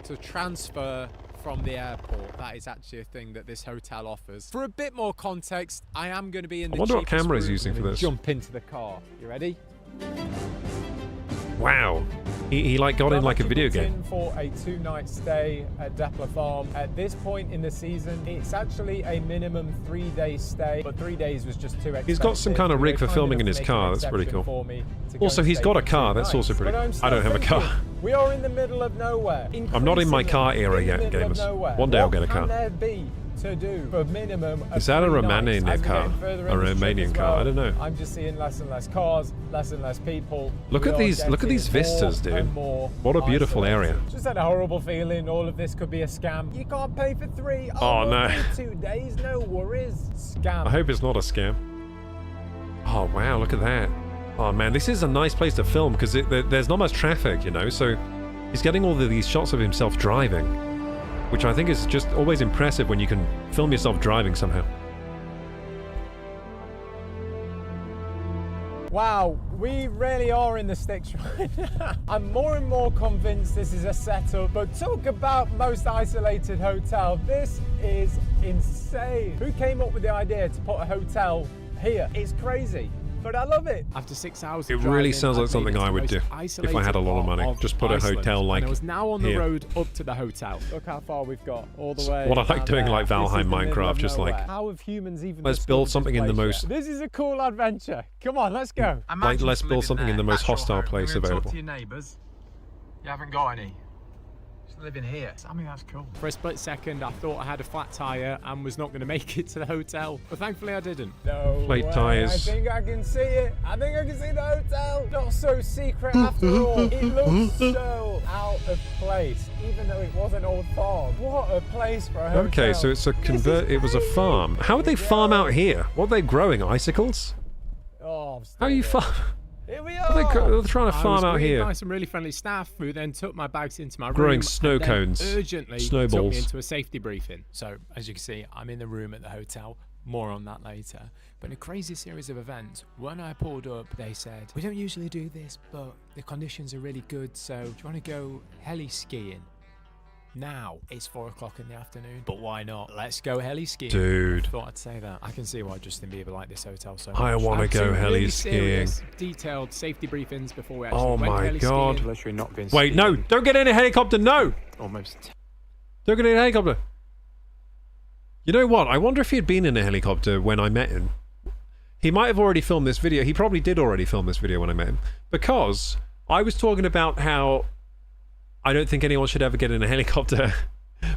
Speaker 6: to transfer from the airport. That is actually a thing that this hotel offers. For a bit more context, I am going to be in the
Speaker 1: I wonder what
Speaker 6: cheapest
Speaker 1: camera he's
Speaker 6: room.
Speaker 1: using for this.
Speaker 8: Jump into the car. You ready?
Speaker 1: Wow. He like got in like a video game.
Speaker 8: In for a 2-night stay at Depler Farm. At this point in the season, it's actually a minimum 3-day stay, but 3 days was just too expensive.
Speaker 1: He's got some kind of rig for filming in his car. That's pretty cool. Also, he's got a car. That's also pretty cool. I don't have a car.
Speaker 8: We are in the middle of nowhere.
Speaker 1: I'm not in my car era yet, gamers. One day I'll get a car.
Speaker 8: What can there be to do for minimum of
Speaker 1: Is that a
Speaker 8: 3
Speaker 1: Romanian
Speaker 8: nights? As we're
Speaker 1: car?
Speaker 8: getting further
Speaker 1: A
Speaker 8: in this trip
Speaker 1: Romanian
Speaker 8: as
Speaker 1: car?
Speaker 8: well,
Speaker 1: I don't know.
Speaker 8: I'm just seeing less and less cars, less and less people.
Speaker 1: Look
Speaker 8: We
Speaker 1: at
Speaker 8: are
Speaker 1: these
Speaker 8: getting
Speaker 1: vistas,
Speaker 8: more
Speaker 1: dude.
Speaker 8: and more
Speaker 1: What a beautiful
Speaker 8: isolated.
Speaker 1: area.
Speaker 8: Just had a horrible feeling all of this could be a scam. You can't pay for 3.
Speaker 1: Oh, no.
Speaker 8: we'll do 2 days, no worries. Scam.
Speaker 1: I hope it's not a scam. Oh, wow, look at that. Oh, man, this is a nice place to film because there's not much traffic, you know, so he's getting all of these shots of himself driving, which I think is just always impressive when you can film yourself driving somehow.
Speaker 8: Wow, we really are in the sticks right now. I'm more and more convinced this is a setup, but talk about most isolated hotel. This is insane. Who came up with the idea to put a hotel here? It's crazy, but I love it.
Speaker 6: After 6 hours
Speaker 1: It
Speaker 6: of
Speaker 1: really
Speaker 6: driving,
Speaker 1: sounds like
Speaker 6: I've
Speaker 1: something
Speaker 6: made it
Speaker 1: I
Speaker 6: to
Speaker 1: would
Speaker 6: the
Speaker 1: do
Speaker 6: most
Speaker 1: if I
Speaker 6: isolated
Speaker 1: had a lot of
Speaker 6: part
Speaker 1: money.
Speaker 6: of
Speaker 1: Just put a
Speaker 6: Iceland.
Speaker 1: hotel like
Speaker 6: And I was now on the
Speaker 1: here.
Speaker 6: road up to the hotel.
Speaker 8: Look how far we've got, all the way.
Speaker 1: What I like
Speaker 8: down
Speaker 1: doing
Speaker 8: there.
Speaker 1: like
Speaker 8: This is
Speaker 1: Valheim
Speaker 8: the middle
Speaker 1: Minecraft,
Speaker 8: of
Speaker 1: just
Speaker 8: nowhere.
Speaker 1: like,
Speaker 8: How have humans even
Speaker 1: let's
Speaker 8: discovered
Speaker 1: build something
Speaker 8: this
Speaker 1: in the
Speaker 8: place
Speaker 1: most-
Speaker 8: yet? This is a cool adventure. Come on, let's go.
Speaker 1: like let's build something in the most hostile place available.
Speaker 9: Your neighbours. You haven't got any. Just living here. I mean, that's cool.
Speaker 6: For a split second, I thought I had a flat tyre and was not going to make it to the hotel, but thankfully I didn't.
Speaker 8: No
Speaker 1: Plate
Speaker 8: way.
Speaker 1: tyres.
Speaker 8: I think I can see it. I think I can see the hotel. Not so secret after all. It looks so out of place, even though it was an old farm. What a place for a hotel.
Speaker 1: Okay, so it's a it was a farm. How would they farm out here? What are they growing? Icicles?
Speaker 8: Oh, I'm
Speaker 1: How are you farm?
Speaker 8: Here we
Speaker 1: What are
Speaker 8: are.
Speaker 1: they trying to
Speaker 6: I
Speaker 1: farm
Speaker 6: was
Speaker 1: out
Speaker 6: greeted
Speaker 1: here?
Speaker 6: by some really friendly staff who then took my bags into my room.
Speaker 1: Growing snow
Speaker 6: and then
Speaker 1: cones,
Speaker 6: urgently took
Speaker 1: snowballs.
Speaker 6: me into a safety briefing. So, as you can see, I'm in the room at the hotel. More on that later. But in a crazy series of events, when I pulled up, they said, "We don't usually do this, but the conditions are really good, so do you want to go heli skiing?" Now it's 4 o'clock in the afternoon, but why not? Let's go heli skiing.
Speaker 1: Dude.
Speaker 6: Thought I'd say that. I can see why Justin Bieber liked this hotel so much.
Speaker 1: I wanna
Speaker 6: Had
Speaker 1: go
Speaker 6: some
Speaker 1: heli
Speaker 6: really
Speaker 1: skiing.
Speaker 6: serious, detailed safety briefings before we actually
Speaker 1: Oh
Speaker 6: went
Speaker 1: my
Speaker 6: heli
Speaker 1: God.
Speaker 6: skiing.
Speaker 9: Literally not been
Speaker 1: Wait, no! Don't get in a helicopter! No!
Speaker 9: Almost.
Speaker 1: Don't get in a helicopter! You know what? I wonder if he had been in a helicopter when I met him. He might have already filmed this video. He probably did already film this video when I met him. Because I was talking about how I don't think anyone should ever get in a helicopter.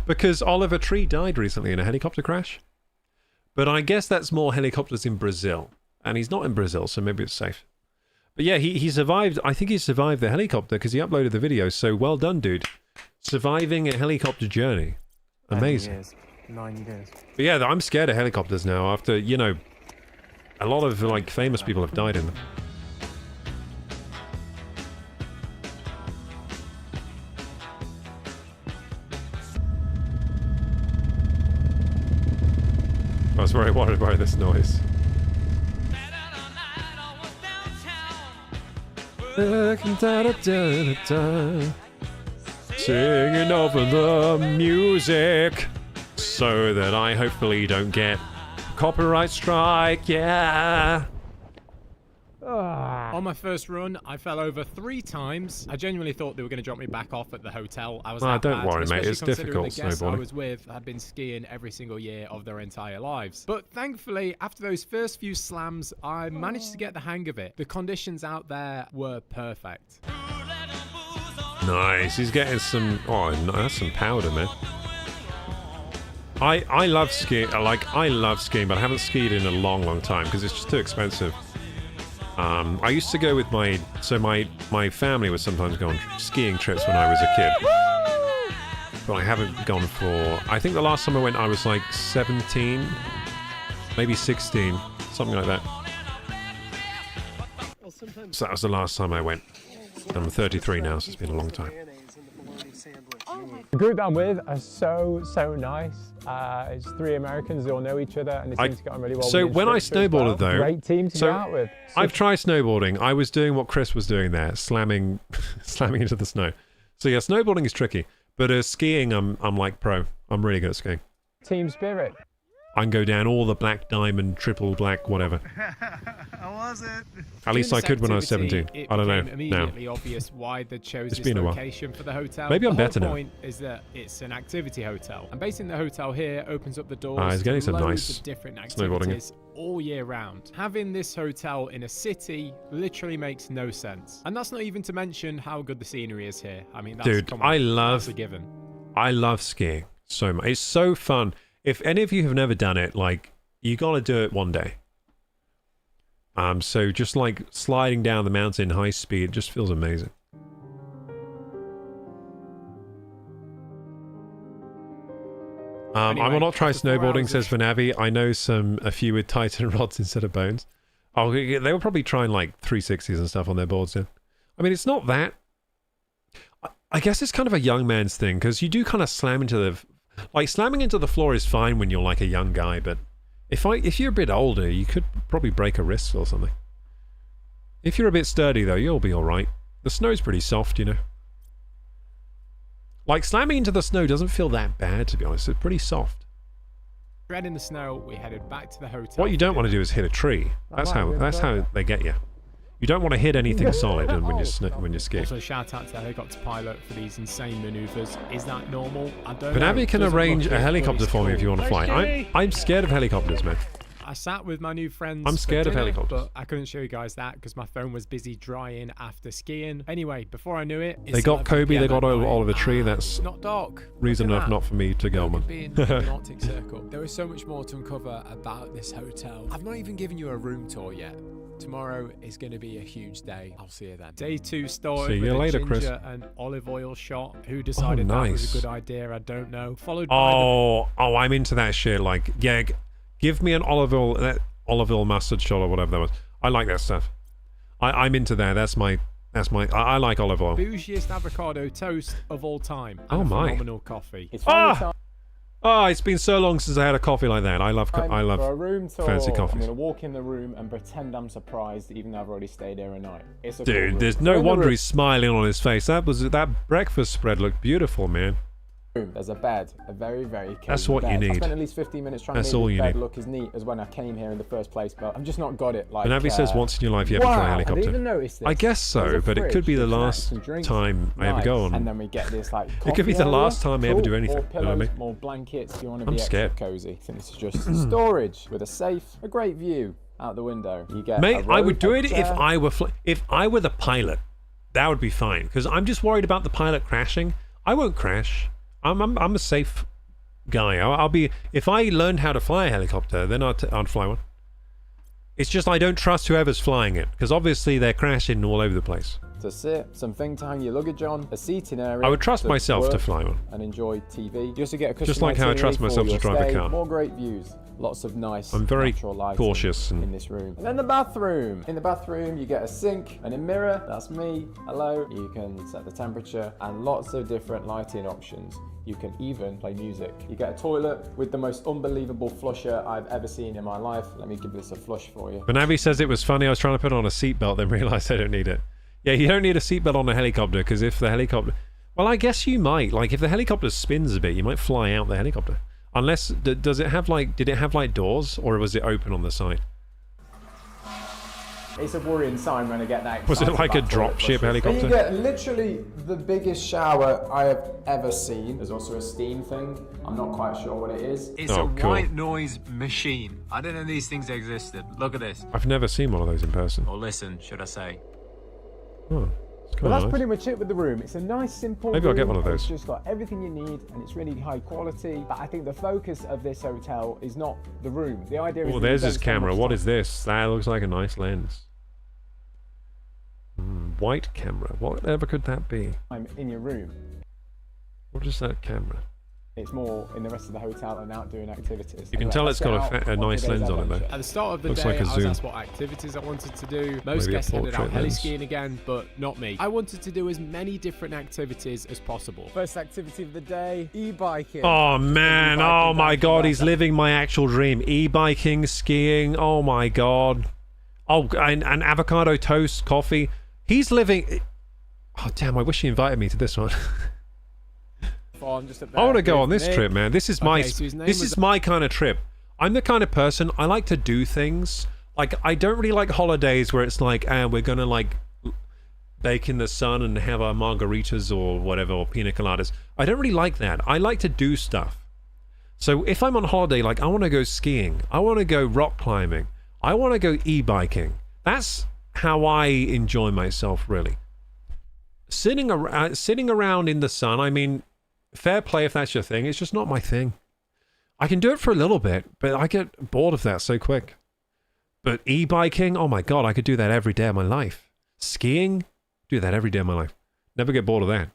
Speaker 1: Because Oliver Tree died recently in a helicopter crash. But I guess that's more helicopters in Brazil. And he's not in Brazil, so maybe it's safe. But yeah, he survived. I think he survived the helicopter because he uploaded the video. So well done, dude. Surviving a helicopter journey. Amazing.
Speaker 9: 9 years.
Speaker 1: But yeah, I'm scared of helicopters now after, you know, a lot of like famous people have died in them. I was very worried by this noise. Singing over the music so that I hopefully don't get copyright strike, yeah.
Speaker 6: On my first run, I fell over 3 times. I genuinely thought they were going to drop me back off at the hotel. I was that
Speaker 1: don't
Speaker 6: bad,
Speaker 1: worry, mate.
Speaker 6: especially
Speaker 1: It's
Speaker 6: considering
Speaker 1: difficult
Speaker 6: the guests I
Speaker 1: snowboarding.
Speaker 6: was with had been skiing every single year of their entire lives. But thankfully, after those first few slams, I managed to get the hang of it. The conditions out there were perfect.
Speaker 1: Nice. He's getting some... Oh, no, that's some powder, man. I love skiing. I love skiing, but I haven't skied in a long, long time because it's just too expensive. I used to go with my... So my family would sometimes go on skiing trips when I was a kid. but I haven't gone for... I think the last time I went, I was like 17, maybe 16, something like that. So that was the last time I went. I'm 33 now, so it's been a long time.
Speaker 8: The group that I'm with are so nice. It's 3 Americans, they all know each other, and they seem to get on really well.
Speaker 1: So
Speaker 8: with
Speaker 1: when I
Speaker 8: instructors as well.
Speaker 1: snowboarded though,
Speaker 8: Great team to go out with.
Speaker 1: I've tried snowboarding. I was doing what Chris was doing there, slamming into the snow. So yeah, snowboarding is tricky, but skiing, I'm like pro. I'm really good at skiing.
Speaker 8: Team spirit.
Speaker 1: I can go down all the black diamond, triple black, whatever.
Speaker 10: How was it?
Speaker 1: At least I could when I was 17. I don't know now.
Speaker 6: Immediately obvious why they chose this location for the hotel.
Speaker 1: Maybe I'm better now.
Speaker 6: The whole point is that it's an activity hotel, and basing the hotel here opens up the doors
Speaker 1: it's getting
Speaker 6: to
Speaker 1: some
Speaker 6: loads
Speaker 1: nice
Speaker 6: of different activities all year round. Having this hotel in a city literally makes no sense, and that's not even to mention how good the scenery is here. I mean, that's,
Speaker 1: dude,
Speaker 6: that's a given.
Speaker 1: I love skiing so much. It's so fun. If any of you have never done it, like, you gotta do it one day. So just like sliding down the mountain high speed just feels amazing.
Speaker 6: Anyway,
Speaker 1: I will not try snowboarding, says Vanavi. I know a few with Titan rods instead of bones. Oh, they were probably trying like 360s and stuff on their boards then. I mean, it's not that. I guess it's kind of a young man's thing, because you do kind of slam into the... Like, slamming into the floor is fine when you're like a young guy, but if you're a bit older, you could probably break a wrist or something. If you're a bit sturdy, though, you'll be alright. The snow's pretty soft, you know. Like, slamming into the snow doesn't feel that bad, to be honest. It's pretty soft.
Speaker 6: Treading the snow, we headed back to the hotel.
Speaker 1: What you don't want to do is hit a tree. That's how they get you. You don't want to hit anything solid when you're skiing.
Speaker 6: Also, shout out to the helicopter pilot for these insane maneuvers. Is that normal? I don't know.
Speaker 1: But Abby can arrange a helicopter for me if you want to fly. I'm scared of helicopters, man.
Speaker 6: I sat with my new friends.
Speaker 1: I'm scared of helicopters.
Speaker 6: But I couldn't show you guys that because my phone was busy drying after skiing. Anyway, before I knew it,
Speaker 1: they got Kobe, they got Oliver Tree. That's
Speaker 6: not dark.
Speaker 1: Reason enough not for me to go, man.
Speaker 6: Being in an Arctic Circle. There is so much more to uncover about this hotel. I've not even given you a room tour yet. Tomorrow is going to be a huge day. I'll see you then. Day 2 started with a ginger and olive oil shot. Who decided that was a good idea? I don't know. Followed by
Speaker 1: I'm into that shit. Like, yeah, give me an olive oil mustard shot or whatever that was. I like that stuff. I'm into that. That's my. I like olive oil.
Speaker 6: Bougiest avocado toast of all time.
Speaker 1: And
Speaker 6: phenomenal coffee.
Speaker 8: It's
Speaker 1: it's been so long since I had a coffee like that. I love
Speaker 8: for a room tour,
Speaker 1: fancy coffees.
Speaker 8: I'm going to walk in the room and pretend I'm surprised, even though I've already stayed here a night. It's a
Speaker 1: Dude,
Speaker 8: cool
Speaker 1: there's no wonder he's smiling on his face. That breakfast spread looked beautiful, man.
Speaker 8: There's a bed, a very, very cozy
Speaker 1: That's what
Speaker 8: bed.
Speaker 1: you need.
Speaker 8: I spent at least 15 minutes trying to make the bed look as neat as when I came here in the first place, but I've just not got it. Like,
Speaker 1: and Abby says once in your life you ever try a helicopter.
Speaker 8: I didn't even notice this.
Speaker 1: I guess so, but it could be the last time I ever go on.
Speaker 8: And then we get this like
Speaker 1: it could be the last time I ever do anything.
Speaker 8: More pillows,
Speaker 1: you know what I mean?
Speaker 8: More blankets. You want to be extra cozy. I think this is just storage with a safe, a great view out the window. You get.
Speaker 1: Mate, I would do it if I were the pilot. That would be fine, because I'm just worried about the pilot crashing. I won't crash. I'm a safe guy. I'll be. If I learned how to fly a helicopter, then I'd fly one. It's just I don't trust whoever's flying it, because obviously they're crashing all over the place.
Speaker 8: To sit, something to hang your luggage on, a seating area.
Speaker 1: I would trust myself to fly one.
Speaker 8: And enjoy TV. Just to get a
Speaker 1: just like how I trust myself to drive a car.
Speaker 8: More great views. Lots of nice
Speaker 1: I'm very
Speaker 8: natural lighting
Speaker 1: cautious
Speaker 8: in this room. And then the bathroom. In the bathroom, you get a sink and a mirror. That's me. Hello. You can set the temperature and lots of different lighting options. You can even play music. You get a toilet with the most unbelievable flusher I've ever seen in my life. Let me give this a flush for you.
Speaker 1: But Navi says it was funny. I was trying to put on a seatbelt, then realised I don't need it. Yeah, you don't need a seatbelt on a helicopter, because if the helicopter... Well, I guess you might. Like, if the helicopter spins a bit, you might fly out the helicopter. Unless... Does it have, like... Did it have, like, doors? Or was it open on the side?
Speaker 8: It's a worrying sign when I get that.
Speaker 1: Was it like a dropship helicopter?
Speaker 8: And you get literally the biggest shower I have ever seen. There's also a steam thing. I'm not quite sure what it is.
Speaker 9: It's a white noise machine. I didn't know these things existed. Look at this.
Speaker 1: I've never seen one of those in person.
Speaker 9: Or listen, should I say.
Speaker 1: Oh,
Speaker 8: well, that's pretty much it with the room. It's a nice, simple
Speaker 1: Maybe I'll get one of those.
Speaker 8: It's just got everything you need, and it's really high quality. But I think the focus of this hotel is not the room. The idea is...
Speaker 1: Oh, there's his camera. What is this? That looks like a nice lens. White camera. Whatever could that be?
Speaker 8: I'm in your room.
Speaker 1: What is that camera?
Speaker 8: It's more in the rest of the hotel and out doing activities.
Speaker 1: You can tell it's got a nice lens on it though.
Speaker 6: At the start of the
Speaker 1: Looks
Speaker 6: day,
Speaker 1: like a
Speaker 6: I was
Speaker 1: zoom.
Speaker 6: asked what activities I wanted to do. Most
Speaker 1: Maybe a
Speaker 6: guests headed out
Speaker 1: portrait
Speaker 6: heli
Speaker 1: lens.
Speaker 6: skiing again, but not me. I wanted to do as many different activities as possible.
Speaker 8: First activity of the day, e-biking.
Speaker 1: Oh man, oh my god, he's living my actual dream. E-biking, skiing, oh my god. Oh, and avocado toast, coffee. He's living... Oh damn, I wish he invited me to this one.
Speaker 8: Just up
Speaker 1: I want to
Speaker 8: there
Speaker 1: go on
Speaker 8: with
Speaker 1: this
Speaker 8: Nick.
Speaker 1: trip, man. This is my
Speaker 6: so his name
Speaker 1: this
Speaker 6: was-
Speaker 1: is my kind of trip. I'm the kind of person, I like to do things. Like, I don't really like holidays where it's like, we're gonna like bake in the sun and have our margaritas or whatever, or pina coladas. I don't really like that. I like to do stuff. So if I'm on holiday, like, I want to go skiing, I want to go rock climbing, I want to go e-biking. That's how I enjoy myself, really. Sitting around in the sun, I mean, fair play if that's your thing. It's just not my thing. I can do it for a little bit, but I get bored of that so quick. But e-biking, oh my god, I could do that every day of my life. Skiing, do that every day of my life. Never get bored of that.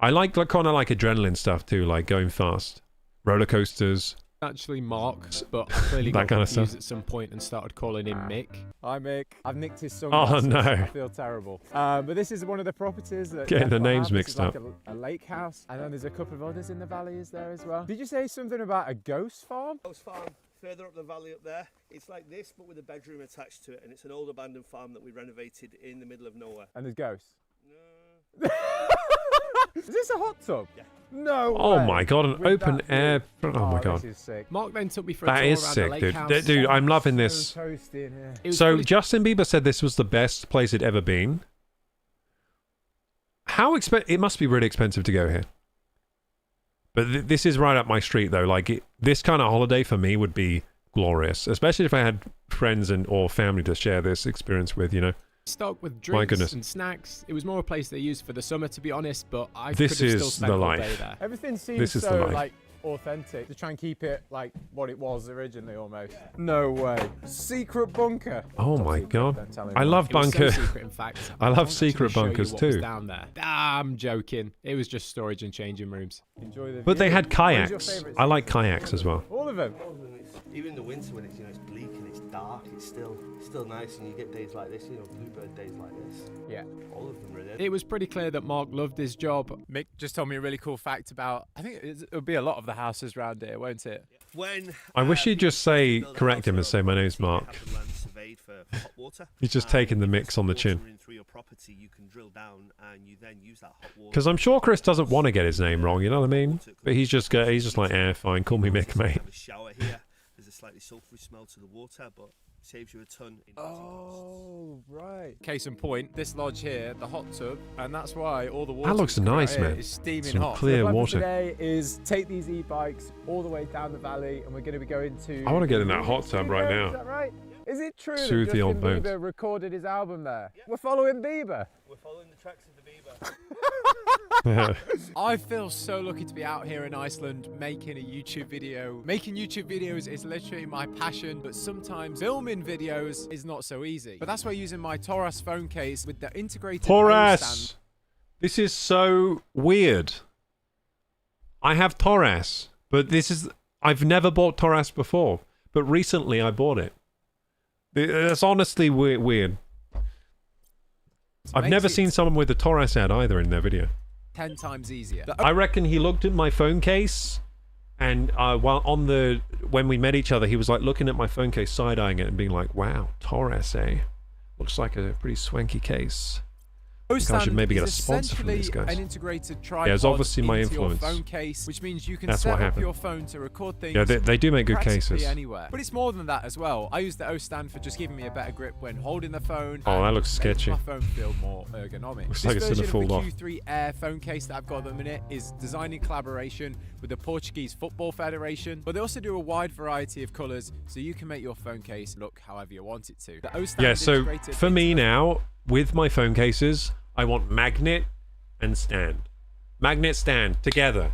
Speaker 1: I like kind of like adrenaline stuff too, like going fast. Roller coasters.
Speaker 6: Actually Mark, but I clearly
Speaker 1: That
Speaker 6: got
Speaker 1: kind of
Speaker 6: confused
Speaker 1: stuff.
Speaker 6: at some point and started calling him Mick.
Speaker 8: Hi Mick. I've nicked his sunglasses.
Speaker 1: Oh, no.
Speaker 8: I feel terrible. But this is one of the properties that
Speaker 1: Getting the
Speaker 8: Jeff will
Speaker 1: names
Speaker 8: have. This
Speaker 1: mixed
Speaker 8: is like
Speaker 1: up.
Speaker 8: a lake house, and then there's a couple of others in the valley. Is there as well? Did you say something about a ghost farm?
Speaker 11: Ghost farm further up the valley up there. It's like this, but with a bedroom attached to it, and it's an old abandoned farm that we renovated in the middle of nowhere.
Speaker 8: And there's ghosts.
Speaker 11: No.
Speaker 8: Is this a hot tub?
Speaker 11: Yeah.
Speaker 8: No way.
Speaker 1: Oh my god, an
Speaker 8: With
Speaker 1: open
Speaker 8: that
Speaker 1: air.
Speaker 8: view.
Speaker 1: Oh my god.
Speaker 8: This is sick.
Speaker 6: Mark then took me for a
Speaker 1: That
Speaker 6: tour
Speaker 1: is
Speaker 6: around
Speaker 1: sick,
Speaker 6: the lake
Speaker 1: dude.
Speaker 6: house.
Speaker 1: Dude, I'm loving
Speaker 8: So
Speaker 1: this.
Speaker 8: toasty in here.
Speaker 6: It was
Speaker 1: So
Speaker 6: fully-
Speaker 1: Justin Bieber said this was the best place it'd ever been. How it must be really expensive to go here. But this is right up my street though. Like this kind of holiday for me would be glorious, especially if I had friends or family to share this experience with, you know.
Speaker 6: stocked with
Speaker 1: My
Speaker 6: drinks
Speaker 1: goodness.
Speaker 6: and snacks. It was more a place they used for the summer, to be honest, but I
Speaker 1: This
Speaker 6: could have still
Speaker 1: is
Speaker 6: spent
Speaker 1: the
Speaker 6: all day
Speaker 1: life.
Speaker 6: there.
Speaker 8: Everything seems
Speaker 1: This is the
Speaker 8: so
Speaker 1: life.
Speaker 8: like authentic to try and keep it like what it was originally almost. No way. Secret bunker.
Speaker 1: Oh
Speaker 8: Top
Speaker 1: my
Speaker 8: secret,
Speaker 1: god.
Speaker 8: don't tell
Speaker 1: I
Speaker 8: anyone.
Speaker 1: love
Speaker 6: It was
Speaker 1: bunker.
Speaker 6: so secret, in fact.
Speaker 1: I love
Speaker 6: won't actually
Speaker 1: secret
Speaker 6: show you
Speaker 1: bunkers
Speaker 6: what was
Speaker 1: too.
Speaker 6: down there. I'm joking. It was just storage and changing rooms.
Speaker 8: Enjoy the
Speaker 1: But they
Speaker 8: view.
Speaker 1: had
Speaker 8: Where's your
Speaker 1: kayaks.
Speaker 8: favourite
Speaker 1: I like
Speaker 8: secret?
Speaker 1: kayaks as well.
Speaker 8: All of them.
Speaker 11: Even in the winter when it's it's bleak and it's dark, it's still nice, and you get days like this, bluebird days like this.
Speaker 8: Yeah.
Speaker 11: All of them really.
Speaker 6: It was pretty clear that Mark loved his job.
Speaker 8: Mick just told me a really cool fact about, I think it'll be a lot of the houses around here, won't it?
Speaker 11: When
Speaker 1: I wish he'd just say, correct him and say, my name's Mark.
Speaker 11: have the land surveyed for hot water.
Speaker 1: He's just taking the mix on the chin.
Speaker 11: Water in through your property, you can drill down and you then use that hot water.
Speaker 1: Because I'm sure Chris doesn't want to get his name wrong, you know what I mean? But he's just like, fine, call me Mick, mate.
Speaker 11: Have a shower here. There's a slightly sulphury smell to the water, but saves you a ton.
Speaker 8: Oh, right.
Speaker 6: Case in point, this lodge here, the hot tub, and that's why all the water
Speaker 1: That looks
Speaker 6: coming out
Speaker 1: nice,
Speaker 6: here
Speaker 1: man.
Speaker 6: is steaming
Speaker 1: Some
Speaker 6: hot.
Speaker 1: clear
Speaker 8: The plan for
Speaker 1: water.
Speaker 8: today is take these e-bikes all the way down the valley, and we're going to be going to.
Speaker 1: I want to get in that hot tub right
Speaker 8: Is
Speaker 1: now.
Speaker 8: that right? Is it true
Speaker 1: Soothe
Speaker 8: that
Speaker 1: the
Speaker 8: Justin
Speaker 1: old bones.
Speaker 8: Bieber recorded his album there? We're following Bieber.
Speaker 11: We're following the tracks of the beaver.
Speaker 6: I feel so lucky to be out here in Iceland making a YouTube video. Making YouTube videos is literally my passion, but sometimes filming videos is not so easy. But that's why using my Taurus phone case with the integrated stand.
Speaker 1: Taurus! This is so weird. I have Taurus, but I've never bought Taurus before, but recently I bought it. That's honestly weird. I've
Speaker 6: makes
Speaker 1: never
Speaker 6: it
Speaker 1: seen someone with a Taurus ad either in their video.
Speaker 6: 10 times easier.
Speaker 1: I reckon he looked at my phone case, and when we met each other, he was like looking at my phone case, side-eyeing it, and being like, "Wow, Taurus, eh? Looks like a pretty swanky case." I think I should maybe get a sponsor from these guys.
Speaker 6: An integrated tripod
Speaker 1: Yeah, it's obviously my
Speaker 6: into
Speaker 1: influence.
Speaker 6: your phone case, which means you can
Speaker 1: That's
Speaker 6: set
Speaker 1: what
Speaker 6: up
Speaker 1: happened.
Speaker 6: your phone to record things.
Speaker 1: Yeah, they do make good
Speaker 6: practically
Speaker 1: cases.
Speaker 6: anywhere. But it's more than that as well. I use the O stand for just giving me a better grip when holding the phone.
Speaker 1: Oh, that
Speaker 6: and
Speaker 1: looks
Speaker 6: makes
Speaker 1: sketchy.
Speaker 6: my phone feel more ergonomic.
Speaker 1: Looks
Speaker 6: This
Speaker 1: like it's gonna
Speaker 6: version
Speaker 1: fall
Speaker 6: of the
Speaker 1: off.
Speaker 6: Q3 Air phone case that I've got at the minute is designed in collaboration with the Portuguese Football Federation, but they also do a wide variety of colours, so you can make your phone case look however you want it to. The O stand
Speaker 1: Yeah, so
Speaker 6: integrated
Speaker 1: for me
Speaker 6: into the-
Speaker 1: now, with my phone cases, I want magnet and stand. Magnet, stand, together.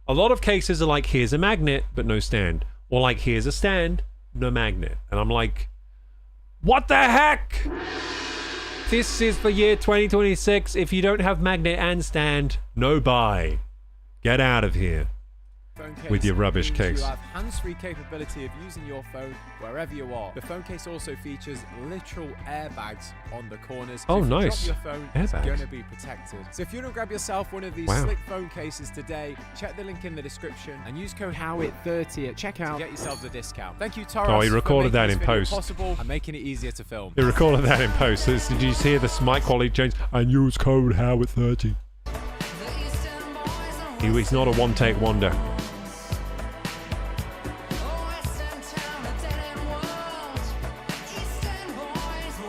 Speaker 1: A lot of cases are like, here's a magnet, but no stand. Or like, here's a stand, no magnet. And I'm like, what the heck? This is for year 2026. If you don't have magnet and stand, no buy. Get out of here.
Speaker 6: Phone case
Speaker 1: With your rubbish
Speaker 6: means
Speaker 1: case.
Speaker 6: You have hands-free capability of using your phone wherever you are. The phone case also features literal airbags on the corners.
Speaker 1: Oh,
Speaker 6: so if
Speaker 1: nice.
Speaker 6: You drop your phone,
Speaker 1: Airbags.
Speaker 6: it's going to be protected. So if you want to grab yourself one of these
Speaker 1: Wow.
Speaker 6: slick phone cases today, check the link in the description and use code HOWIT30 at checkout to get yourselves a discount. Thank you, Taras.
Speaker 1: Oh, he recorded
Speaker 6: for
Speaker 1: that
Speaker 6: making
Speaker 1: in
Speaker 6: this video
Speaker 1: post.
Speaker 6: possible and making it easier to film.
Speaker 1: He recorded that in post. Did you hear the mic quality change? And use code HOWIT30. He's not a one-take wonder.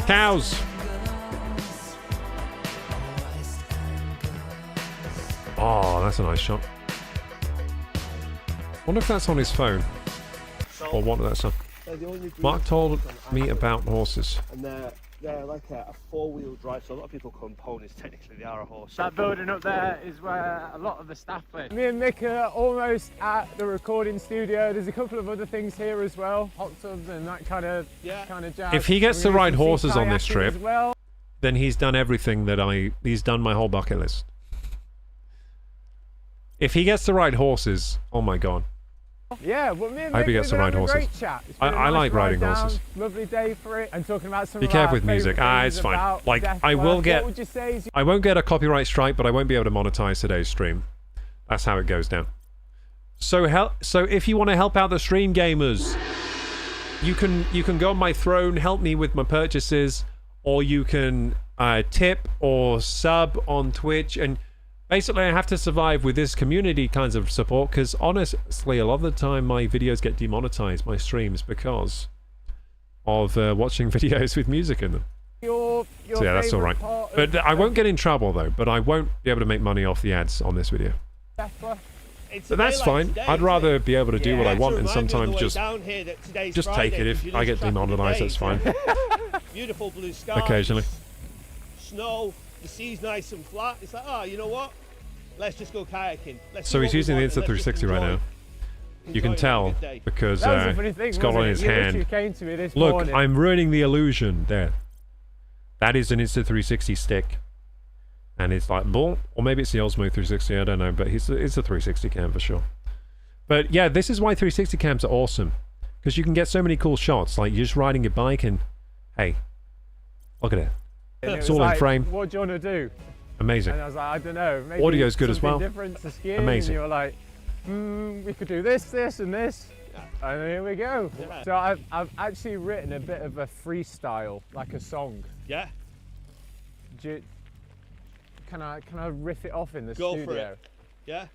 Speaker 1: Cows. Oh, that's a nice shot. Wonder if that's on his phone. Or what that's on. Mark told me about horses.
Speaker 11: And they're like a four-wheel drive, so a lot of people call them ponies. Technically, they are a horse.
Speaker 8: That building up there is where a lot of the staff live. Me and Mick are almost at the recording studio. There's a couple of other things here as well, hot tubs and that kind of jazz.
Speaker 1: If he gets to ride horses on this
Speaker 8: kayaking
Speaker 1: trip,
Speaker 8: as well.
Speaker 1: then he's done everything that he's done my whole bucket list. If he gets to ride horses, oh my god.
Speaker 8: Yeah, well, me and
Speaker 1: I hope
Speaker 8: Mick,
Speaker 1: he gets to
Speaker 8: we've been
Speaker 1: ride
Speaker 8: having a
Speaker 1: horses.
Speaker 8: great chat. It's been a
Speaker 1: I
Speaker 8: nice
Speaker 1: like
Speaker 8: ride
Speaker 1: riding
Speaker 8: down,
Speaker 1: horses.
Speaker 8: Lovely day for it, and talking about some
Speaker 1: Be
Speaker 8: of
Speaker 1: careful
Speaker 8: our
Speaker 1: with music.
Speaker 8: favourite
Speaker 1: It's
Speaker 8: things
Speaker 1: fine.
Speaker 8: about
Speaker 1: Like,
Speaker 8: death
Speaker 1: I will
Speaker 8: work.
Speaker 1: get...
Speaker 8: What would you say is
Speaker 1: I won't get a copyright strike, but I won't be able to monetize today's stream. That's how it goes down. So if you want to help out the stream gamers, you can go on my throne, help me with my purchases, or you can tip or sub on Twitch. And basically, I have to survive with this community kinds of support, because honestly, a lot of the time my videos get demonetized, my streams, because of watching videos with music in them.
Speaker 8: your
Speaker 1: So yeah, that's all right. But I won't get in trouble though. But I won't be able to make money off the ads on this video. But that's fine. I'd rather be able to do what I want, and sometimes just take it if I get demonetized. That's fine.
Speaker 11: Beautiful blue skies.
Speaker 1: Occasionally.
Speaker 11: Snow. The sea's nice and flat. It's like, oh, you know what? Let's just go kayaking. Let's
Speaker 1: So
Speaker 11: do
Speaker 1: he's
Speaker 11: what we
Speaker 1: using the
Speaker 11: want and let's just
Speaker 1: Insta360 right now. You can
Speaker 11: enjoy
Speaker 1: tell
Speaker 11: a good day.
Speaker 1: because
Speaker 8: That was a funny thing,
Speaker 1: it's got
Speaker 8: wasn't
Speaker 1: on
Speaker 8: it?
Speaker 1: his
Speaker 8: You literally
Speaker 1: hand.
Speaker 8: came to me this
Speaker 1: Look,
Speaker 8: morning.
Speaker 1: I'm ruining the illusion there. That is an Insta360 stick. And it's like, bull, or maybe it's the Osmo 360, I don't know, but it's a 360 cam for sure. But yeah, this is why 360 cams are awesome. Because you can get so many cool shots, like you're just riding your bike and, hey, look at it.
Speaker 8: And
Speaker 1: It's
Speaker 8: was
Speaker 1: all in
Speaker 8: like,
Speaker 1: frame.
Speaker 8: What do you want to do?
Speaker 1: Amazing.
Speaker 8: And I was like, I don't know. Maybe
Speaker 1: Audio's good as
Speaker 8: something
Speaker 1: well.
Speaker 8: different to skiing.
Speaker 1: Amazing.
Speaker 8: And you were like, we could do this, this, and this. And here we go.
Speaker 11: Yeah.
Speaker 8: So I've actually written a bit of a freestyle, like a song.
Speaker 11: Yeah.
Speaker 8: Can I riff it off in the
Speaker 11: Go
Speaker 8: studio?
Speaker 11: for it. Yeah.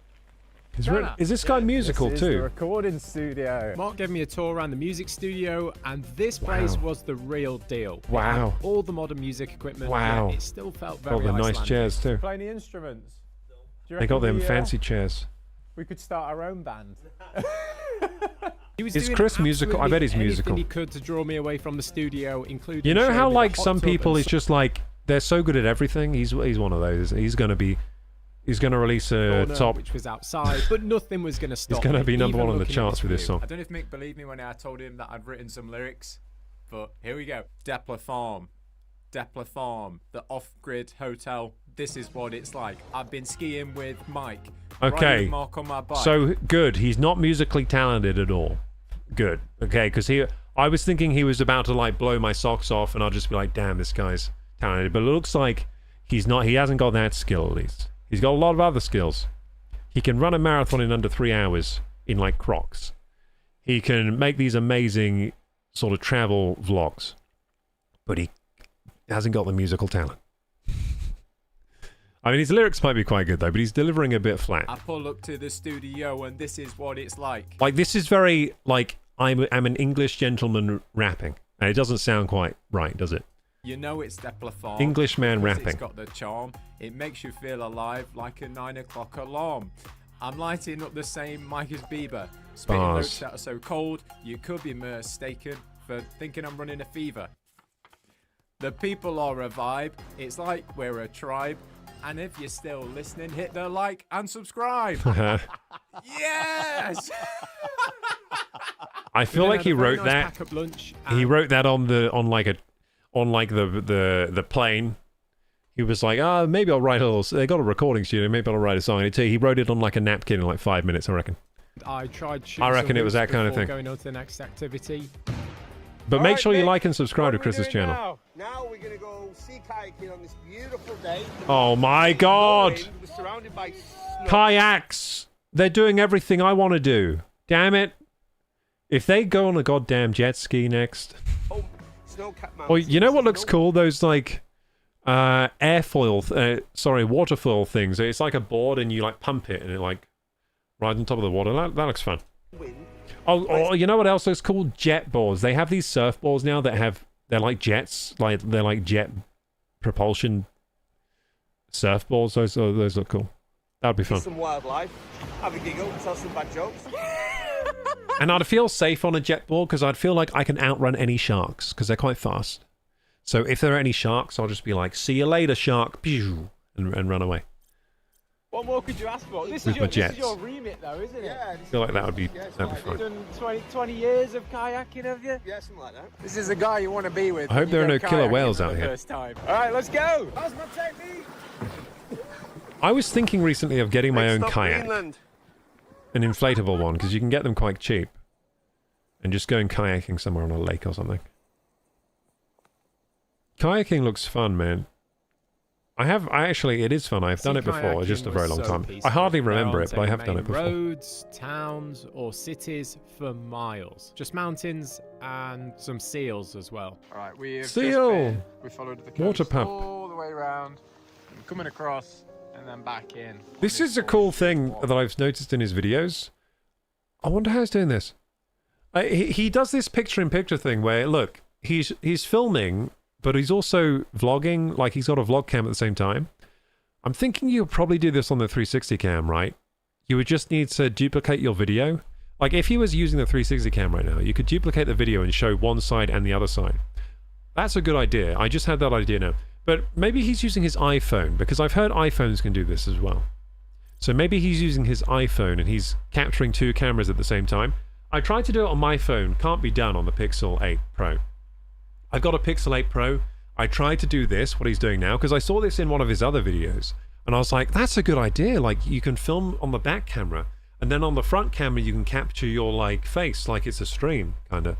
Speaker 1: Is this guy musical
Speaker 8: This is the
Speaker 1: too?
Speaker 8: recording studio.
Speaker 6: Mark gave me a tour around the music studio, and this place was the real deal. It
Speaker 1: Wow.
Speaker 6: had all the modern music equipment.
Speaker 1: Wow.
Speaker 6: Yet it still felt very
Speaker 1: Got the nice
Speaker 6: Icelandic.
Speaker 1: chairs too.
Speaker 8: Play any instruments? Do you
Speaker 1: They got
Speaker 8: reckon
Speaker 1: them fancy chairs.
Speaker 8: We could start our own band.
Speaker 6: He was
Speaker 1: Is
Speaker 6: doing
Speaker 1: Chris musical? I bet he's
Speaker 6: absolutely
Speaker 1: musical.
Speaker 6: anything he could to draw me away from the studio, including.
Speaker 1: You know
Speaker 6: showing
Speaker 1: how
Speaker 6: me the
Speaker 1: like
Speaker 6: hot
Speaker 1: some
Speaker 6: tub
Speaker 1: people,
Speaker 6: and
Speaker 1: it's just like they're so good at everything. He's one of those. He's gonna release a
Speaker 6: corner,
Speaker 1: top.
Speaker 6: which was outside, but nothing was going to stop.
Speaker 1: He's gonna
Speaker 6: me,
Speaker 1: be number
Speaker 6: even
Speaker 1: one on the
Speaker 6: looking at
Speaker 1: charts with this
Speaker 6: view.
Speaker 1: song.
Speaker 6: I don't know if Mick believed me when I told him that I'd written some lyrics, but here we go. Depler Farm, the off-grid hotel. This is what it's like. I've been skiing with Mike. riding
Speaker 1: Okay,
Speaker 6: with Mark on my bike.
Speaker 1: so good. He's not musically talented at all. Good. Okay, because I was thinking he was about to like blow my socks off, and I'll just be like, damn, this guy's talented. But it looks like he's not. He hasn't got that skill at least. He's got a lot of other skills. He can run a marathon in under 3 hours in like Crocs. He can make these amazing sort of travel vlogs, but he hasn't got the musical talent. I mean, his lyrics might be quite good though, but he's delivering a bit flat.
Speaker 6: I pull up to the studio and this is what it's like.
Speaker 1: Like this is very like I'm an English gentleman rapping, and it doesn't sound quite right, does it?
Speaker 6: You know it's Depler Farm.
Speaker 1: Englishman
Speaker 6: because
Speaker 1: rapping.
Speaker 6: It's got the charm. It makes you feel alive like a 9 o'clock alarm. I'm lighting up the same mic as Bieber. Spitting
Speaker 1: Bars.
Speaker 6: notes that are so cold, you could be mistaken for thinking I'm running a fever. The people are a vibe. It's like we're a tribe. And if you're still listening, hit the like and subscribe. Yes!
Speaker 1: I feel like he wrote that.
Speaker 6: Pack up lunch
Speaker 1: He wrote that on the plane. he was like, maybe I'll write a little... They got a recording studio, maybe I'll write a song. And he wrote it on like a napkin in like 5 minutes, I reckon.
Speaker 6: I
Speaker 1: reckon it was that kind of thing.
Speaker 6: Going on to the next activity.
Speaker 1: But make sure you like and subscribe to Chris's channel.
Speaker 11: Now we're going to go sea kayaking on this beautiful day.
Speaker 1: Oh my god!
Speaker 11: We're surrounded by snow.
Speaker 1: Kayaks! They're doing everything I want to do. Damn it. If they go on a goddamn jet ski next...
Speaker 11: Oh, snow-capped mountains.
Speaker 1: Or you know what looks cool? Those like... waterfoil things. It's like a board and you like pump it and it like... Right on top of the water. That looks fun. Oh, you know what else looks cool? Jet boards. They have these surfboards now that have... They're like jets. They're like jet propulsion surfboards. Those look cool. That would be fun.
Speaker 11: Some wildlife. Have a giggle. Tell some bad jokes.
Speaker 1: And I'd feel safe on a jet board because I'd feel like I can outrun any sharks because they're quite fast. So if there are any sharks, I'll just be like, see you later, shark. Pew, and run away.
Speaker 6: What more could you ask for? This
Speaker 1: With my
Speaker 6: is
Speaker 1: jets.
Speaker 6: your remit, though, isn't it?
Speaker 11: Yeah.
Speaker 1: I feel like that would be fun.
Speaker 6: You've done 20 years of kayaking, have you?
Speaker 11: Yeah, something like that.
Speaker 6: This is the guy you want to be with.
Speaker 1: I hope there are no killer whales out here.
Speaker 6: All right, let's go.
Speaker 11: How's my technique?
Speaker 1: I was thinking recently of getting my own
Speaker 11: Stop
Speaker 1: kayak.
Speaker 11: Greenland.
Speaker 1: An inflatable one, because you can get them quite cheap. And just going kayaking somewhere on a lake or something. Kayaking looks fun, man. It is fun. I've done it before, just a very long time. I hardly remember it, but I have done it before.
Speaker 6: Roads, towns, or cities for miles. Just mountains and some seals as well. All right, we followed the coast
Speaker 1: Water pump.
Speaker 6: all the way around, coming across, and then back in.
Speaker 1: This is a cool thing that I've noticed in his videos. I wonder how he's doing this. He does this picture-in-picture thing where, look, he's filming, but he's also vlogging, like he's got a vlog cam at the same time. I'm thinking you'll probably do this on the 360 cam, right? You would just need to duplicate your video. Like, if he was using the 360 cam right now, you could duplicate the video and show one side and the other side. That's a good idea. I just had that idea now. But maybe he's using his iPhone, because I've heard iPhones can do this as well. So maybe he's using his iPhone and he's capturing two cameras at the same time. I tried to do it on my phone. Can't be done on the Pixel 8 Pro. I've got a Pixel 8 Pro. I tried to do this, what he's doing now, because I saw this in one of his other videos. And I was like, that's a good idea. Like, you can film on the back camera, and then on the front camera, you can capture your, like, face, like it's a stream, kind of.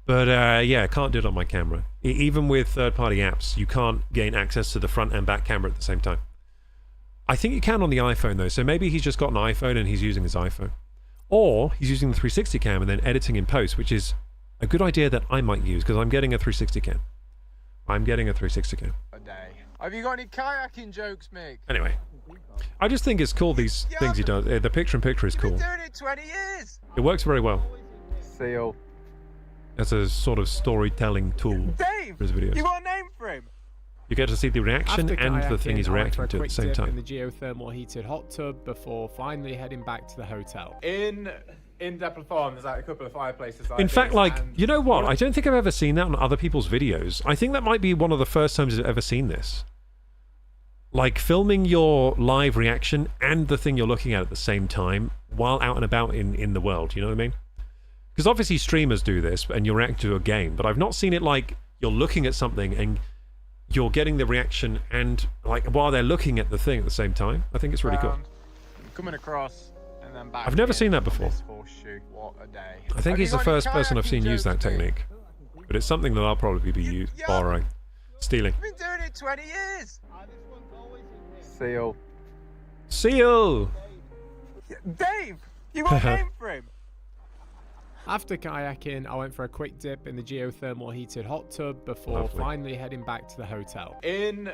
Speaker 1: But, yeah, I can't do it on my camera. Even with third-party apps, you can't gain access to the front and back camera at the same time. I think you can on the iPhone, though, so maybe he's just got an iPhone and he's using his iPhone. Or he's using the 360 cam and then editing in post, which is a good idea that I might use, because I'm getting a 360 cam. I'm getting a 360 cam.
Speaker 6: A day. Have you got any kayaking jokes, Mick?
Speaker 1: Anyway, I just think it's cool, these things he does. The picture-in-picture is cool.
Speaker 6: You've been doing it 20 years.
Speaker 1: It works very well.
Speaker 6: Seal.
Speaker 1: As a sort of storytelling tool for his videos.
Speaker 6: You got a name for him?
Speaker 1: You get to see the reaction and the thing he's reacting to at the same time.
Speaker 6: In the geothermal heated hot tub before finally heading back to the hotel. In Depple Farm, there's like a couple of fireplaces.
Speaker 1: In fact, like, you know what? I don't think I've ever seen that on other people's videos. I think that might be one of the first times I've ever seen this. Like, filming your live reaction and the thing you're looking at the same time while out and about in the world, you know what I mean? Because obviously streamers do this and you're reacting to a game, but I've not seen it like you're looking at something and you're getting the reaction and like while they're looking at the thing at the same time. I think it's really cool.
Speaker 6: Coming across and then back.
Speaker 1: I've never seen that before.
Speaker 6: What a day.
Speaker 1: I think he's the first person I've seen use that technique. But it's something that I'll probably be borrowing. Stealing.
Speaker 6: You've been doing it 20 years. Seal.
Speaker 1: Seal!
Speaker 6: Dave! You got a name for him? After kayaking, I went for a quick dip in the geothermal heated hot tub before finally heading back to the hotel. In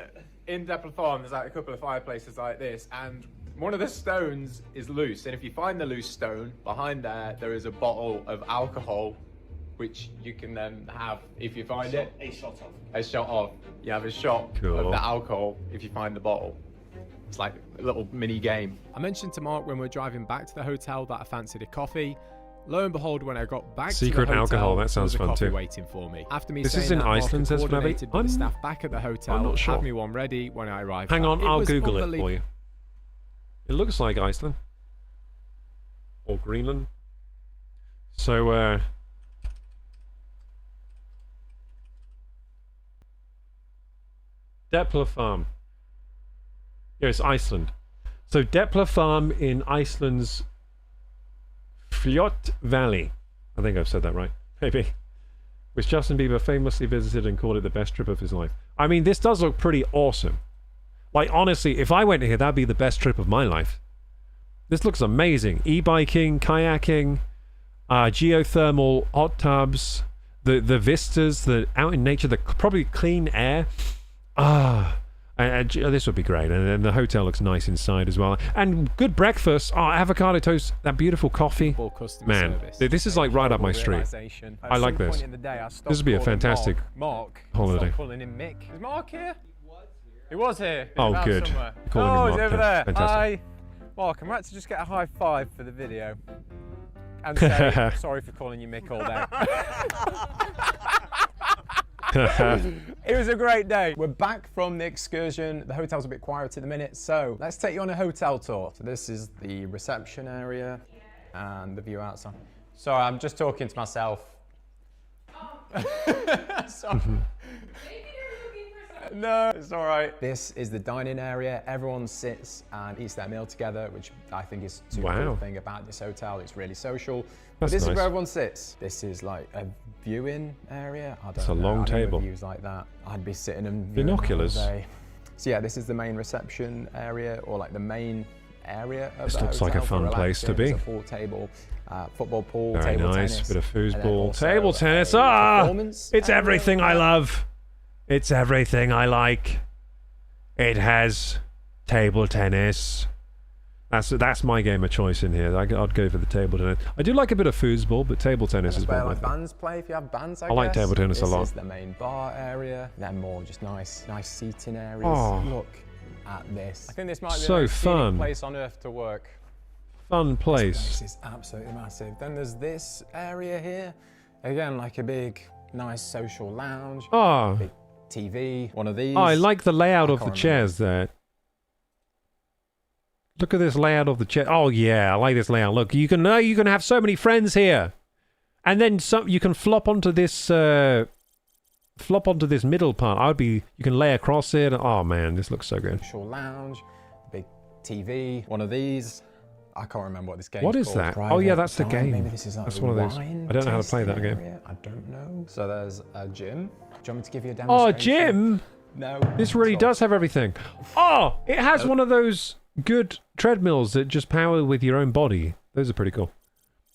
Speaker 6: Depple Farm, there's like a couple of fireplaces like this, and one of the stones is loose. And if you find the loose stone, behind there is a bottle of alcohol, which you can then have if you find it.
Speaker 11: A shot of.
Speaker 6: A shot of. You have a shot of the alcohol if you find the bottle. It's like a little mini game. I mentioned to Mark when we were driving back to the hotel that I fancied a coffee. Lo and behold, when I got back to the hotel,
Speaker 1: alcohol, that sounds fun too.
Speaker 6: Waiting for me. After me
Speaker 1: this
Speaker 6: saying
Speaker 1: is in
Speaker 6: that,
Speaker 1: Iceland, says Flabby.
Speaker 6: with the staff back at the hotel,
Speaker 1: I'm not sure.
Speaker 6: had me one ready when I arrived.
Speaker 1: Hang on, I'll Google it for you. It looks like Iceland. Or Greenland. So, Depler Farm. Here it's Iceland. So Depler Farm in Iceland's Fjord Valley. I think I've said that right. Maybe. Which Justin Bieber famously visited and called it the best trip of his life. I mean, this does look pretty awesome. Like, honestly, if I went here, that'd be the best trip of my life. This looks amazing. E-biking, kayaking, geothermal hot tubs, the vistas, the out in nature, the probably clean air. This would be great. And then the hotel looks nice inside as well. And good breakfast. Oh, avocado toast, that beautiful coffee. Man, this is like right up my street. I like this. This would be a fantastic holiday.
Speaker 8: Is Mark here? He was here.
Speaker 1: Oh, good.
Speaker 8: Oh, he's over there.
Speaker 1: Fantastic.
Speaker 8: Hi. Mark, I'm about to just get a high five for the video. And say, sorry for calling you Mick all day. It was a great day. We're back from the excursion. The hotel's a bit quiet at the minute, so let's take you on a hotel tour. So this is the reception area and the view outside. Sorry, I'm just talking to myself. Sorry. No, it's all right. This is the dining area. Everyone sits and eats their meal together, which I think is the cool thing about this hotel. It's really social. But this is where everyone sits. This is like a viewing area. I don't know.
Speaker 1: It's a long table.
Speaker 8: Views like that. I'd be sitting and
Speaker 1: binoculars.
Speaker 8: All day. So yeah, this is the main reception area, or like the main area of
Speaker 1: this
Speaker 8: the
Speaker 1: looks
Speaker 8: hotel
Speaker 1: like a fun place to be.
Speaker 8: There's a pool table, football pool,
Speaker 1: very
Speaker 8: table
Speaker 1: nice.
Speaker 8: tennis,
Speaker 1: Bit of foosball,
Speaker 8: also
Speaker 1: table tennis. It's everything I love. It's everything I like. It has table tennis. That's my game of choice in here. I'd go for the table tennis. I do like a bit of foosball, but table tennis is
Speaker 8: where
Speaker 1: what
Speaker 8: like bands play. If you have bands, I
Speaker 1: like table tennis a lot.
Speaker 8: This is the main bar area. Then more just nice seating areas.
Speaker 1: Oh,
Speaker 8: look at this. I think this might be
Speaker 1: so
Speaker 8: the most scenic
Speaker 1: fun
Speaker 8: place on earth to work.
Speaker 1: Fun place.
Speaker 8: This is absolutely massive. Then there's this area here. Again, like a big, nice social lounge.
Speaker 1: Oh.
Speaker 8: Big TV, one of these.
Speaker 1: Oh, I like the layout of the chairs there. Look at this layout of the chair. Oh yeah, I like this layout. Look, you can have so many friends here, and then you can flop onto this middle part. You can lay across it. Oh man, this looks so good.
Speaker 8: Social lounge, big TV, one of these. I can't remember what this game is
Speaker 1: called. What is that? Oh yeah, that's the game.
Speaker 8: Maybe this is like
Speaker 1: that's one of those. I don't know how to play that game.
Speaker 8: I don't know. So there's a gym. Do you want me to give you a demonstration?
Speaker 1: Oh, gym?
Speaker 8: No.
Speaker 1: This really does have everything. Oh, it has one of those good treadmills that just power with your own body. Those are pretty cool.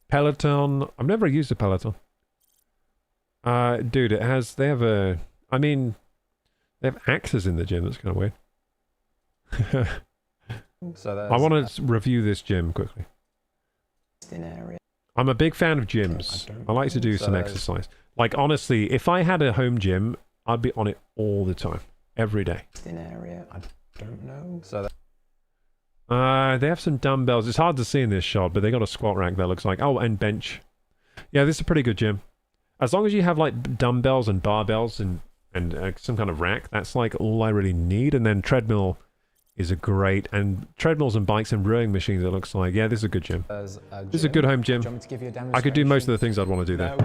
Speaker 1: Peloton. I've never used a Peloton. Dude, it has. They have axes in the gym. That's kind of weird.
Speaker 8: So
Speaker 1: I want to review this gym quickly. I'm a big fan of gyms. I like to do some exercise. Like, honestly, if I had a home gym, I'd be on it all the time. Every day.
Speaker 8: Area, I don't know. So
Speaker 1: they have some dumbbells. It's hard to see in this shot, but they got a squat rack that looks like... Oh, and bench. Yeah, this is a pretty good gym. As long as you have, like, dumbbells and barbells and some kind of rack, that's, like, all I really need. And then treadmill is a great... And treadmills and bikes and rowing machines, it looks like. Yeah, this is a good gym. This is a good home gym. I could do most of the things I'd want to do there.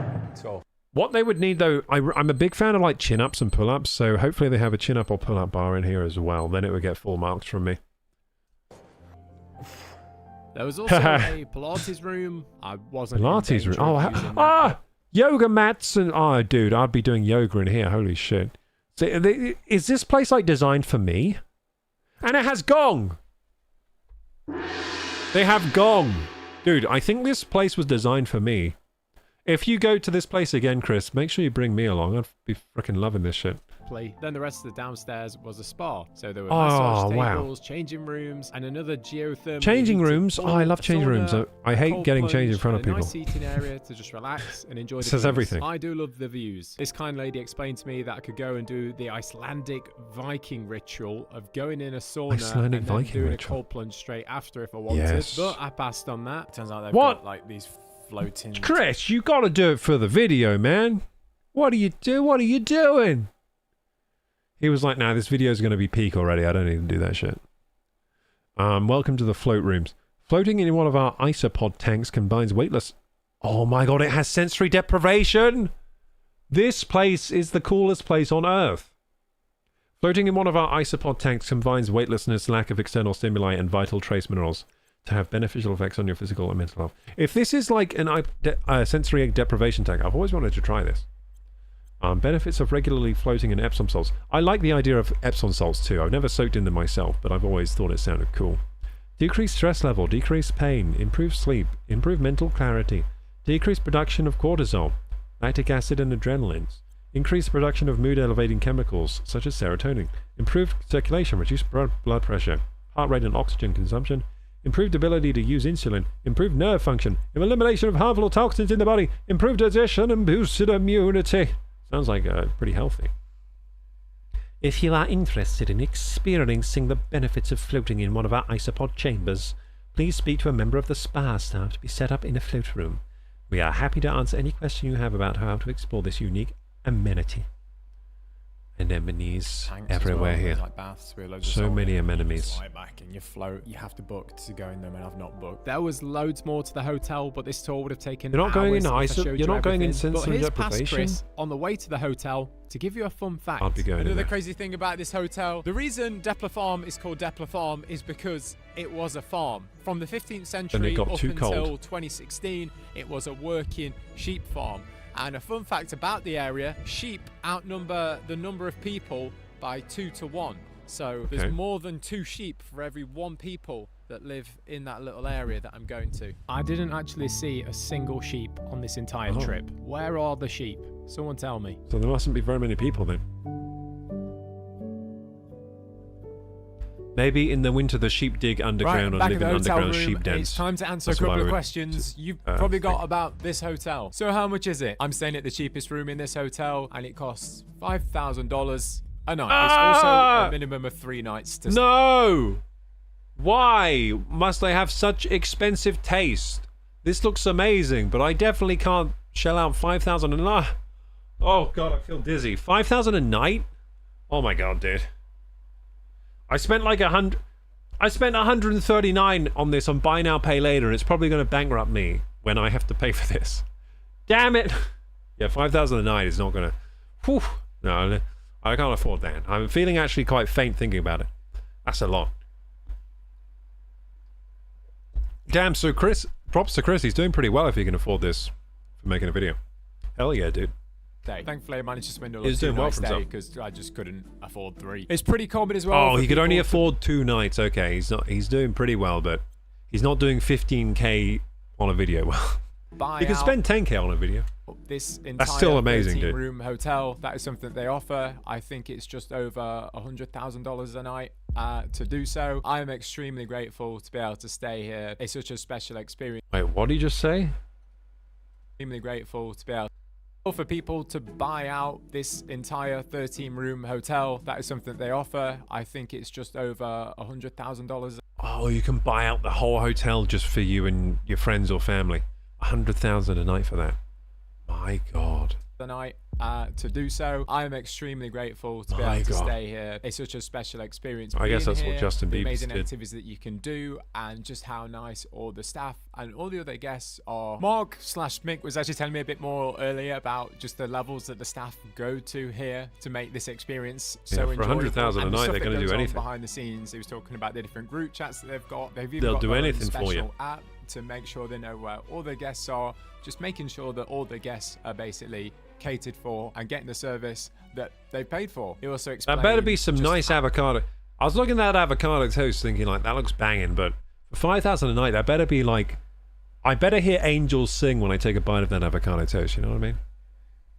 Speaker 1: What they would need, though, I'm a big fan of, like, chin-ups and pull-ups, so hopefully they have a chin-up or pull-up bar in here as well. Then it would get full marks from me.
Speaker 6: There was also a Pilates room. I wasn't
Speaker 1: Pilates room? Oh, yoga mats and... Oh, dude, I'd be doing yoga in here. Holy shit. So, is this place, like, designed for me? And it has gong! They have gong! Dude, I think this place was designed for me. If you go to this place again, Chris, make sure you bring me along. I'd be freaking loving this shit.
Speaker 6: Then the rest of the downstairs was a spa. So there were massage tables,
Speaker 1: wow.
Speaker 6: changing rooms, and another geothermal.
Speaker 1: Changing rooms? Oh, I love changing rooms. I hate getting changed in front of people.
Speaker 6: A nice seating area to just relax and enjoy the
Speaker 1: says
Speaker 6: views.
Speaker 1: Everything.
Speaker 6: I do love the views. This kind lady explained to me that I could go and do the Icelandic Viking ritual of going in a sauna and then doing a cold plunge straight after if I wanted.
Speaker 1: Yes.
Speaker 6: But I passed on that. Turns out they've got like these floating...
Speaker 1: Chris, you gotta do it for the video, man. What do you do? What are you doing? He was like, nah, this video is going to be peak already. I don't need to do that shit. Welcome to the float rooms. Floating in one of our isopod tanks combines weightless... Oh my god, it has sensory deprivation! This place is the coolest place on Earth. Floating in one of our isopod tanks combines weightlessness, lack of external stimuli, and vital trace minerals to have beneficial effects on your physical and mental health. If this is like an sensory deprivation tank, I've always wanted to try this. Benefits of regularly floating in Epsom salts. I like the idea of Epsom salts too. I've never soaked in them myself, but I've always thought it sounded cool. Decreased stress level, decreased pain, improved sleep, improved mental clarity, decreased production of cortisol, lactic acid and adrenalines, increased production of mood-elevating chemicals such as serotonin, improved circulation, reduced blood pressure, heart rate and oxygen consumption, improved ability to use insulin, improved nerve function, elimination of harmful toxins in the body, improved digestion and boosted immunity. Sounds like pretty healthy. If you are interested in experiencing the benefits of floating in one of our isopod chambers, please speak to a member of the spa staff to be set up in a float room. We are happy to answer any question you have about how to explore this unique amenity. Anemones everywhere here.
Speaker 6: Like baths,
Speaker 1: so many anemones.
Speaker 6: Fly back and you float. You have to book to go in them, and I've not booked. There was loads more to the hotel, but this tour would have taken.
Speaker 1: You're not going in
Speaker 6: You're
Speaker 1: not going in sensory
Speaker 6: deprivation.
Speaker 1: deprivation.
Speaker 6: Chris, on the way to the hotel, to give you a fun fact.
Speaker 1: I'd be going in
Speaker 6: Another
Speaker 1: there.
Speaker 6: crazy thing about this hotel: the reason Depler Farm is called Depler Farm is because it was a farm from the 15th century up until 2016. It was a working sheep farm. And a fun fact about the area, sheep outnumber the number of people by 2 to 1. So there's more than 2 sheep for every 1 people that live in that little area that I'm going to. I didn't actually see a single sheep on this entire trip. Where are the sheep? Someone tell me.
Speaker 1: So there mustn't be very many people then. Maybe in the winter the sheep dig underground and live in underground sheep dens.
Speaker 6: It's time to answer a couple of questions you've probably got about this hotel. So how much is it? I'm staying at the cheapest room in this hotel and it costs $5,000 a night. It's also a minimum of 3 nights to stay.
Speaker 1: No! Why must I have such expensive taste? This looks amazing, but I definitely can't shell out $5,000 a night. Oh god, I feel dizzy. $5,000 a night? Oh my god, dude. I spent like I spent 139 on this on buy now pay later, and it's probably going to bankrupt me when I have to pay for this. Damn it! Yeah, 5,000 a night is not going to. Whew, no, I can't afford that. I'm feeling actually quite faint thinking about it. That's a lot. Damn, so Chris, props to Chris. He's doing pretty well if he can afford this for making a video. Hell yeah, dude.
Speaker 6: Thankfully, I managed to swindle
Speaker 1: He's doing well for himself
Speaker 6: because I just couldn't afford 3. It's pretty common as well.
Speaker 1: Oh, he could only afford 2 nights. Okay, he's doing pretty well, but he's not doing 15k on a video. Well, he could spend 10k on a video.
Speaker 6: This entire
Speaker 1: That's still amazing, dude.
Speaker 6: room hotel, that is something they offer. I think it's just over $100,000 a night to do so. I am extremely grateful to be able to stay here. It's such a special experience.
Speaker 1: Wait, what did you just say?
Speaker 6: Extremely grateful to be able for people to buy out this entire 13-room hotel. That is something they offer. I think it's just over $100,000.
Speaker 1: Oh, you can buy out the whole hotel just for you and your friends or family. $100,000 a night for that. My god.
Speaker 6: The night to do so. I am extremely grateful to be able to stay here. It's such a special experience.
Speaker 1: I guess that's what Justin Bieber did.
Speaker 6: Amazing activities that you can do, and just how nice all the staff and all the other guests are. Mark/Mick was actually telling me a bit more earlier about just the levels that the staff go to here to make this experience so enjoyable.
Speaker 1: For $100,000 a night, they're going to do anything.
Speaker 6: Behind the scenes, he was talking about the different group chats that they've got.
Speaker 1: They'll do anything for you.
Speaker 6: App to make sure they know where all the guests are. Just making sure that all the guests are basically catered for and getting the service that they've paid for. He also explained
Speaker 1: that better be some nice avocado. I was looking at that avocado toast thinking like, that looks banging, but for $5,000 a night, that better be like, I better hear angels sing when I take a bite of that avocado toast, you know what I mean?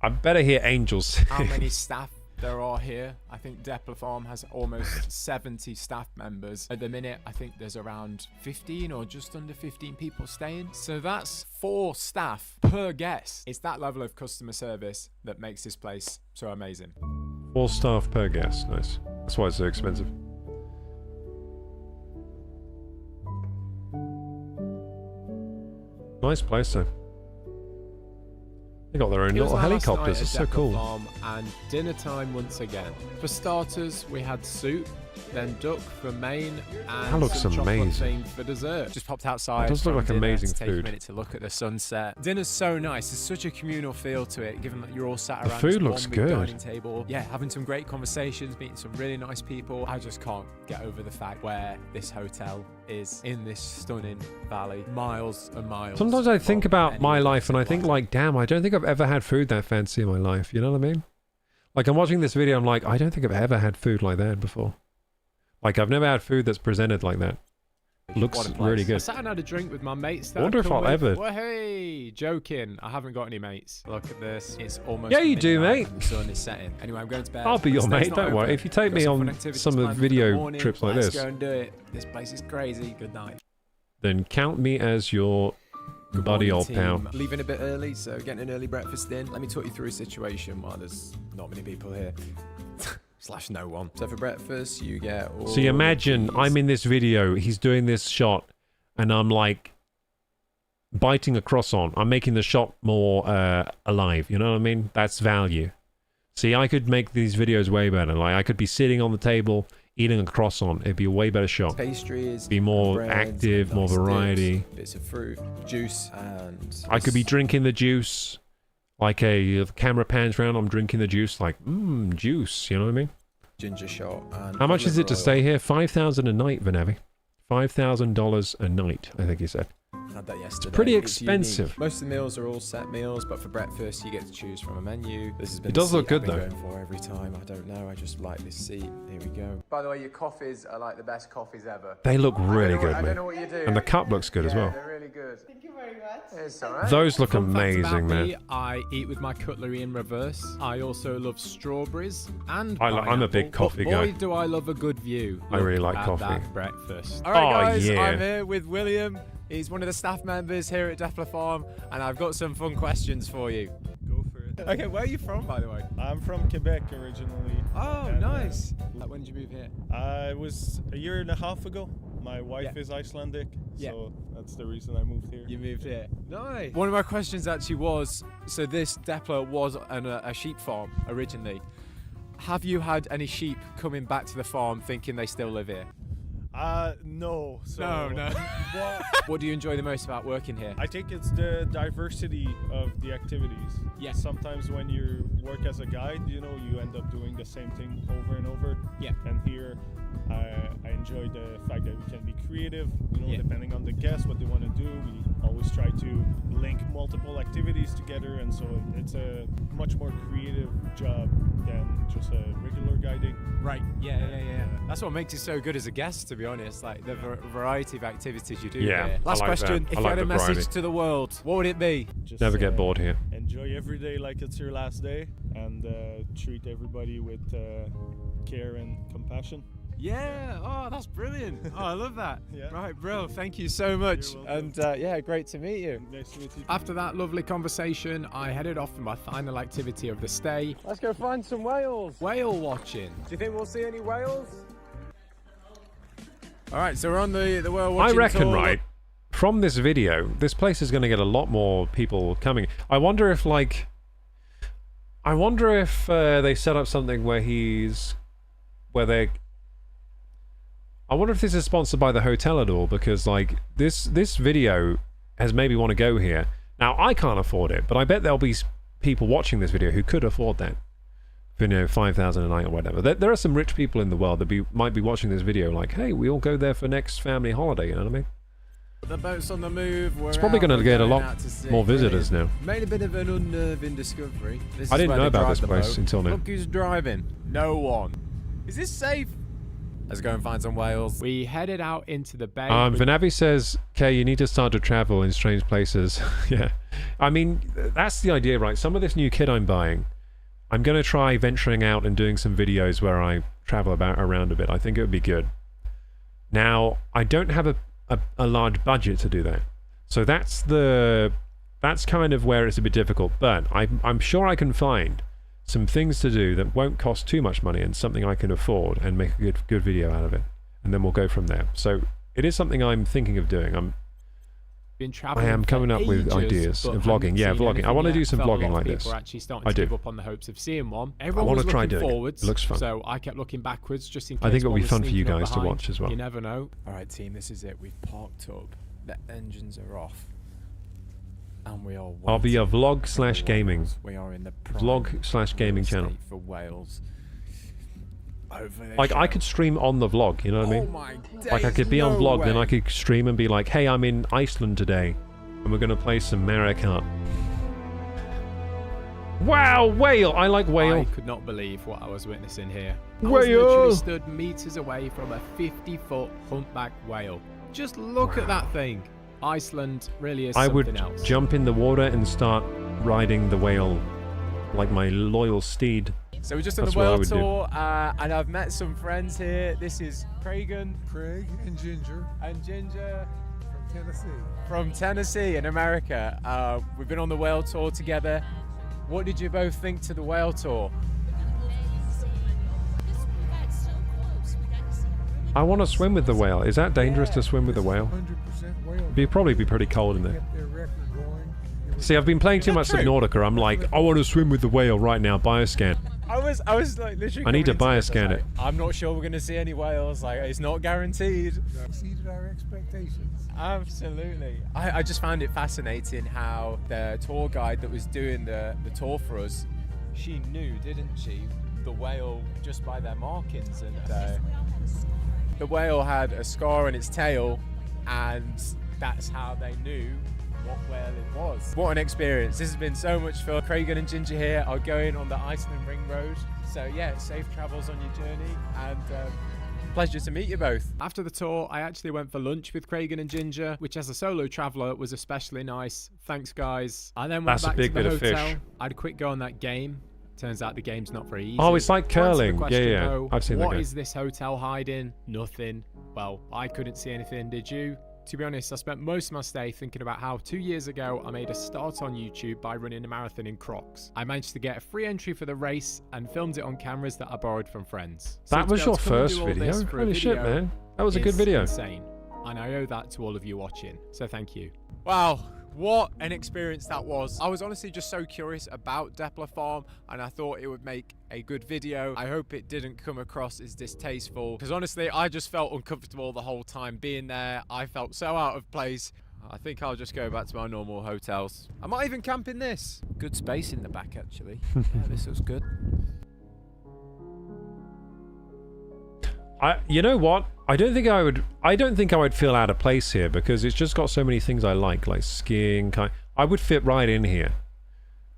Speaker 1: I better hear angels sing.
Speaker 6: How many staff there are here? I think Depler Farm has almost 70 staff members. At the minute, I think there's around 15 or just under 15 people staying. So that's 4 staff per guest. It's that level of customer service that makes this place so amazing.
Speaker 1: 4 staff per guest, nice. That's why it's so expensive. Nice place though. They got their own little helicopters. It's so cool.
Speaker 6: Farm and dinner time once again. For starters, we had soup. then duck for main, and
Speaker 1: That looks
Speaker 6: some chocolate
Speaker 1: amazing.
Speaker 6: thing for dessert. Just popped outside.
Speaker 1: It does look
Speaker 6: from
Speaker 1: like
Speaker 6: dinner
Speaker 1: amazing
Speaker 6: to take
Speaker 1: food.
Speaker 6: a minute to look at the sunset. Dinner's so nice. There's such a communal feel to it, given that you're all sat
Speaker 1: The
Speaker 6: around
Speaker 1: food
Speaker 6: this
Speaker 1: looks
Speaker 6: one big
Speaker 1: good.
Speaker 6: dining table. Yeah, having some great conversations, meeting some really nice people. I just can't get over the fact where this hotel is in this stunning valley, miles and miles.
Speaker 1: Sometimes I think
Speaker 6: from
Speaker 1: about
Speaker 6: any
Speaker 1: my
Speaker 6: other
Speaker 1: life and I think like, damn, I don't think I've ever had food that fancy in my life. You know what I mean? Like I'm watching this video, I'm like, I don't think I've ever had food like that before. Like I've never had food that's presented like that. Looks
Speaker 6: What a place.
Speaker 1: really
Speaker 6: I
Speaker 1: good.
Speaker 6: sat and had a drink with my mates.
Speaker 1: I wonder if I'll ever.
Speaker 6: Well, hey, joking. I haven't got any mates. Look at this. It's almost.
Speaker 1: Yeah, you do,
Speaker 6: midnight
Speaker 1: mate.
Speaker 6: and The sun is setting. Anyway, I'm going to bed.
Speaker 1: I'll be your
Speaker 6: This
Speaker 1: mate,
Speaker 6: day's not
Speaker 1: don't worry.
Speaker 6: over.
Speaker 1: If you take
Speaker 6: Got
Speaker 1: me
Speaker 6: some
Speaker 1: on
Speaker 6: fun activities
Speaker 1: some of the
Speaker 6: planned for the
Speaker 1: video
Speaker 6: morning.
Speaker 1: trips like
Speaker 6: Let's
Speaker 1: this,
Speaker 6: go and do it. This place is crazy. Good night.
Speaker 1: then count me as your buddy,
Speaker 6: Morning,
Speaker 1: old pal.
Speaker 6: team. Leaving a bit early, so getting an early breakfast in. Let me talk you through a situation while there's not many people here. Slash no one. So for breakfast, you get all
Speaker 1: So you imagine
Speaker 6: these-
Speaker 1: I'm in this video, he's doing this shot, and I'm like biting a croissant. I'm making the shot more alive, you know what I mean? That's value. See, I could make these videos way better. Like I could be sitting on the table eating a croissant. It'd be a way better shot.
Speaker 6: pastries,
Speaker 1: Be more
Speaker 6: breads,
Speaker 1: active, more
Speaker 6: nice
Speaker 1: variety.
Speaker 6: dips, bits of fruit, juice, and
Speaker 1: I could be drinking the juice. Like the camera pans round, I'm drinking the juice. Like, juice. You know what I mean?
Speaker 6: ginger shot. And
Speaker 1: How much is it to
Speaker 6: olive
Speaker 1: stay here? $5,000 a night, Vanavi. $5,000 a night, I think he said.
Speaker 6: Had that yesterday.
Speaker 1: pretty
Speaker 6: It's
Speaker 1: expensive.
Speaker 6: unique. Most of the meals are all set meals, but for breakfast you get to choose from a menu. This has been
Speaker 1: It does
Speaker 6: the
Speaker 1: look
Speaker 6: seat I've
Speaker 1: good,
Speaker 6: been
Speaker 1: though.
Speaker 6: going for every time. I don't know. I just like this seat. Here we go. By the way, your coffees are like the best coffees ever.
Speaker 1: They look really good,
Speaker 6: I don't
Speaker 1: man.
Speaker 6: know what you do.
Speaker 1: And the cup looks good as well.
Speaker 6: They're really good.
Speaker 5: Thank you very much.
Speaker 6: It's all right.
Speaker 1: Those look
Speaker 6: Fun fact about
Speaker 1: amazing, man.
Speaker 6: me, I eat with my cutlery in reverse. I also love strawberries and
Speaker 1: I'm a big
Speaker 6: pineapple.
Speaker 1: coffee
Speaker 6: But
Speaker 1: guy.
Speaker 6: boy, do I love a good view.
Speaker 1: I really
Speaker 6: Look
Speaker 1: like
Speaker 6: at
Speaker 1: coffee.
Speaker 6: that breakfast. All right,
Speaker 1: Oh,
Speaker 6: guys,
Speaker 1: yeah.
Speaker 6: I'm here with William. He's one of the staff members here at Defla Farm, and I've got some fun questions for you.
Speaker 10: Go for it.
Speaker 6: Okay, where are you from, by the way?
Speaker 10: I'm from Quebec originally.
Speaker 6: Oh,
Speaker 10: And,
Speaker 6: nice. When did you move here?
Speaker 10: It was a year and a half ago. My wife is Icelandic, so that's the reason I moved here.
Speaker 6: You moved here. Nice. One of my questions actually was, so this Defla was a sheep farm originally. Have you had any sheep coming back to the farm thinking they still live here?
Speaker 10: No. So,
Speaker 6: No.
Speaker 10: Well,
Speaker 6: What do you enjoy the most about working here?
Speaker 10: I think it's the diversity of the activities.
Speaker 6: Yeah.
Speaker 10: Sometimes when you work as a guide, you end up doing the same thing over and over.
Speaker 6: Yeah.
Speaker 10: And here, I enjoy the fact that we can be creative,
Speaker 6: Yeah.
Speaker 10: depending on the guest, what they want to do. We always try to link multiple activities together, and so it's a much more creative job than just a regular guiding.
Speaker 6: Right. Yeah. That's what makes it so good as a guest, to be honest. Like the variety of activities you do.
Speaker 1: Yeah,
Speaker 6: here.
Speaker 1: I
Speaker 6: Last
Speaker 1: like
Speaker 6: question:
Speaker 1: that.
Speaker 6: If
Speaker 1: I
Speaker 6: you
Speaker 1: like
Speaker 6: had a
Speaker 1: the
Speaker 6: message
Speaker 1: variety.
Speaker 6: to the world, what would it be?
Speaker 10: Just,
Speaker 1: Never get bored here.
Speaker 10: Enjoy every day like it's your last day, and treat everybody with care and compassion.
Speaker 6: Yeah. Oh, that's brilliant. Oh, I love that.
Speaker 10: Yeah.
Speaker 6: Right, bro. Thank you so much.
Speaker 10: You're welcome.
Speaker 6: And yeah, great to meet you.
Speaker 10: Nice to meet you.
Speaker 6: After that lovely conversation, I headed off for my final activity of the stay. Let's go find some whales. Whale watching. Do you think we'll see any whales? All right, so we're on the whale
Speaker 1: I
Speaker 6: watching
Speaker 1: reckon,
Speaker 6: tour.
Speaker 1: right, from this video, this place is going to get a lot more people coming. I wonder if, they set up something where I wonder if this is sponsored by the hotel at all, because, this video has made me want to go here. Now, I can't afford it, but I bet there'll be people watching this video who could afford that. For, $5,000 a night or whatever. There are some rich people in the world that might be watching this video like, hey, we all go there for next family holiday, you know what I mean?
Speaker 6: The boat's on the move.
Speaker 1: It's probably going to get a lot more visitors now.
Speaker 6: Made a bit of an unnerving discovery. This
Speaker 1: I
Speaker 6: is
Speaker 1: didn't
Speaker 6: where
Speaker 1: know
Speaker 6: they
Speaker 1: about
Speaker 6: drive
Speaker 1: this
Speaker 6: the
Speaker 1: place
Speaker 6: boat.
Speaker 1: until now.
Speaker 6: Look who's driving. No one. Is this safe? Let's go and find some whales. We headed out into the bay.
Speaker 1: Vanavi says, Kay, you need to start to travel in strange places. Yeah. I mean, that's the idea, right? Some of this new kit I'm buying, I'm going to try venturing out and doing some videos where I travel around a bit. I think it would be good. Now, I don't have a large budget to do that. So that's kind of where it's a bit difficult. But I'm sure I can find some things to do that won't cost too much money and something I can afford and make a good video out of it. And then we'll go from there. So it is something I'm thinking of doing.
Speaker 6: Been traveling
Speaker 1: I am coming up with ideas. Vlogging, yeah, vlogging. I want to do some vlogging like this.
Speaker 6: I do. Give up on the hopes of seeing one. Everyone
Speaker 1: want to try
Speaker 6: looking
Speaker 1: doing
Speaker 6: forwards,
Speaker 1: it. It looks fun.
Speaker 6: So I kept looking backwards just in case.
Speaker 1: I think it'll be
Speaker 6: one was
Speaker 1: fun for you
Speaker 6: sneaking up
Speaker 1: guys to
Speaker 6: behind.
Speaker 1: watch as well.
Speaker 6: You never know. All right, team, this is it. We've parked up. The engines are off. And we are
Speaker 1: I'll be a vlog slash gaming.
Speaker 6: We are in the
Speaker 1: vlog slash gaming channel.
Speaker 6: For Wales.
Speaker 1: Like I could stream on the vlog, you know what I mean?
Speaker 6: My days,
Speaker 1: like I could be on vlog,
Speaker 6: way.
Speaker 1: then I could stream and be like, hey, I'm in Iceland today, and we're gonna play some Mario Kart. Wow, whale! I like whale.
Speaker 6: I could not believe what I was witnessing here. I
Speaker 1: Whale!
Speaker 6: was literally stood meters away from a 50-foot humpback whale. Just look at that thing. Iceland really is
Speaker 1: I
Speaker 6: something
Speaker 1: would
Speaker 6: else.
Speaker 1: jump in the water and start riding the whale like my loyal steed.
Speaker 6: So we're just on
Speaker 1: That's
Speaker 6: the
Speaker 1: what I
Speaker 6: world
Speaker 1: would do.
Speaker 6: tour, and I've met some friends here. This is Craig and Ginger.
Speaker 12: From Tennessee.
Speaker 6: From Tennessee in America. We've been on the whale tour together. What did you both think to the whale tour?
Speaker 1: I want to swim with the whale. Is that dangerous to swim with a whale?
Speaker 12: 100% whale.
Speaker 1: It'd probably be pretty cold in there.
Speaker 12: Kept their record going.
Speaker 1: See, I've been playing too much Subnautica. I'm like, I want to swim with the whale right now. Bioscan.
Speaker 6: I was like literally.
Speaker 1: I need to
Speaker 6: coming into this,
Speaker 1: bioscan
Speaker 6: I was
Speaker 1: it.
Speaker 6: like, I'm not sure we're gonna see any whales. Like, it's not guaranteed.
Speaker 12: Exceeded our expectations.
Speaker 6: Absolutely. I just found it fascinating how the tour guide that was doing the tour for us, she knew, didn't she, the whale just by their markings, and the whale had a scar on its tail, and that's how they knew what whale it was. What an experience. This has been so much fun. Craig and Ginger here are going on the Iceland Ring Road. So yeah, safe travels on your journey, and pleasure to meet you both. After the tour, I actually went for lunch with Craig and Ginger, which as a solo traveller was especially nice. Thanks guys. I then went
Speaker 1: That's a
Speaker 6: back
Speaker 1: big
Speaker 6: to the
Speaker 1: bit of
Speaker 6: hotel.
Speaker 1: fish.
Speaker 6: I had a quick go on that game. Turns out the game's not very easy.
Speaker 1: Oh, it's like
Speaker 6: To answer the
Speaker 1: curling.
Speaker 6: question,
Speaker 1: Yeah.
Speaker 6: though,
Speaker 1: I've seen that
Speaker 6: what
Speaker 1: game.
Speaker 6: is this hotel hiding? Nothing. Well, I couldn't see anything, did you? To be honest, I spent most of my stay thinking about how 2 years ago I made a start on YouTube by running a marathon in Crocs. I managed to get a free entry for the race and filmed it on cameras that I borrowed from friends. So
Speaker 1: That
Speaker 6: to
Speaker 1: was
Speaker 6: be able
Speaker 1: your
Speaker 6: to come and
Speaker 1: first
Speaker 6: do all
Speaker 1: video?
Speaker 6: this for a
Speaker 1: Holy shit,
Speaker 6: video
Speaker 1: man. That was a good
Speaker 6: is
Speaker 1: video.
Speaker 6: Insane. And I owe that to all of you watching. So thank you. Wow. What an experience that was. I was honestly just so curious about Depler Farm, and I thought it would make a good video. I hope it didn't come across as distasteful, because honestly I just felt uncomfortable the whole time being there. I felt so out of place. I think I'll just go back to my normal hotels. I might even camp in this. Good space in the back actually. Yeah, this was good.
Speaker 1: You know what? I don't think I would feel out of place here because it's just got so many things I like skiing. I would fit right in here.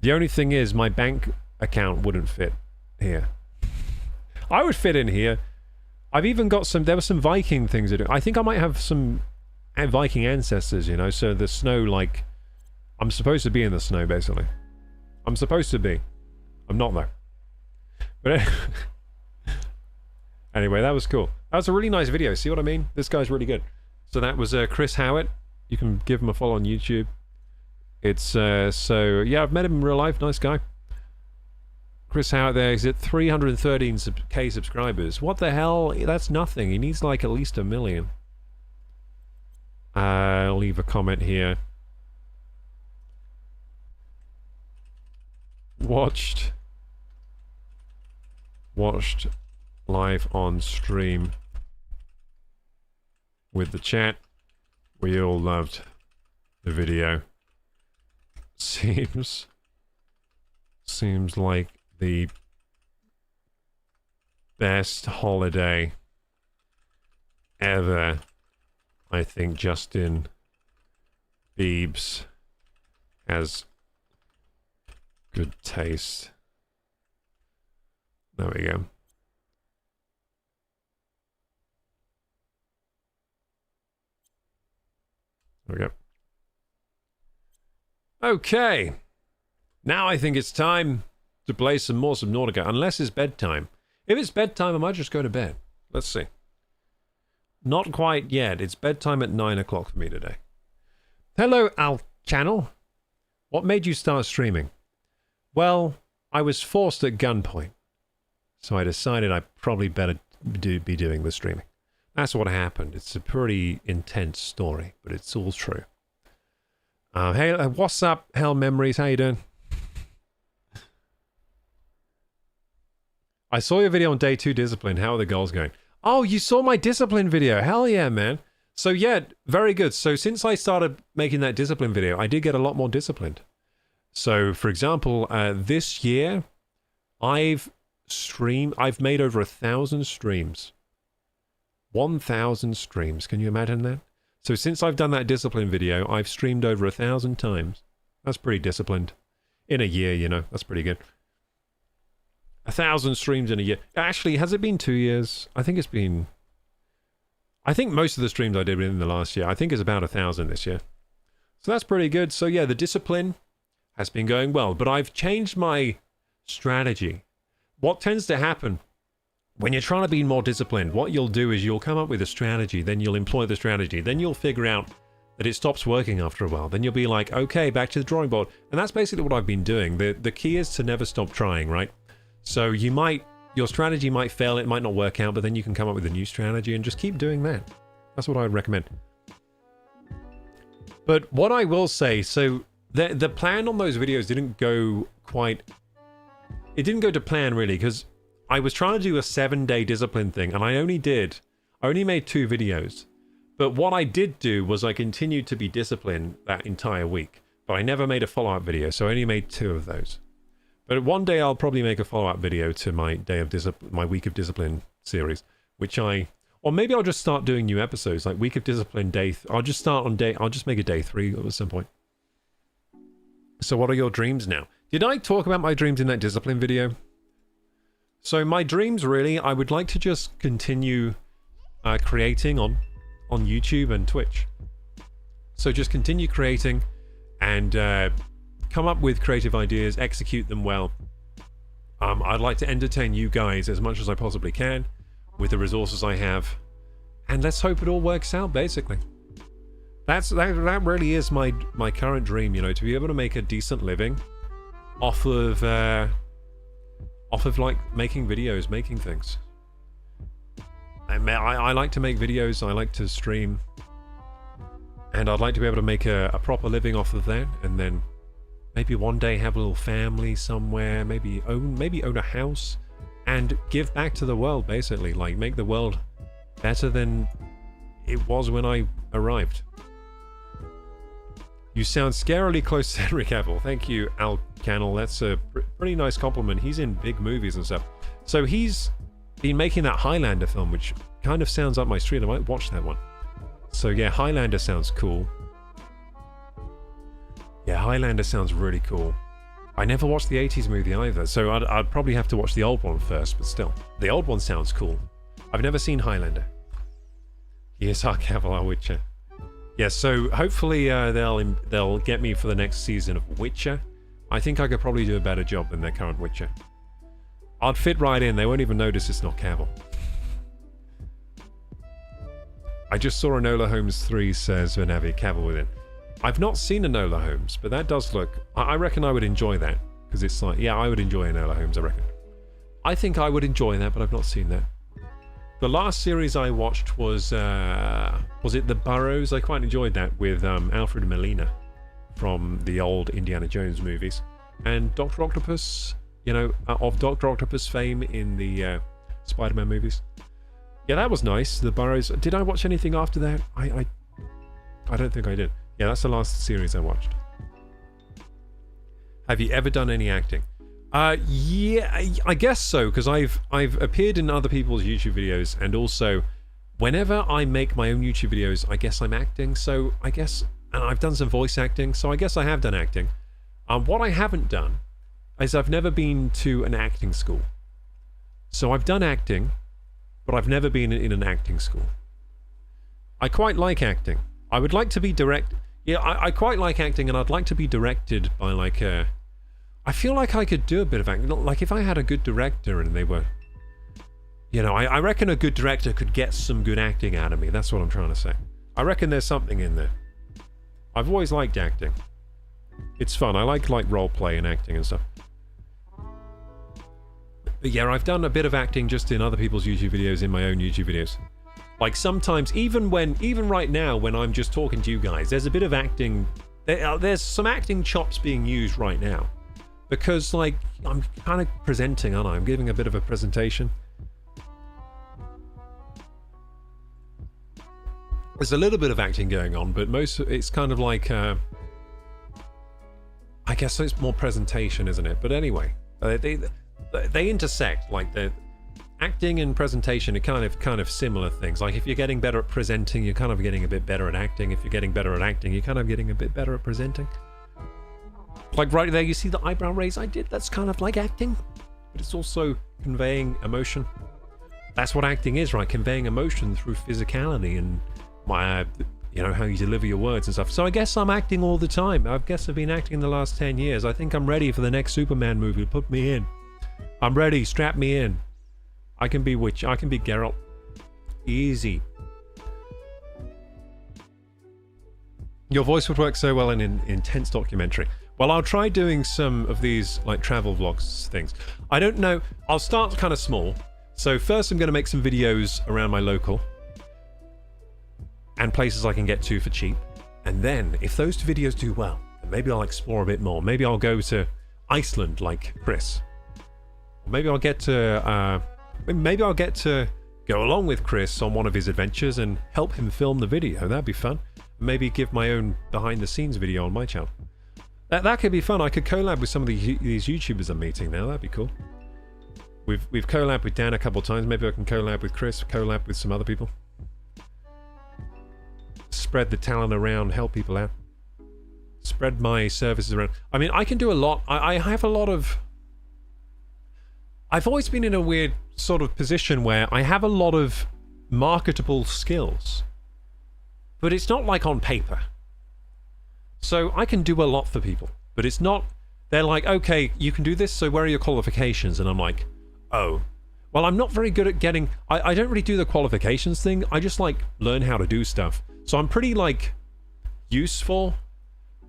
Speaker 1: The only thing is my bank account wouldn't fit here. I would fit in here. I've even got there were some Viking things to do. I think I might have some Viking ancestors, you know, so the snow, like, I'm supposed to be in the snow, basically. I'm supposed to be. I'm not, though. But anyway, that was cool. That was a really nice video. See what I mean? This guy's really good. So that was Chris Howitt. You can give him a follow on YouTube. It's, so, yeah, I've met him in real life. Nice guy. Chris Howitt there is at 313k subscribers. What the hell? That's nothing. He needs, like, at least 1 million. I'll leave a comment here. Watched live on stream with the chat. We all loved the video. Seems like the best holiday ever. I think Justin Biebs has good taste. There we go. There we go. Okay. Now I think it's time to play some more Subnautica, unless it's bedtime. If it's bedtime, I might just go to bed. Let's see. Not quite yet. It's bedtime at 9 o'clock for me today. Hello, Al Channel. What made you start streaming? Well, I was forced at gunpoint. So I decided I probably better be doing the streaming. That's what happened. It's a pretty intense story, but it's all true. Hey, what's up, Hell Memories? How you doing? I saw your video on day 2 discipline. How are the goals going? Oh, you saw my discipline video. Hell yeah, man. So yeah, very good. So since I started making that discipline video, I did get a lot more disciplined. So for example, this year, I've made over 1,000 streams. 1,000 streams. Can you imagine that? So since I've done that discipline video, I've streamed over 1,000 times. That's pretty disciplined. In a year, you know, that's pretty good. 1,000 streams in a year. Actually, has it been 2 years? I think it's been... I think most of the streams I did within the last year, I think it's about 1,000 this year. So that's pretty good. So yeah, the discipline has been going well, but I've changed my strategy. What tends to happen when you're trying to be more disciplined, what you'll do is you'll come up with a strategy, then you'll employ the strategy, then you'll figure out that it stops working after a while. Then you'll be like, okay, back to the drawing board. And that's basically what I've been doing. The key is to never stop trying, right? So your strategy might fail, it might not work out, but then you can come up with a new strategy and just keep doing that. That's what I would recommend. But what I will say, so the plan on those videos didn't go quite... It didn't go to plan, really, because I was trying to do a 7-day discipline thing, and I only made 2 videos. But what I did do was I continued to be disciplined that entire week. But I never made a follow-up video, so I only made 2 of those. But one day I'll probably make a follow-up video to my my Week of Discipline series, or maybe I'll just start doing new episodes, like Week of Discipline I'll just make a day 3 at some point. So what are your dreams now? Did I talk about my dreams in that discipline video? So my dreams, really, I would like to just continue creating on YouTube and Twitch. So just continue creating and come up with creative ideas, execute them well. I'd like to entertain you guys as much as I possibly can with the resources I have, and let's hope it all works out. Basically, that really is my current dream. You know, to be able to make a decent living off of like making videos, making things. I like to make videos. I like to stream, and I'd like to be able to make a proper living off of that, and then maybe one day have a little family somewhere, maybe own a house, and give back to the world, basically. Like, make the world better than it was when I arrived. You sound scarily close to Henry Cavill. Thank you, Al Cannell. That's a pretty nice compliment. He's in big movies and stuff. So he's been making that Highlander film, which kind of sounds up my street. I might watch that one. So yeah, Highlander sounds cool. Yeah, Highlander sounds really cool. I never watched the 80s movie either, so I'd probably have to watch the old one first, but still. The old one sounds cool. I've never seen Highlander. Yes, Cavill, our Witcher. Yeah, so hopefully they'll get me for the next season of Witcher. I think I could probably do a better job than their current Witcher. I'd fit right in, they won't even notice it's not Cavill. I just saw Enola Holmes 3, says Venavi, Cavill within. I've not seen Enola Holmes, but that does look... I reckon I would enjoy that. Because it's like, yeah, I would enjoy Enola Holmes, I reckon. I think I would enjoy that, but I've not seen that. The last series I watched was it The Burrows? I quite enjoyed that with Alfred Molina from the old Indiana Jones movies. And Dr. Octopus, you know, of Dr. Octopus fame in the Spider-Man movies. Yeah, that was nice. The Burrows. Did I watch anything after that? I don't think I did. Yeah, that's the last series I watched. Have you ever done any acting? Yeah, I guess so, because I've appeared in other people's YouTube videos, and also whenever I make my own YouTube videos, I guess I'm acting. So I guess, and I've done some voice acting, so I guess I have done acting. What I haven't done is I've never been to an acting school. So I've done acting, but I've never been in an acting school. I quite like acting. I would like to be Yeah, I quite like acting, and I'd like to be directed by like a... I feel like I could do a bit of acting. Like if I had a good director and they were... You know, I reckon a good director could get some good acting out of me. That's what I'm trying to say. I reckon there's something in there. I've always liked acting. It's fun. I like role play and acting and stuff. But yeah, I've done a bit of acting just in other people's YouTube videos, in my own YouTube videos. Like sometimes, even right now when I'm just talking to you guys, there's a bit of acting there's some acting chops being used right now. Because, like, I'm kind of presenting, aren't I? I'm giving a bit of a presentation. There's a little bit of acting going on, but it's kind of like, I guess it's more presentation, isn't it? But anyway, they intersect. Like, the acting and presentation are kind of similar things. Like, if you're getting better at presenting, you're kind of getting a bit better at acting. If you're getting better at acting, you're kind of getting a bit better at presenting. Like right there, you see the eyebrow raise I did? That's kind of like acting, but it's also conveying emotion. That's what acting is, right? Conveying emotion through physicality and how you deliver your words and stuff. So I guess I'm acting all the time. I guess I've been acting the last 10 years. I think I'm ready for the next Superman movie. Put me in. I'm ready. Strap me in. I can be I can be Geralt. Easy. Your voice would work so well in an intense documentary. Well, I'll try doing some of these, like, travel vlogs things. I don't know. I'll start kind of small. So first I'm going to make some videos around my local and places I can get to for cheap. And then, if those two videos do well, then maybe I'll explore a bit more. Maybe I'll go to Iceland like Chris. Or maybe I'll get to go along with Chris on one of his adventures and help him film the video. That'd be fun. Maybe give my own behind-the-scenes video on my channel. That could be fun. I could collab with some of these YouTubers I'm meeting now. That'd be cool. We've collabed with Dan a couple times. Maybe I can collab with Chris, collab with some other people. Spread the talent around, help people out. Spread my services around. I mean, I can do a lot. I have a lot of... I've always been in a weird sort of position where I have a lot of marketable skills. But it's not like on paper. So I can do a lot for people, but it's not, they're like, okay, you can do this, so where are your qualifications? And I'm like, oh, well, I'm not very good at getting, I don't really do the qualifications thing, I just like learn how to do stuff. So I'm pretty like useful,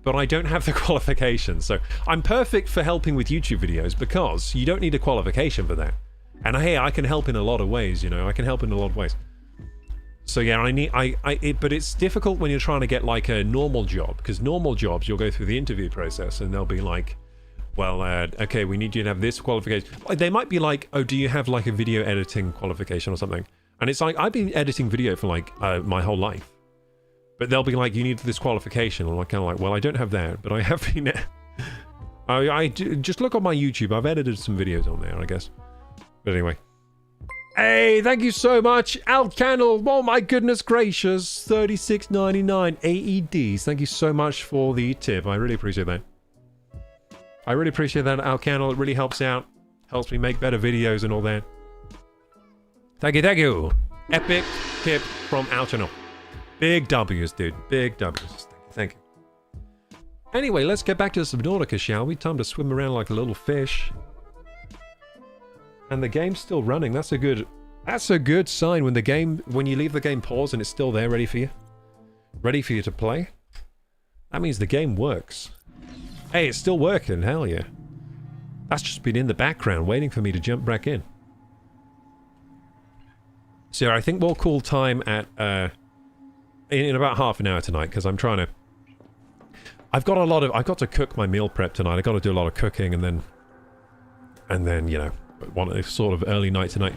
Speaker 1: but I don't have the qualifications. So I'm perfect for helping with YouTube videos because you don't need a qualification for that. And hey, I can help in a lot of ways, I can help in a lot of ways. So yeah, but it's difficult when you're trying to get like a normal job, because normal jobs you'll go through the interview process and they'll be like, well, okay, we need you to have this qualification. They might be like, oh, do you have like a video editing qualification or something? And it's like, I've been editing video for like my whole life, but they'll be like, you need this qualification. I'm like, kind of like, well, I don't have that, but I have been. I do, just look on my YouTube. I've edited some videos on there, I guess. But anyway. Hey, thank you so much, Al Channel. Oh my goodness gracious, $36.99 AEDs. Thank you so much for the tip. I really appreciate that. I really appreciate that, Al Channel. It really helps out. Helps me make better videos and all that. Thank you, thank you. Epic tip from Al Channel. Big W's, dude. Big W's. Thank you. Anyway, let's get back to Subnautica, shall we? Time to swim around like a little fish. And the game's still running. That's a good sign when you leave the game paused and it's still there ready for you. Ready for you to play. That means the game works. Hey, it's still working, hell yeah. That's just been in the background waiting for me to jump back in. So I think we'll call time at in about half an hour tonight, because I'm trying to I've got to cook my meal prep tonight. I've got to do a lot of cooking and then want a sort of early night tonight.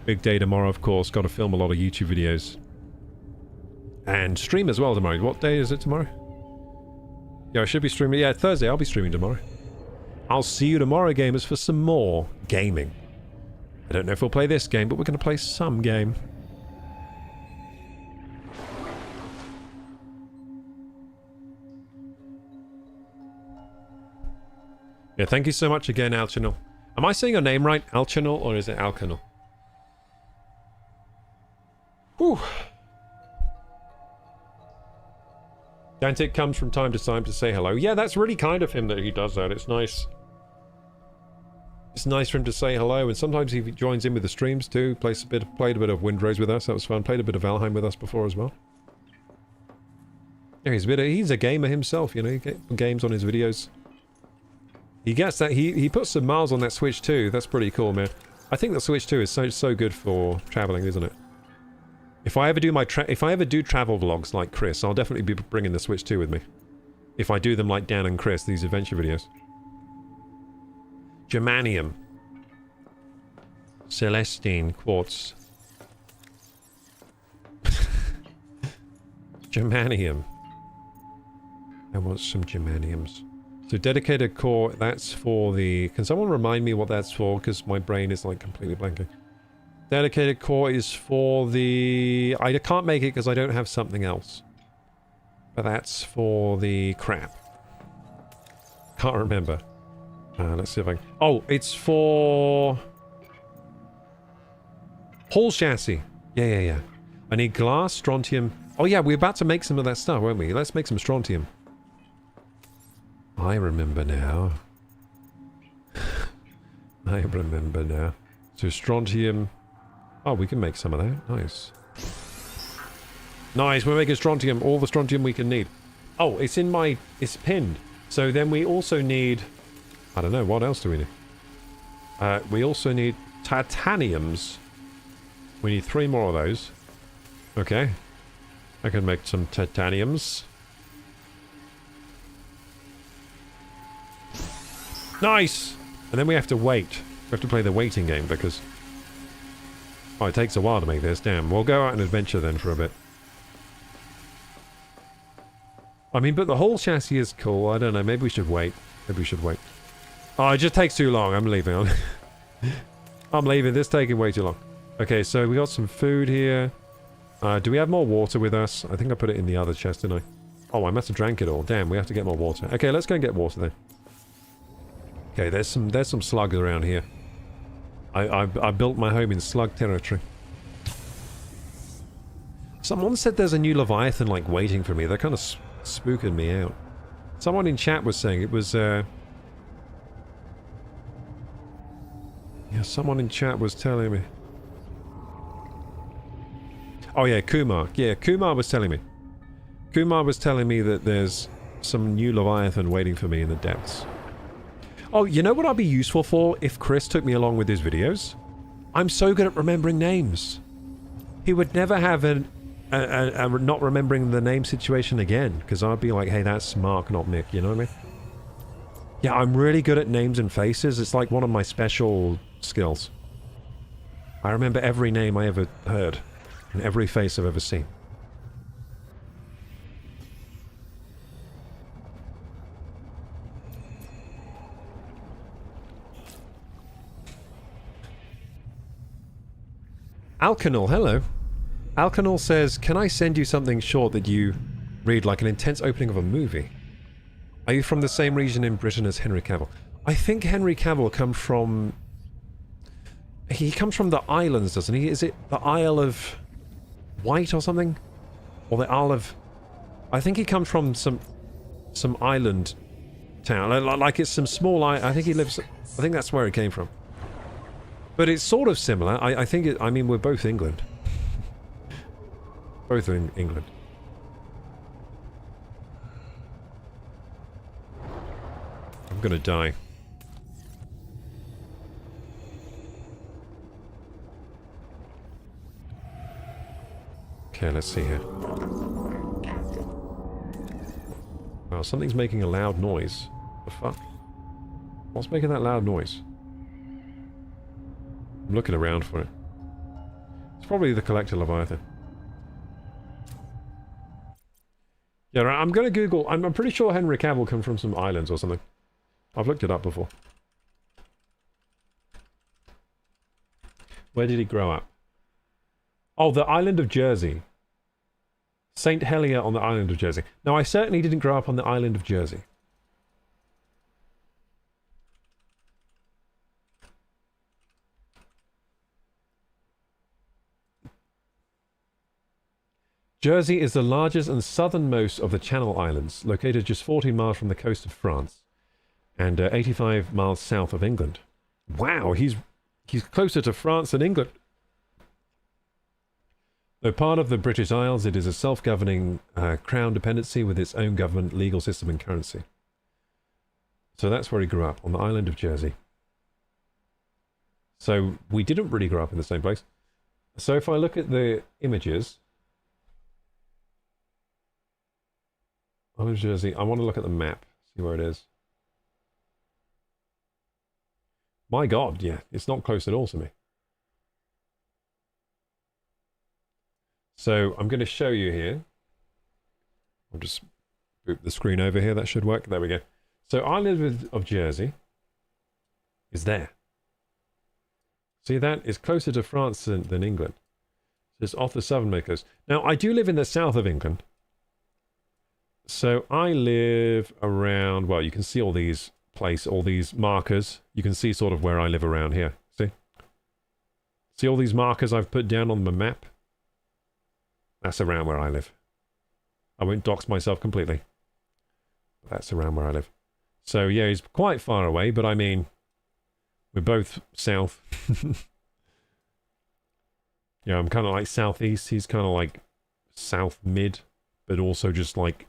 Speaker 1: Big day tomorrow, of course. Got to film a lot of YouTube videos. And stream as well tomorrow. What day is it tomorrow? Yeah, I should be streaming. Yeah, Thursday. I'll be streaming tomorrow. I'll see you tomorrow, gamers, for some more gaming. I don't know if we'll play this game, but we're going to play some game. Yeah, thank you so much again, Alchannel. Am I saying your name right? Alchannel, or is it Alchannel? Whew. Dantic comes from time to time to say hello. Yeah, that's really kind of him that he does that. It's nice. It's nice for him to say hello, and sometimes he joins in with the streams too. Played a bit of Windrose with us. That was fun. Played a bit of Valheim with us before as well. Yeah, he's a gamer himself. He gets games on his videos. He gets that. He puts some miles on that Switch 2. That's pretty cool, man. I think the Switch 2 is so good for traveling, isn't it? If I ever do travel vlogs like Chris, I'll definitely be bringing the Switch 2 with me. if I do them like Dan and Chris, these adventure videos. Germanium. Celestine quartz. Germanium. I want some germaniums. So dedicated core, that's for the... Can someone remind me what that's for? Because my brain is like completely blanking. Dedicated core is for the... I can't make it because I don't have something else. But that's for the crap. Can't remember. Let's see if I can... Oh, it's for... Hull chassis. Yeah. I need glass, strontium... Oh yeah, we're about to make some of that stuff, weren't we? Let's make some strontium. I remember now. I remember now. So strontium... Oh, we can make some of that. Nice. Nice, we're making strontium. All the strontium we can need. Oh, it's in my... It's pinned. So then we also need... I don't know, what else do we need? We also need titaniums. We need 3 more of those. Okay. I can make some titaniums. Nice! And then we have to wait. We have to play the waiting game because... Oh, it takes a while to make this. Damn. We'll go out and adventure then for a bit. I mean, but the whole chassis is cool. I don't know. Maybe we should wait. Maybe we should wait. Oh, it just takes too long. I'm leaving. I'm leaving. This is taking way too long. Okay, so we got some food here. Do we have more water with us? I think I put it in the other chest, didn't I? Oh, I must have drank it all. Damn, we have to get more water. Okay, let's go and get water then. Okay, there's some slugs around here. I built my home in slug territory. Someone said there's a new Leviathan, like, waiting for me. They're kind of spooking me out. Someone in chat was saying it was, Yeah, someone in chat was telling me. Oh yeah, Kumar. Yeah, Kumar was telling me. Kumar was telling me that there's some new Leviathan waiting for me in the depths. Oh, you know what I'd be useful for if Chris took me along with his videos? I'm so good at remembering names. He would never have a not remembering the name situation again, because I'd be like, hey, that's Mark, not Mick, you know what I mean? Yeah, I'm really good at names and faces. It's like one of my special skills. I remember every name I ever heard, and every face I've ever seen. Alkanol, hello. Alkanol says, can I send you something short that you read like an intense opening of a movie? Are you from the same region in Britain as Henry Cavill? I think Henry Cavill comes from... He comes from the islands, doesn't he? Is it the Isle of Wight or something? Or the Isle of... I think he comes from some island town. Like it's some small island. I think he lives... I think that's where it came from. But it's sort of similar. I think it... I mean, we're both England. Both in England. I'm gonna die. Okay, let's see here. Wow, something's making a loud noise. The fuck? What's making that loud noise? I'm looking around for it. It's probably the Collector Leviathan. Yeah, right, I'm gonna Google... I'm pretty sure Henry Cavill comes from some islands or something. I've looked it up before. Where did he grow up? Oh, the island of Jersey. St. Helier on the island of Jersey. No, I certainly didn't grow up on the island of Jersey. Jersey is the largest and southernmost of the Channel Islands, located just 40 miles from the coast of France and 85 miles south of England. Wow, he's closer to France than England. Though part of the British Isles, it is a self-governing crown dependency with its own government, legal system and currency. So that's where he grew up, on the island of Jersey. So we didn't really grow up in the same place. So if I look at the images... I'm in Jersey. I want to look at the map, see where it is. My God, yeah, it's not close at all to me. So I'm going to show you here. I'll just boot the screen over here. That should work. There we go. So Island of Jersey is there. See, that is closer to France than England. It's off the southern coast. Now, I do live in the south of England. So I live around, well, you can see all these all these markers. You can see sort of where I live around here. See? See all these markers I've put down on the map? That's around where I live. I won't dox myself completely. But that's around where I live. So yeah, he's quite far away, but I mean, we're both south. Yeah, I'm kind of like southeast. He's kind of like south mid, but also just like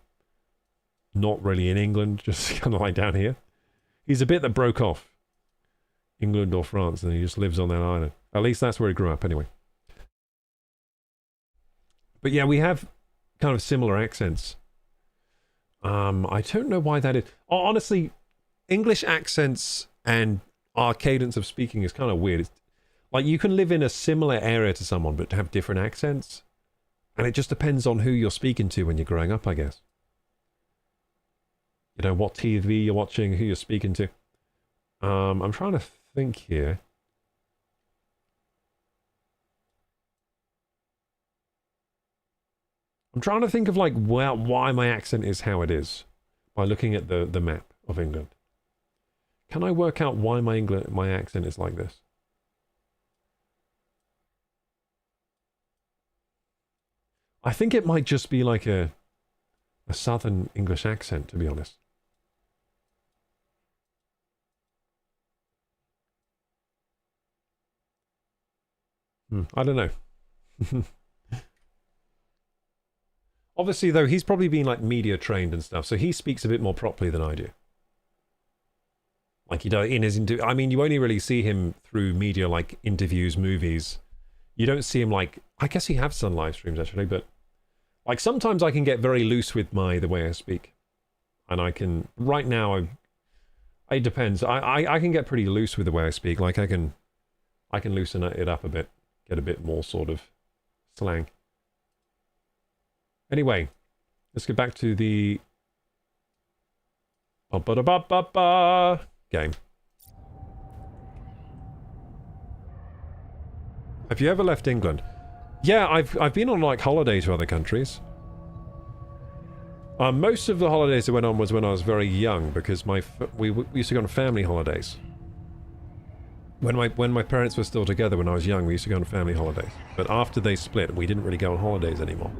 Speaker 1: not really in England, just kind of like down here. He's a bit that broke off England or France, and he just lives on that island. At least that's where he grew up anyway. But yeah, we have kind of similar accents. I don't know why that is. Honestly, English accents and our cadence of speaking is kind of weird. It's, like, you can live in a similar area to someone, but have different accents. And it just depends on who you're speaking to when you're growing up, I guess. You know, what TV you're watching, who you're speaking to. I'm trying to think here. I'm trying to think of, like, why my accent is how it is by looking at the map of England. Can I work out why my accent is like this? I think it might just be like a southern English accent, to be honest. I don't know. Obviously, though, he's probably been, like, media trained and stuff, so he speaks a bit more properly than I do. Like, you know, in his I mean, you only really see him through media, like, interviews, movies. You don't see him, like... I guess he has done live streams, actually, but... Like, sometimes I can get very loose with the way I speak. And I can... Right now, it depends. I can get pretty loose with the way I speak. Like, I can loosen it up a bit. Get a bit more sort of slang. Anyway, let's get back to the game. Have you ever left England? Yeah, I've been on, like, holiday to other countries. Most of the holidays I went on was when I was very young, because we used to go on family holidays. When my parents were still together when I was young, we used to go on family holidays. But after they split, we didn't really go on holidays anymore.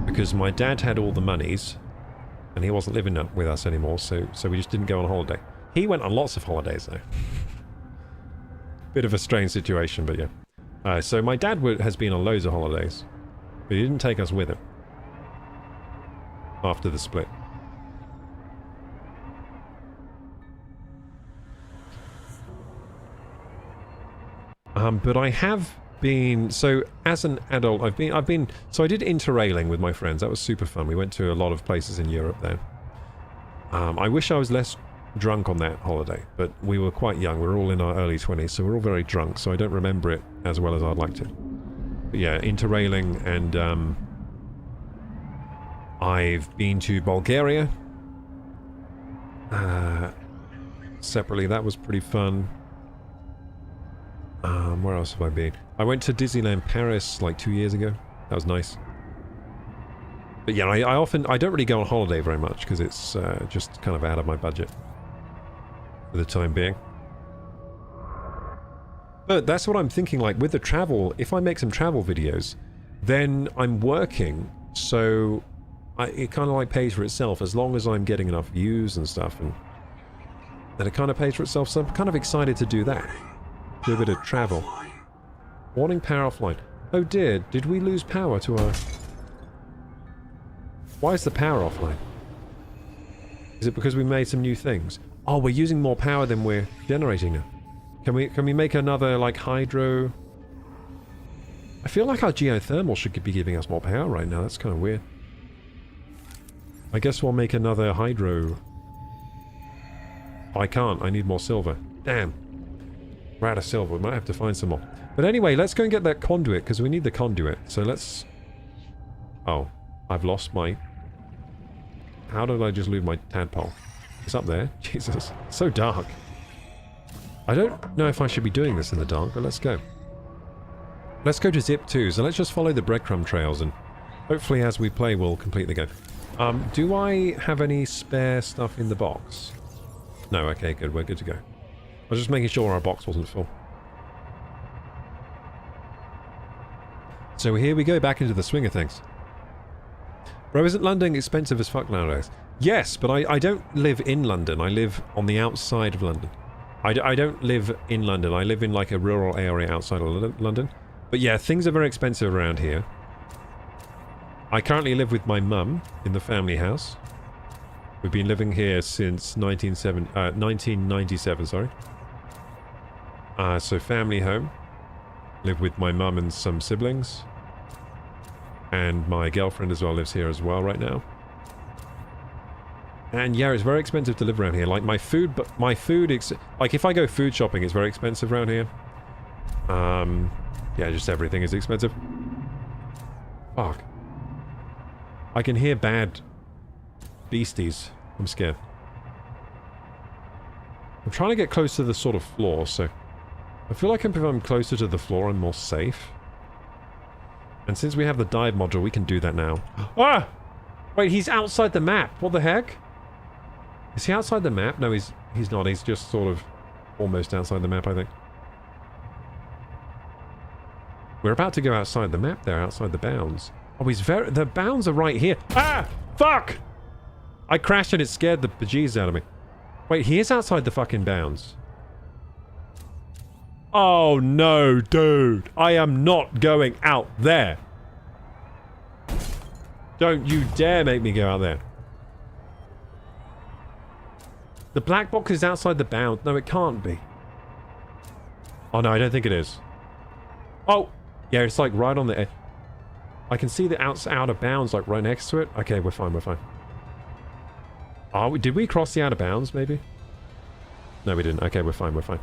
Speaker 1: Because my dad had all the monies, and he wasn't living with us anymore, so we just didn't go on holiday. He went on lots of holidays, though. Bit of a strange situation, but yeah. So my dad has been on loads of holidays, but he didn't take us with him after the split. But I have been, so as an adult, so I did interrailing with my friends. That was super fun. We went to a lot of places in Europe then. I wish I was less drunk on that holiday, but we were quite young. We were all in our early 20s, so we're all very drunk, so I don't remember it as well as I'd like to. But yeah, interrailing, and I've been to Bulgaria. Separately, that was pretty fun. Where else have I been? I went to Disneyland Paris like 2 years ago. That was nice. But yeah, I don't really go on holiday very much because it's just kind of out of my budget for the time being. But that's what I'm thinking, like, with the travel, if I make some travel videos, then I'm working, so it kind of like pays for itself as long as I'm getting enough views and stuff, and then it kind of pays for itself, so I'm kind of excited to do that. Do a bit of travel. Warning, power offline. Oh dear, did we lose power to our... Why is the power offline? Is it because we made some new things? Oh, we're using more power than we're generating now. Can we make another, like, hydro... I feel like our geothermal should be giving us more power right now. That's kind of weird. I guess we'll make another hydro. I can't. I need more silver. Damn. We're out of silver. We might have to find some more. But anyway, let's go and get that conduit, because we need the conduit. So let's... Oh. I've lost my... How did I just lose my tadpole? It's up there. Jesus. So dark. I don't know if I should be doing this in the dark, but let's go. Let's go to Zip 2. So let's just follow the breadcrumb trails, and hopefully as we play we'll complete the game. Do I have any spare stuff in the box? No, okay, good. We're good to go. I was just making sure our box wasn't full. So here we go, back into the swing of things. Bro, isn't London expensive as fuck nowadays? Yes, but I don't live in London. I live on the outside of London. I don't live in London. I live in like a rural area outside of London. But yeah, things are very expensive around here. I currently live with my mum in the family house. We've been living here since 1997, sorry. So family home. Live with my mum and some siblings. And my girlfriend as well lives here as well right now. And yeah, it's very expensive to live around here. Like my food, like if I go food shopping, it's very expensive around here. Yeah, just everything is expensive. Fuck. I can hear bad beasties. I'm scared. I'm trying to get close to the sort of floor, so... I feel like if I'm closer to the floor, I'm more safe. And since we have the dive module, we can do that now. Ah! Wait, he's outside the map. What the heck? Is he outside the map? No, he's not. He's just sort of almost outside the map, I think. We're about to go outside the map there, outside the bounds. Oh, he's very... The bounds are right here. Ah! Fuck! I crashed and it scared the bejesus out of me. Wait, he is outside the fucking bounds. Oh no, dude. I am not going out there. Don't you dare make me go out there. The black box is outside the bounds. No, it can't be. Oh no, I don't think it is. Oh! Yeah, it's like right on the edge. I can see the out of bounds like right next to it. Okay, we're fine, we're fine. Oh, did we cross the out of bounds, maybe? No, we didn't. Okay, we're fine, we're fine.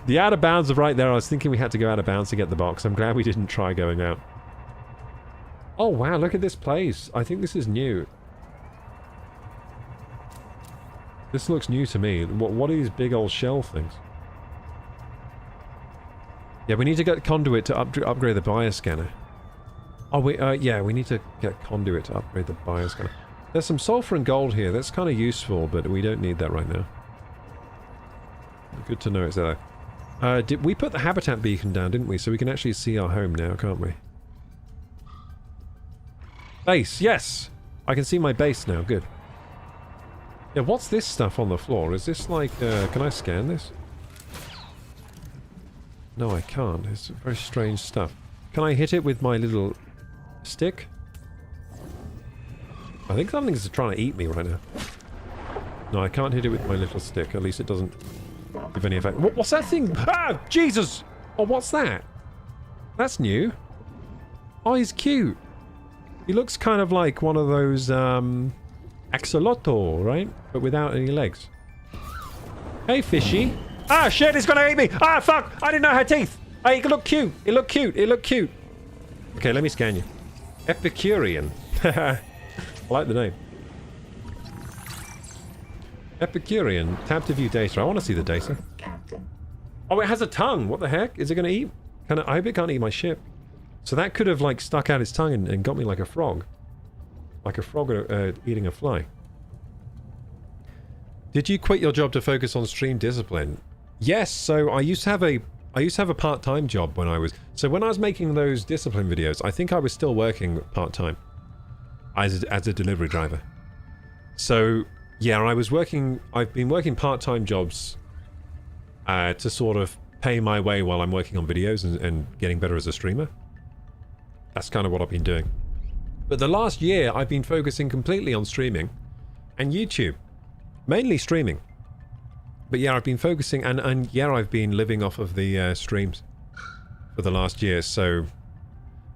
Speaker 1: The out of bounds are right there. I was thinking we had to go out of bounds to get the box. I'm glad we didn't try going out. Oh, wow, look at this place. I think this is new. This looks new to me. What are these big old shell things? Yeah, we need to get conduit to upgrade the bioscanner. Oh, yeah, we need to get conduit to upgrade the bioscanner. There's some sulfur and gold here. That's kind of useful, but we don't need that right now. Good to know it's there. Did we put the habitat beacon down, didn't we? So we can actually see our home now, can't we? Base, yes! I can see my base now, good. Yeah, what's this stuff on the floor? Is this like, can I scan this? No, I can't. It's very strange stuff. Can I hit it with my little stick? I think something's trying to eat me right now. No, I can't hit it with my little stick. At least it doesn't give any effect. What's that thing? Ah! Jesus! Oh, what's that? That's new. Oh, he's cute. He looks kind of like one of those, axolotl, right? But without any legs. Hey, fishy. Ah, shit, it's gonna eat me! Ah, fuck! I didn't know it had teeth! Ah, it looked cute! It looked cute! It looked cute! Okay, let me scan you. Epicurean. I like the name. Epicurean. Tab to view data. I want to see the data. Oh, it has a tongue! What the heck? Is it gonna eat? I hope it can't eat my ship. So that could have, like, stuck out its tongue and got me like a frog. Like a frog eating a fly. Did you quit your job to focus on stream discipline? Yes, so I used to have a part-time job when I was... So when I was making those discipline videos, I think I was still working part-time. As a delivery driver. So, yeah, I've been working part-time jobs to sort of pay my way while I'm working on videos and getting better as a streamer. That's kind of what I've been doing. But the last year, I've been focusing completely on streaming and YouTube. Mainly streaming. But yeah, I've been focusing, and yeah, I've been living off of the streams for the last year, so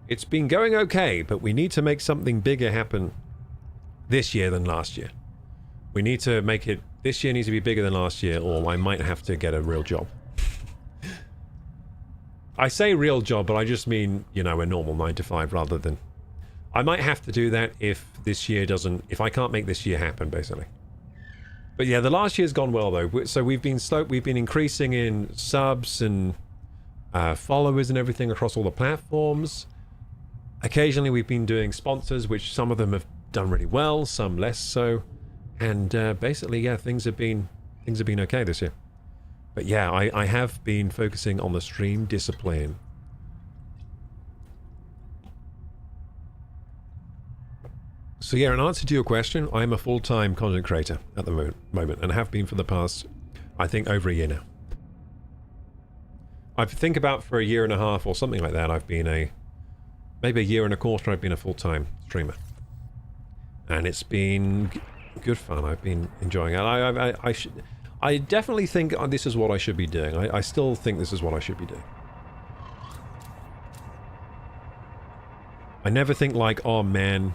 Speaker 1: it's been going okay, but we need to make something bigger happen this year than last year. We need to make it, this year needs to be bigger than last year, or I might have to get a real job. I say real job, but I just mean, you know, a normal 9 to 5 rather than... I might have to do that if this year doesn't... if I can't make this year happen, basically. But yeah, the last year's gone well, though. So we've been increasing in subs and followers and everything across all the platforms. Occasionally we've been doing sponsors, which some of them have done really well, some less so. And basically, yeah, things have been okay this year. But yeah, I have been focusing on the stream discipline. So yeah, in answer to your question, I am a full-time content creator at the moment, and have been for the past, I think, over a year now. I think about for a year and a half or something like that, I've been maybe a year and a quarter, I've been a full-time streamer. And it's been good fun. I've been enjoying it. I definitely think this is what I should be doing. I still think this is what I should be doing. I never think like, oh man,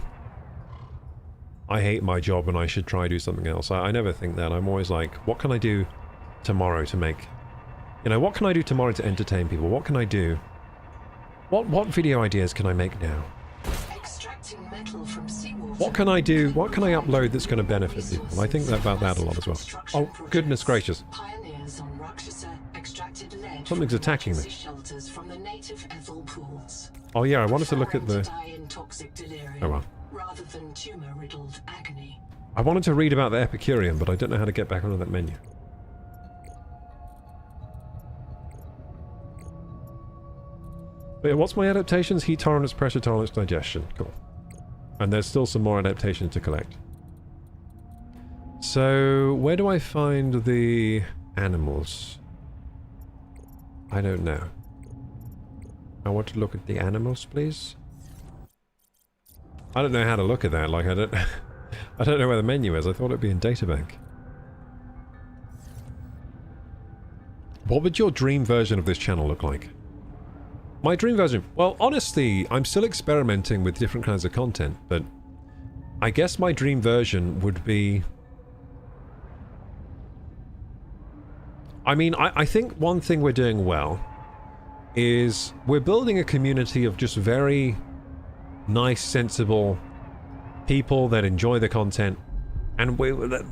Speaker 1: I hate my job and I should try to do something else. I never think that. I'm always like, what can I do tomorrow to make... You know, what can I do tomorrow to entertain people? What can I do? What video ideas can I make now? What can I do? What can I upload that's going to benefit people? I think about that a lot as well. Oh, goodness gracious. Something's attacking me. Oh yeah, I wanted to look at the... Oh well. I wanted to read about the Epicurean, but I don't know how to get back onto that menu. But yeah, what's my adaptations? Heat tolerance, pressure tolerance, digestion. Cool. And there's still some more adaptations to collect. So, where do I find the animals? I don't know. I want to look at the animals, please. I don't know how to look at that. Like, I don't know where the menu is. I thought it'd be in Databank. What would your dream version of this channel look like? My dream version? Well, honestly, I'm still experimenting with different kinds of content, but I guess my dream version would be... I mean, I think one thing we're doing well is we're building a community of just very nice, sensible people that enjoy the content, and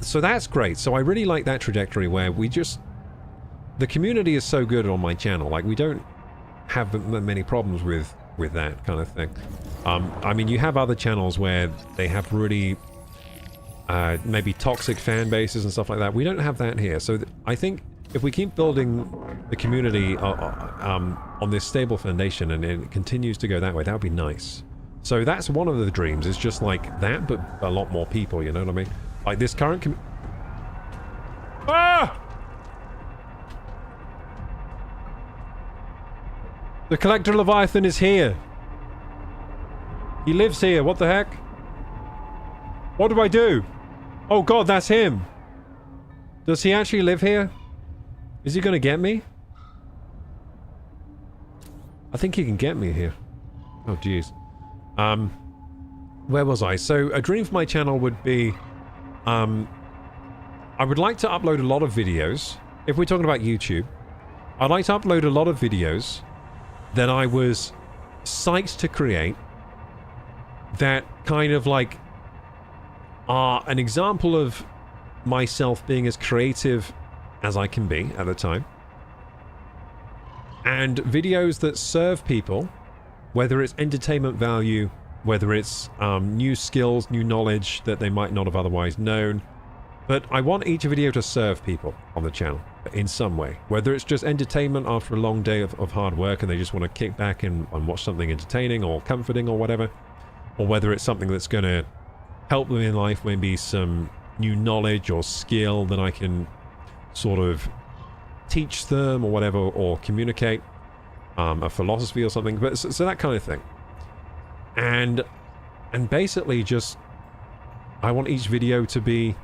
Speaker 1: so that's great. So I really like that trajectory where we just... The community is so good on my channel, like we don't have many problems with that kind of thing. I mean, you have other channels where they have really maybe toxic fan bases and stuff like that. We don't have that here. So I think if we keep building the community on this stable foundation and it continues to go that way, that would be nice. So that's one of the dreams, is just like that, but a lot more people, you know what I mean? Like this current Ah! The Collector Leviathan is here. He lives here. What the heck? What do I do? Oh god, that's him. Does he actually live here? Is he gonna get me? I think he can get me here. Oh jeez. Where was I? So a dream for my channel would be, I would like to upload a lot of videos. If we're talking about YouTube, I'd like to upload a lot of videos that I was psyched to create, that kind of like are an example of myself being as creative as I can be at the time, and videos that serve people, whether it's entertainment value, whether it's new skills, new knowledge that they might not have otherwise known. But I want each video to serve people on the channel in some way. Whether it's just entertainment after a long day of hard work and they just want to kick back and watch something entertaining or comforting or whatever. Or whether it's something that's going to help them in life, maybe some new knowledge or skill that I can sort of teach them or whatever, or communicate a philosophy or something. But so that kind of thing. And basically just, I want each video to be...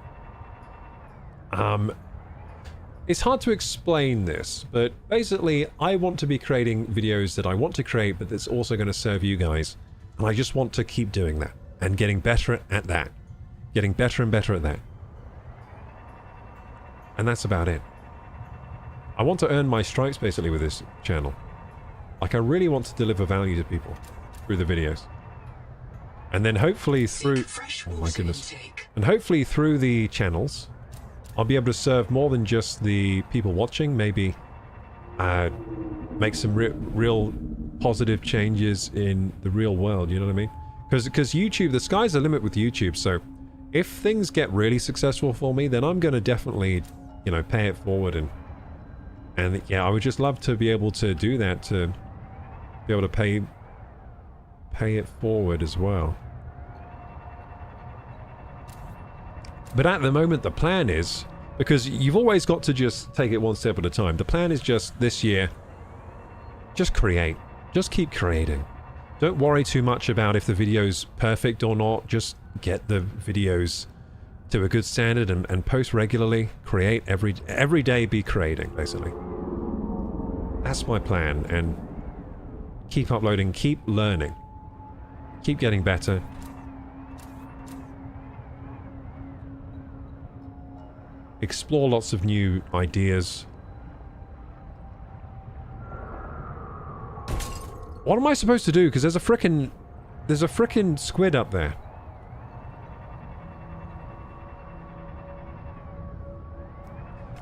Speaker 1: it's hard to explain this, but basically I want to be creating videos that I want to create, but that's also going to serve you guys. And I just want to keep doing that and getting better at that. Getting better and better at that. And that's about it. I want to earn my stripes basically with this channel. Like, I really want to deliver value to people through the videos. And then hopefully through... Oh my goodness. And hopefully through the channels, I'll be able to serve more than just the people watching. Maybe make some real positive changes in the real world, you know what I mean? Because YouTube, the sky's the limit with YouTube, so if things get really successful for me, then I'm going to definitely, you know, pay it forward. And yeah, I would just love to be able to do that, to be able to pay it forward as well. But at the moment, the plan is, because you've always got to just take it one step at a time. The plan is just this year, just create. Just keep creating. Don't worry too much about if the video's perfect or not. Just get the videos to a good standard and post regularly. Create every day, be creating, basically. That's my plan, and keep uploading, keep learning. Keep getting better. Explore lots of new ideas. What am I supposed to do? Because there's a frickin' squid up there.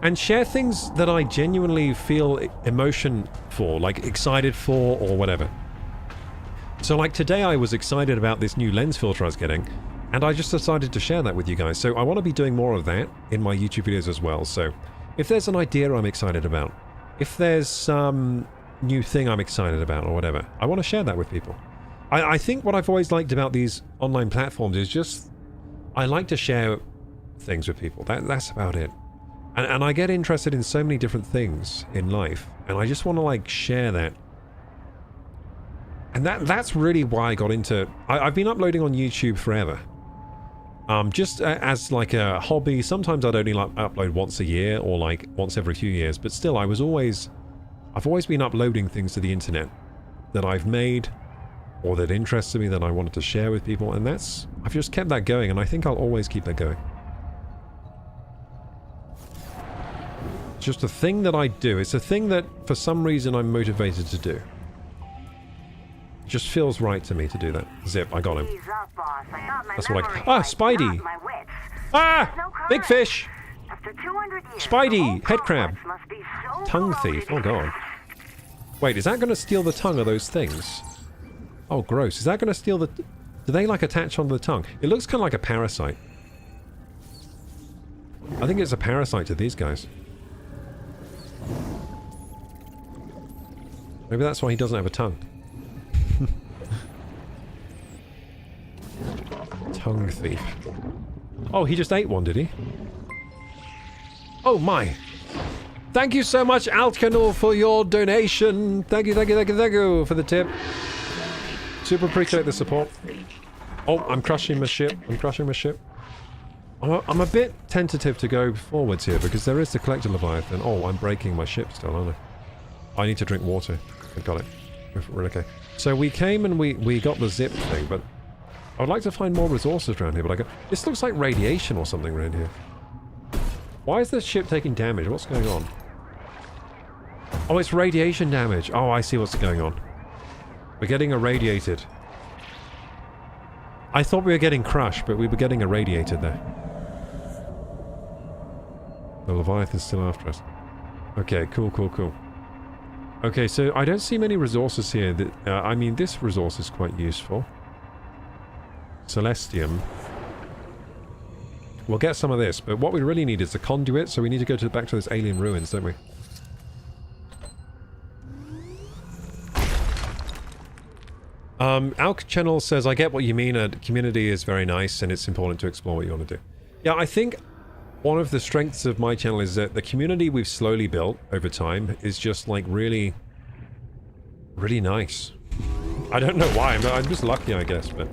Speaker 1: And share things that I genuinely feel emotion for, like excited for or whatever. So like today I was excited about this new lens filter I was getting, and I just decided to share that with you guys. So I want to be doing more of that in my YouTube videos as well. So if there's an idea I'm excited about, if there's some new thing I'm excited about or whatever, I want to share that with people. I think what I've always liked about these online platforms is just I like to share things with people. That's about it. And I get interested in so many different things in life, and I just want to like share that. And that's really why I got into... I've been uploading on YouTube forever. Just as like a hobby. Sometimes I'd only like upload once a year or like once every few years, but still I've always been uploading things to the internet that I've made or that interested me that I wanted to share with people, and I've just kept that going, and I think I'll always keep that going. It's just a thing that I do. It's a thing that for some reason I'm motivated to do. It just feels right to me to do that. Zip, I got him. That's what Spidey! Ah! Big fish! Spidey! Head crab! Tongue thief, oh god. Wait, is that going to steal the tongue of those things? Oh, gross. Is that going to steal the... Do they, like, attach onto the tongue? It looks kind of like a parasite. I think it's a parasite to these guys. Maybe that's why he doesn't have a tongue. Tongue thief. Oh, he just ate one, did he? Oh, my. Thank you so much, Altcanal, for your donation. Thank you for the tip. Super appreciate the support. Oh, I'm crushing my ship. I'm a bit tentative to go forwards here because there is the Collector Leviathan. Oh, I'm breaking my ship still, aren't I? I need to drink water. I got it. We're okay. So we came and we got the zip thing, but I would like to find more resources around here, but this looks like radiation or something around here. Why is this ship taking damage? What's going on? Oh, it's radiation damage. Oh, I see what's going on. We're getting irradiated. I thought we were getting crushed, but we were getting irradiated there. The Leviathan's still after us. Okay, cool. Okay, so I don't see many resources here. I mean, this resource is quite useful. Celestium. We'll get some of this, but what we really need is the conduit, so we need to go back to those alien ruins, don't we? Alk Channel says, I get what you mean, a community is very nice and it's important to explore what you want to do. Yeah, I think one of the strengths of my channel is that the community we've slowly built over time is just like really nice. I don't know why, I'm just lucky, I guess, but...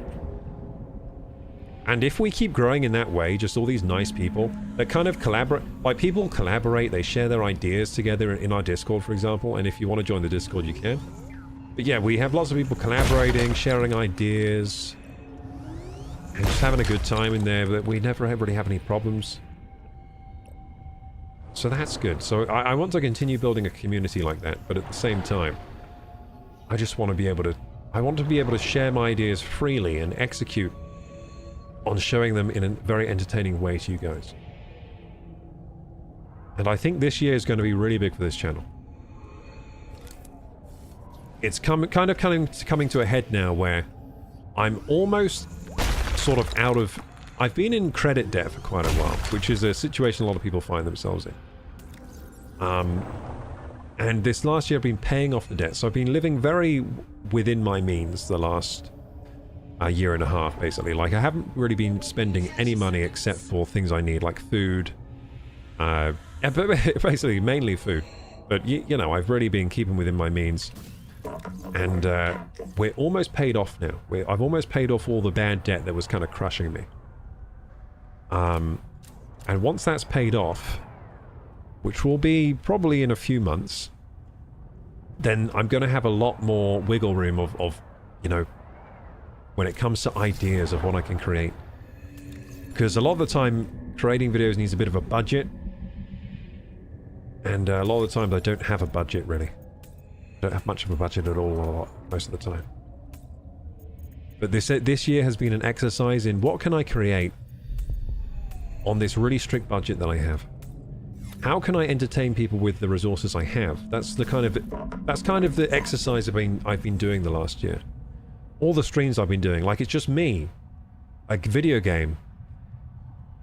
Speaker 1: And if we keep growing in that way, just all these nice people that kind of collaborate, like people collaborate, they share their ideas together in our Discord, for example, and if you want to join the Discord, you can. But yeah, we have lots of people collaborating, sharing ideas, and just having a good time in there, but we never really have any problems. So that's good. So I want to continue building a community like that, but at the same time, I just want to be able to... I want to be able to share my ideas freely and execute on showing them in a very entertaining way to you guys. And I think this year is going to be really big for this channel. It's kind of coming to a head now where I'm almost sort of out of... I've been in credit debt for quite a while, which is a situation a lot of people find themselves in. And this last year I've been paying off the debt, so I've been living very within my means the last year and a half, basically. Like, I haven't really been spending any money except for things I need, like food. Basically, mainly food. But, you know, I've really been keeping within my means. And we're almost paid off now. I've almost paid off all the bad debt that was kind of crushing me. And once that's paid off, which will be probably in a few months, then I'm going to have a lot more wiggle room of, you know, when it comes to ideas of what I can create. Because a lot of the time, creating videos needs a bit of a budget. And a lot of the times I don't have a budget, really. I don't have much of a budget at all, most of the time. But this year has been an exercise in what can I create on this really strict budget that I have. How can I entertain people with the resources I have? That's kind of the exercise I've been doing the last year. All the streams I've been doing, like it's just me, a video game,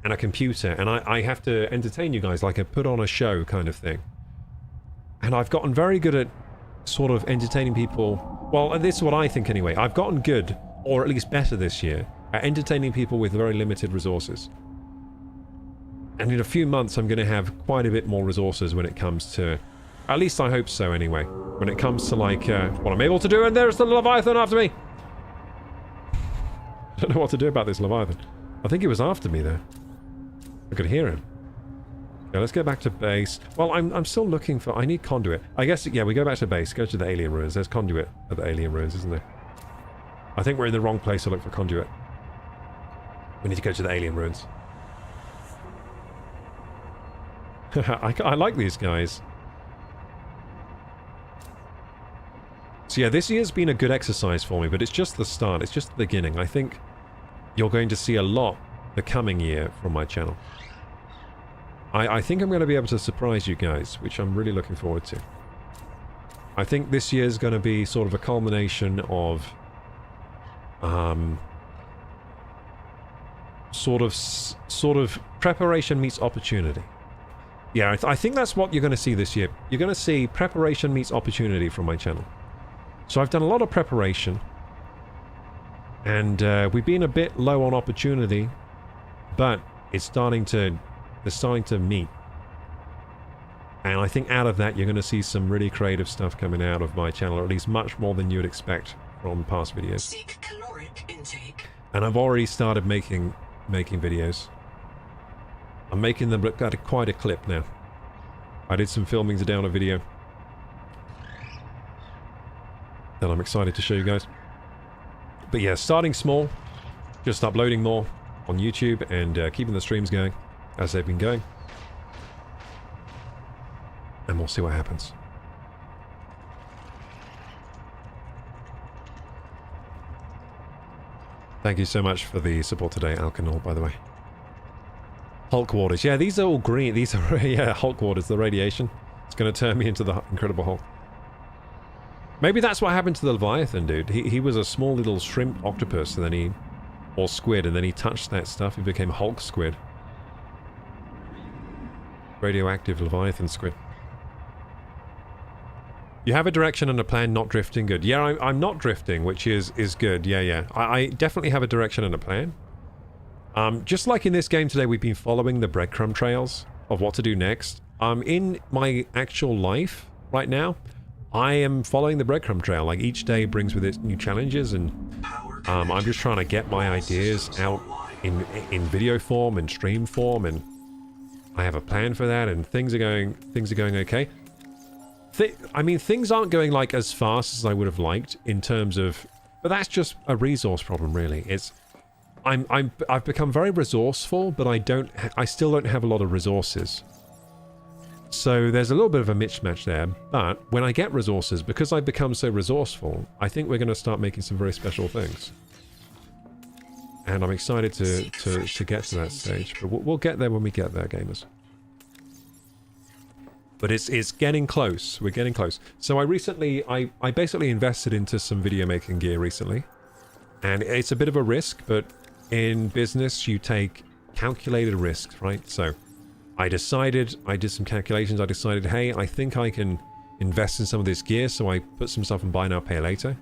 Speaker 1: and a computer, and I have to entertain you guys like I put on a show kind of thing. And I've gotten very good at sort of entertaining people. Well, this is what I think anyway. I've gotten good, or at least better this year, at entertaining people with very limited resources. And in a few months I'm going to have quite a bit more resources when it comes to... At least I hope so anyway. When it comes to like what I'm able to do, and there's the Leviathan after me! I don't know what to do about this Leviathan. I think he was after me there. I could hear him. Okay, let's go back to base. Well, I'm still looking for... I need conduit. I guess, yeah, we go back to base. Go to the alien ruins. There's conduit at the alien ruins, isn't there? I think we're in the wrong place to look for conduit. We need to go to the alien ruins. I like these guys. So yeah, this year's been a good exercise for me, but it's just the start. It's just the beginning. I think you're going to see a lot the coming year from my channel. I think I'm going to be able to surprise you guys, which I'm really looking forward to. I think this year's going to be sort of a culmination of sort of preparation meets opportunity. Yeah, I think that's what you're going to see this year. You're going to see preparation meets opportunity from my channel. So I've done a lot of preparation, and we've been a bit low on opportunity, but it's starting to meet. And I think out of that you're going to see some really creative stuff coming out of my channel, or at least much more than you would expect from past videos.
Speaker 5: Seek caloric intake.
Speaker 1: And I've already started making videos. I'm making them look at quite a clip now. I did some filming today on a video that I'm excited to show you guys. But yeah, starting small, just uploading more on YouTube and keeping the streams going as they've been going. And we'll see what happens. Thank you so much for the support today, Alkanol, by the way. Hulk waters. Yeah, these are all green. These are, yeah, Hulk waters, the radiation. It's going to turn me into the Incredible Hulk. Maybe that's what happened to the Leviathan, dude. He was a small little shrimp octopus, and then he... or squid, and then he touched that stuff. He became Hulk squid. Radioactive Leviathan squid. You have a direction and a plan, not drifting. Good. Yeah, I'm not drifting, which is good. Yeah. I definitely have a direction and a plan. Just like in this game today, we've been following the breadcrumb trails of what to do next. In my actual life right now, I am following the breadcrumb trail. Like, each day brings with it new challenges, and I'm just trying to get my ideas out in video form and stream form, and I have a plan for that, and things are going okay. I mean, things aren't going like as fast as I would have liked in terms of, but that's just a resource problem, really. I've become very resourceful, but I still don't have a lot of resources. So there's a little bit of a mismatch there, but when I get resources, because I've become so resourceful, I think we're going to start making some very special things. And I'm excited to get to that stage, but we'll get there when we get there, gamers. But it's getting close. We're getting close. So I basically invested into some video making gear recently. And it's a bit of a risk, but in business you take calculated risks, right? So I did some calculations. I decided, hey, I think I can invest in some of this gear. So I put some stuff in buy now, pay later.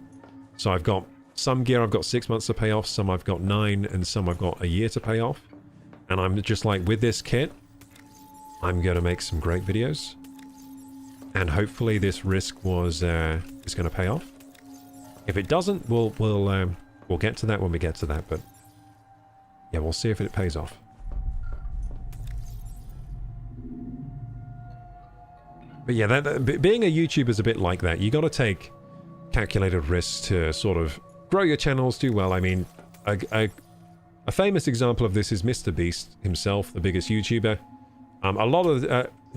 Speaker 1: So I've got some gear I've got 6 months to pay off, some I've got 9, and some I've got a year to pay off. And I'm just like, with this kit, I'm going to make some great videos. And hopefully this risk is going to pay off. If it doesn't, we'll get to that when we get to that, but yeah, we'll see if it pays off. But yeah, being a YouTuber is a bit like that. You got to take calculated risks to sort of grow your channels, do well. I mean, a famous example of this is Mr. Beast himself, the biggest YouTuber.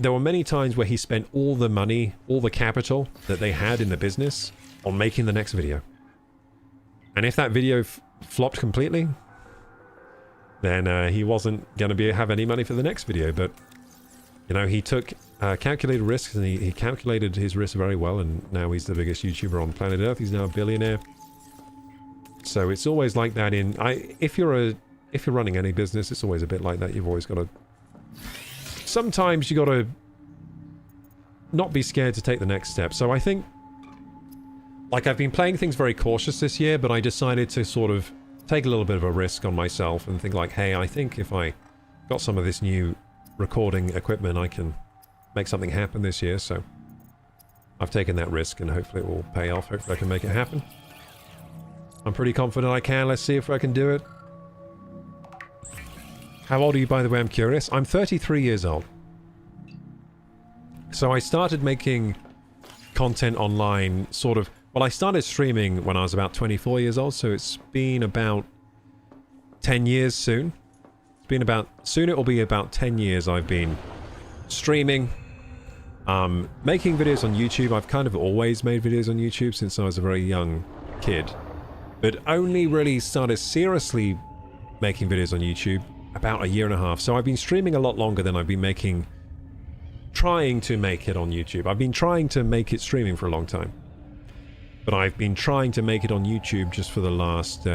Speaker 1: There were many times where he spent all the money, all the capital that they had in the business on making the next video. And if that video flopped completely, then he wasn't going to have any money for the next video. But, you know, he took calculated risks, and he calculated his risk very well, and now he's the biggest YouTuber on planet Earth. He's now a billionaire. So it's always like that if you're running any business, it's always a bit like that. You've always got to... Sometimes you got to not be scared to take the next step. So I think, like, I've been playing things very cautious this year, but I decided to sort of take a little bit of a risk on myself and think like, hey, I think if I got some of this new recording equipment, I can make something happen this year. So I've taken that risk, and hopefully it will pay off. Hopefully I can make it happen. I'm pretty confident I can. Let's see if I can do it. How old are you, by the way? I'm curious. I'm 33 years old. So I started making content online sort of... Well, I started streaming when I was about 24 years old, so it's been about 10 years soon. Soon it will be about 10 years I've been streaming. Making videos on YouTube. I've kind of always made videos on YouTube since I was a very young kid. But only really started seriously making videos on YouTube about a year and a half. So I've been streaming a lot longer than I've been trying to make it on YouTube. I've been trying to make it streaming for a long time. But I've been trying to make it on YouTube just for the last,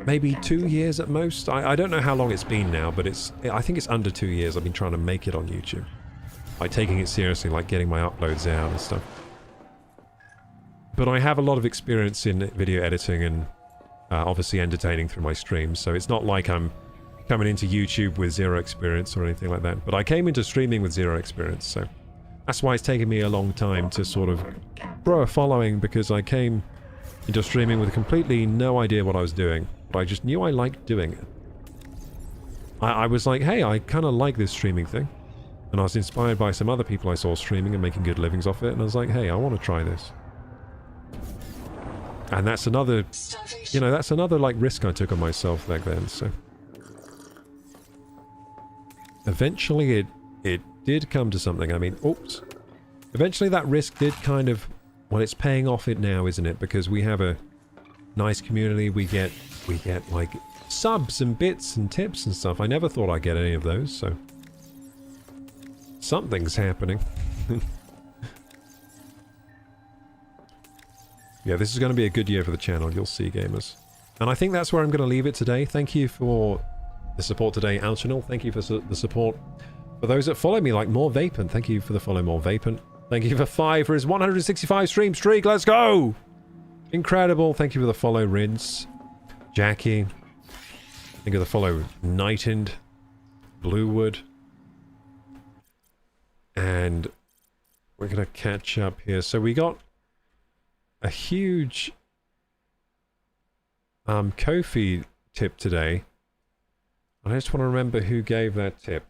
Speaker 1: maybe 2 years at most. I don't know how long it's been now, but I think it's under 2 years I've been trying to make it on YouTube. Like taking it seriously, like getting my uploads out and stuff. But I have a lot of experience in video editing and obviously entertaining through my streams, so it's not like I'm coming into YouTube with zero experience or anything like that. But I came into streaming with zero experience, so that's why it's taken me a long time to sort of grow a following, because I came into streaming with completely no idea what I was doing, but I just knew I liked doing it. I was like, hey, I kind of like this streaming thing, and I was inspired by some other people I saw streaming and making good livings off it, and I was like, hey, I want to try this. And that's another, you know, that's another like risk I took on myself back then, so. Eventually it did come to something. I mean, oops. Eventually that risk did kind of, well, it's paying off it now, isn't it? Because we have a nice community. We get like subs and bits and tips and stuff. I never thought I'd get any of those, so. Something's happening. Yeah, this is going to be a good year for the channel, you'll see, gamers. And I think that's where I'm going to leave it today. Thank you for the support today, Alchinal. Thank you for the support. For those that follow me, like More Vapant, thank you for the follow, More Vapant. Thank you for 5 for his 165 stream streak. Let's go! Incredible. Thank you for the follow, Rids. Jackie. Thank you for the follow, Nightened. Bluewood. And we're going to catch up here. So we got a huge Ko-fi tip today. I just want to remember who gave that tip.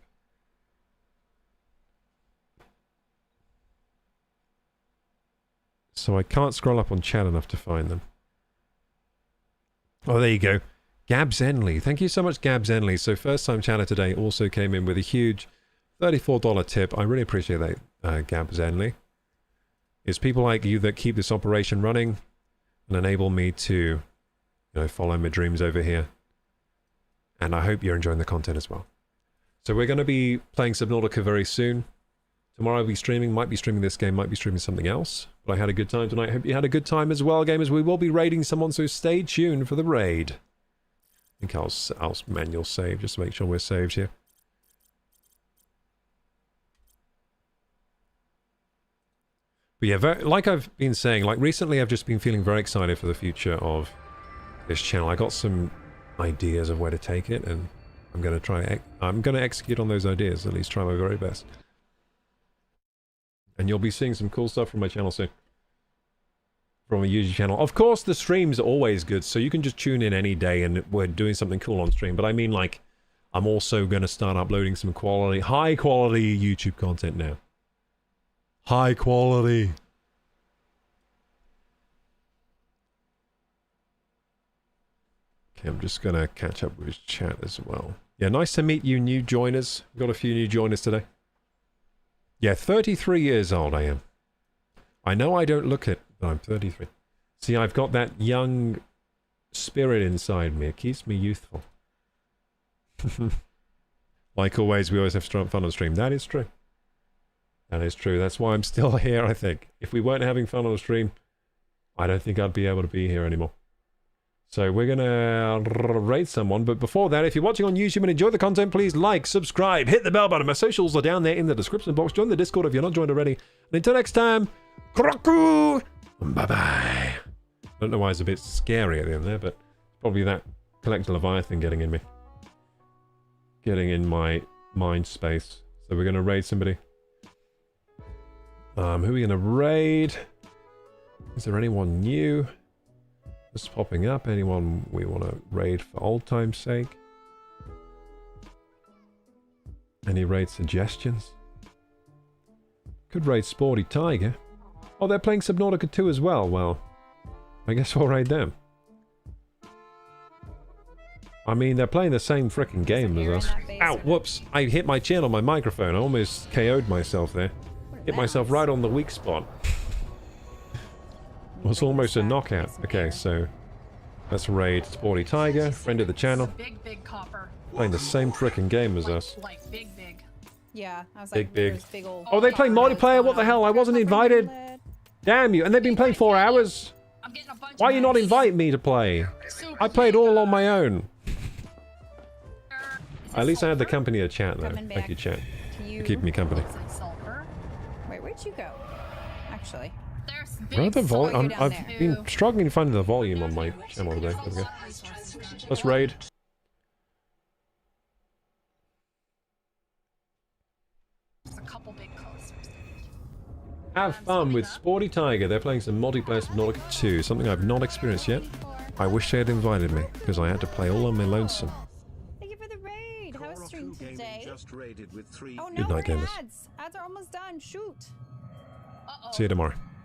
Speaker 1: So I can't scroll up on chat enough to find them. Oh, there you go. Gabs Enley. Thank you so much, Gabs Enley. So first time chatter today also came in with a huge $34 tip. I really appreciate that, Gabs Enley. It's people like you that keep this operation running and enable me to, you know, follow my dreams over here. And I hope you're enjoying the content as well. So we're going to be playing Subnautica very soon. Tomorrow I'll be streaming, might be streaming this game, might be streaming something else. But I had a good time tonight. Hope you had a good time as well, gamers. We will be raiding someone, so stay tuned for the raid. I think I'll manual save just to make sure we're saved here. But yeah, like I've been saying, like recently I've just been feeling very excited for the future of this channel. I got some ideas of where to take it, and I'm going to execute on those ideas, at least try my very best. And you'll be seeing some cool stuff from my channel soon. From a YouTube channel. Of course, the streams are always good, so you can just tune in any day and we're doing something cool on stream. But I mean, like, I'm also going to start uploading some quality, high-quality YouTube content now. High quality. Okay, I'm just going to catch up with his chat as well. Yeah, nice to meet you new joiners. We've got a few new joiners today. Yeah, 33 years old I am. I know I don't look it, but I'm 33. See, I've got that young spirit inside me. It keeps me youthful. Like always, we always have fun on stream. That is true. That is true. That's why I'm still here, I think. If we weren't having fun on the stream, I don't think I'd be able to be here anymore. So we're going to raid someone. But before that, if you're watching on YouTube and enjoy the content, please like, subscribe, hit the bell button. My socials are down there in the description box. Join the Discord if you're not joined already. And until next time, Kroku! Bye-bye. Don't know why it's a bit scary at the end there, but probably that Collector Leviathan getting in me. Getting in my mind space. So we're going to raid somebody. Who are we going to raid? Is there anyone new? Just popping up. Anyone we want to raid for old time's sake? Any raid suggestions? Could raid Sporty Tiger. Oh, they're playing Subnautica 2 as well. Well, I guess we'll raid them. I mean, they're playing the same frickin' game as us. Ow, whoops. I hit my chin on my microphone. I almost KO'd myself there. Hit myself right on the weak spot. It was almost a knockout. Okay, so let's raid Sporty Tiger, friend of the channel.
Speaker 13: Big copper.
Speaker 1: Playing the same frickin' game as us.
Speaker 13: Like big.
Speaker 14: Yeah, I was
Speaker 1: like,
Speaker 14: big.
Speaker 1: Oh, they play multiplayer? What the hell? I wasn't invited. Damn you. And they've been playing 4 hours? Why are you not inviting me to play? I played all on my own. At least I had the company of chat, though. Thank you, chat. For keeping me company.
Speaker 14: Wait, where'd you go? Actually.
Speaker 1: Where the volume? I've been struggling to find the volume on my channel today. There we go. Let's raid. Have fun with Sporty Tiger. They're playing some multiplayer Subnautica 2, something I've not experienced yet. I wish they had invited me, because I had to play all on my lonesome.
Speaker 14: Thank you for the raid. How was stream today?
Speaker 7: Just raided with 3.
Speaker 14: Oh no,
Speaker 1: Good night, gamers.
Speaker 14: ads. Ads are almost done. Shoot.
Speaker 1: See you tomorrow.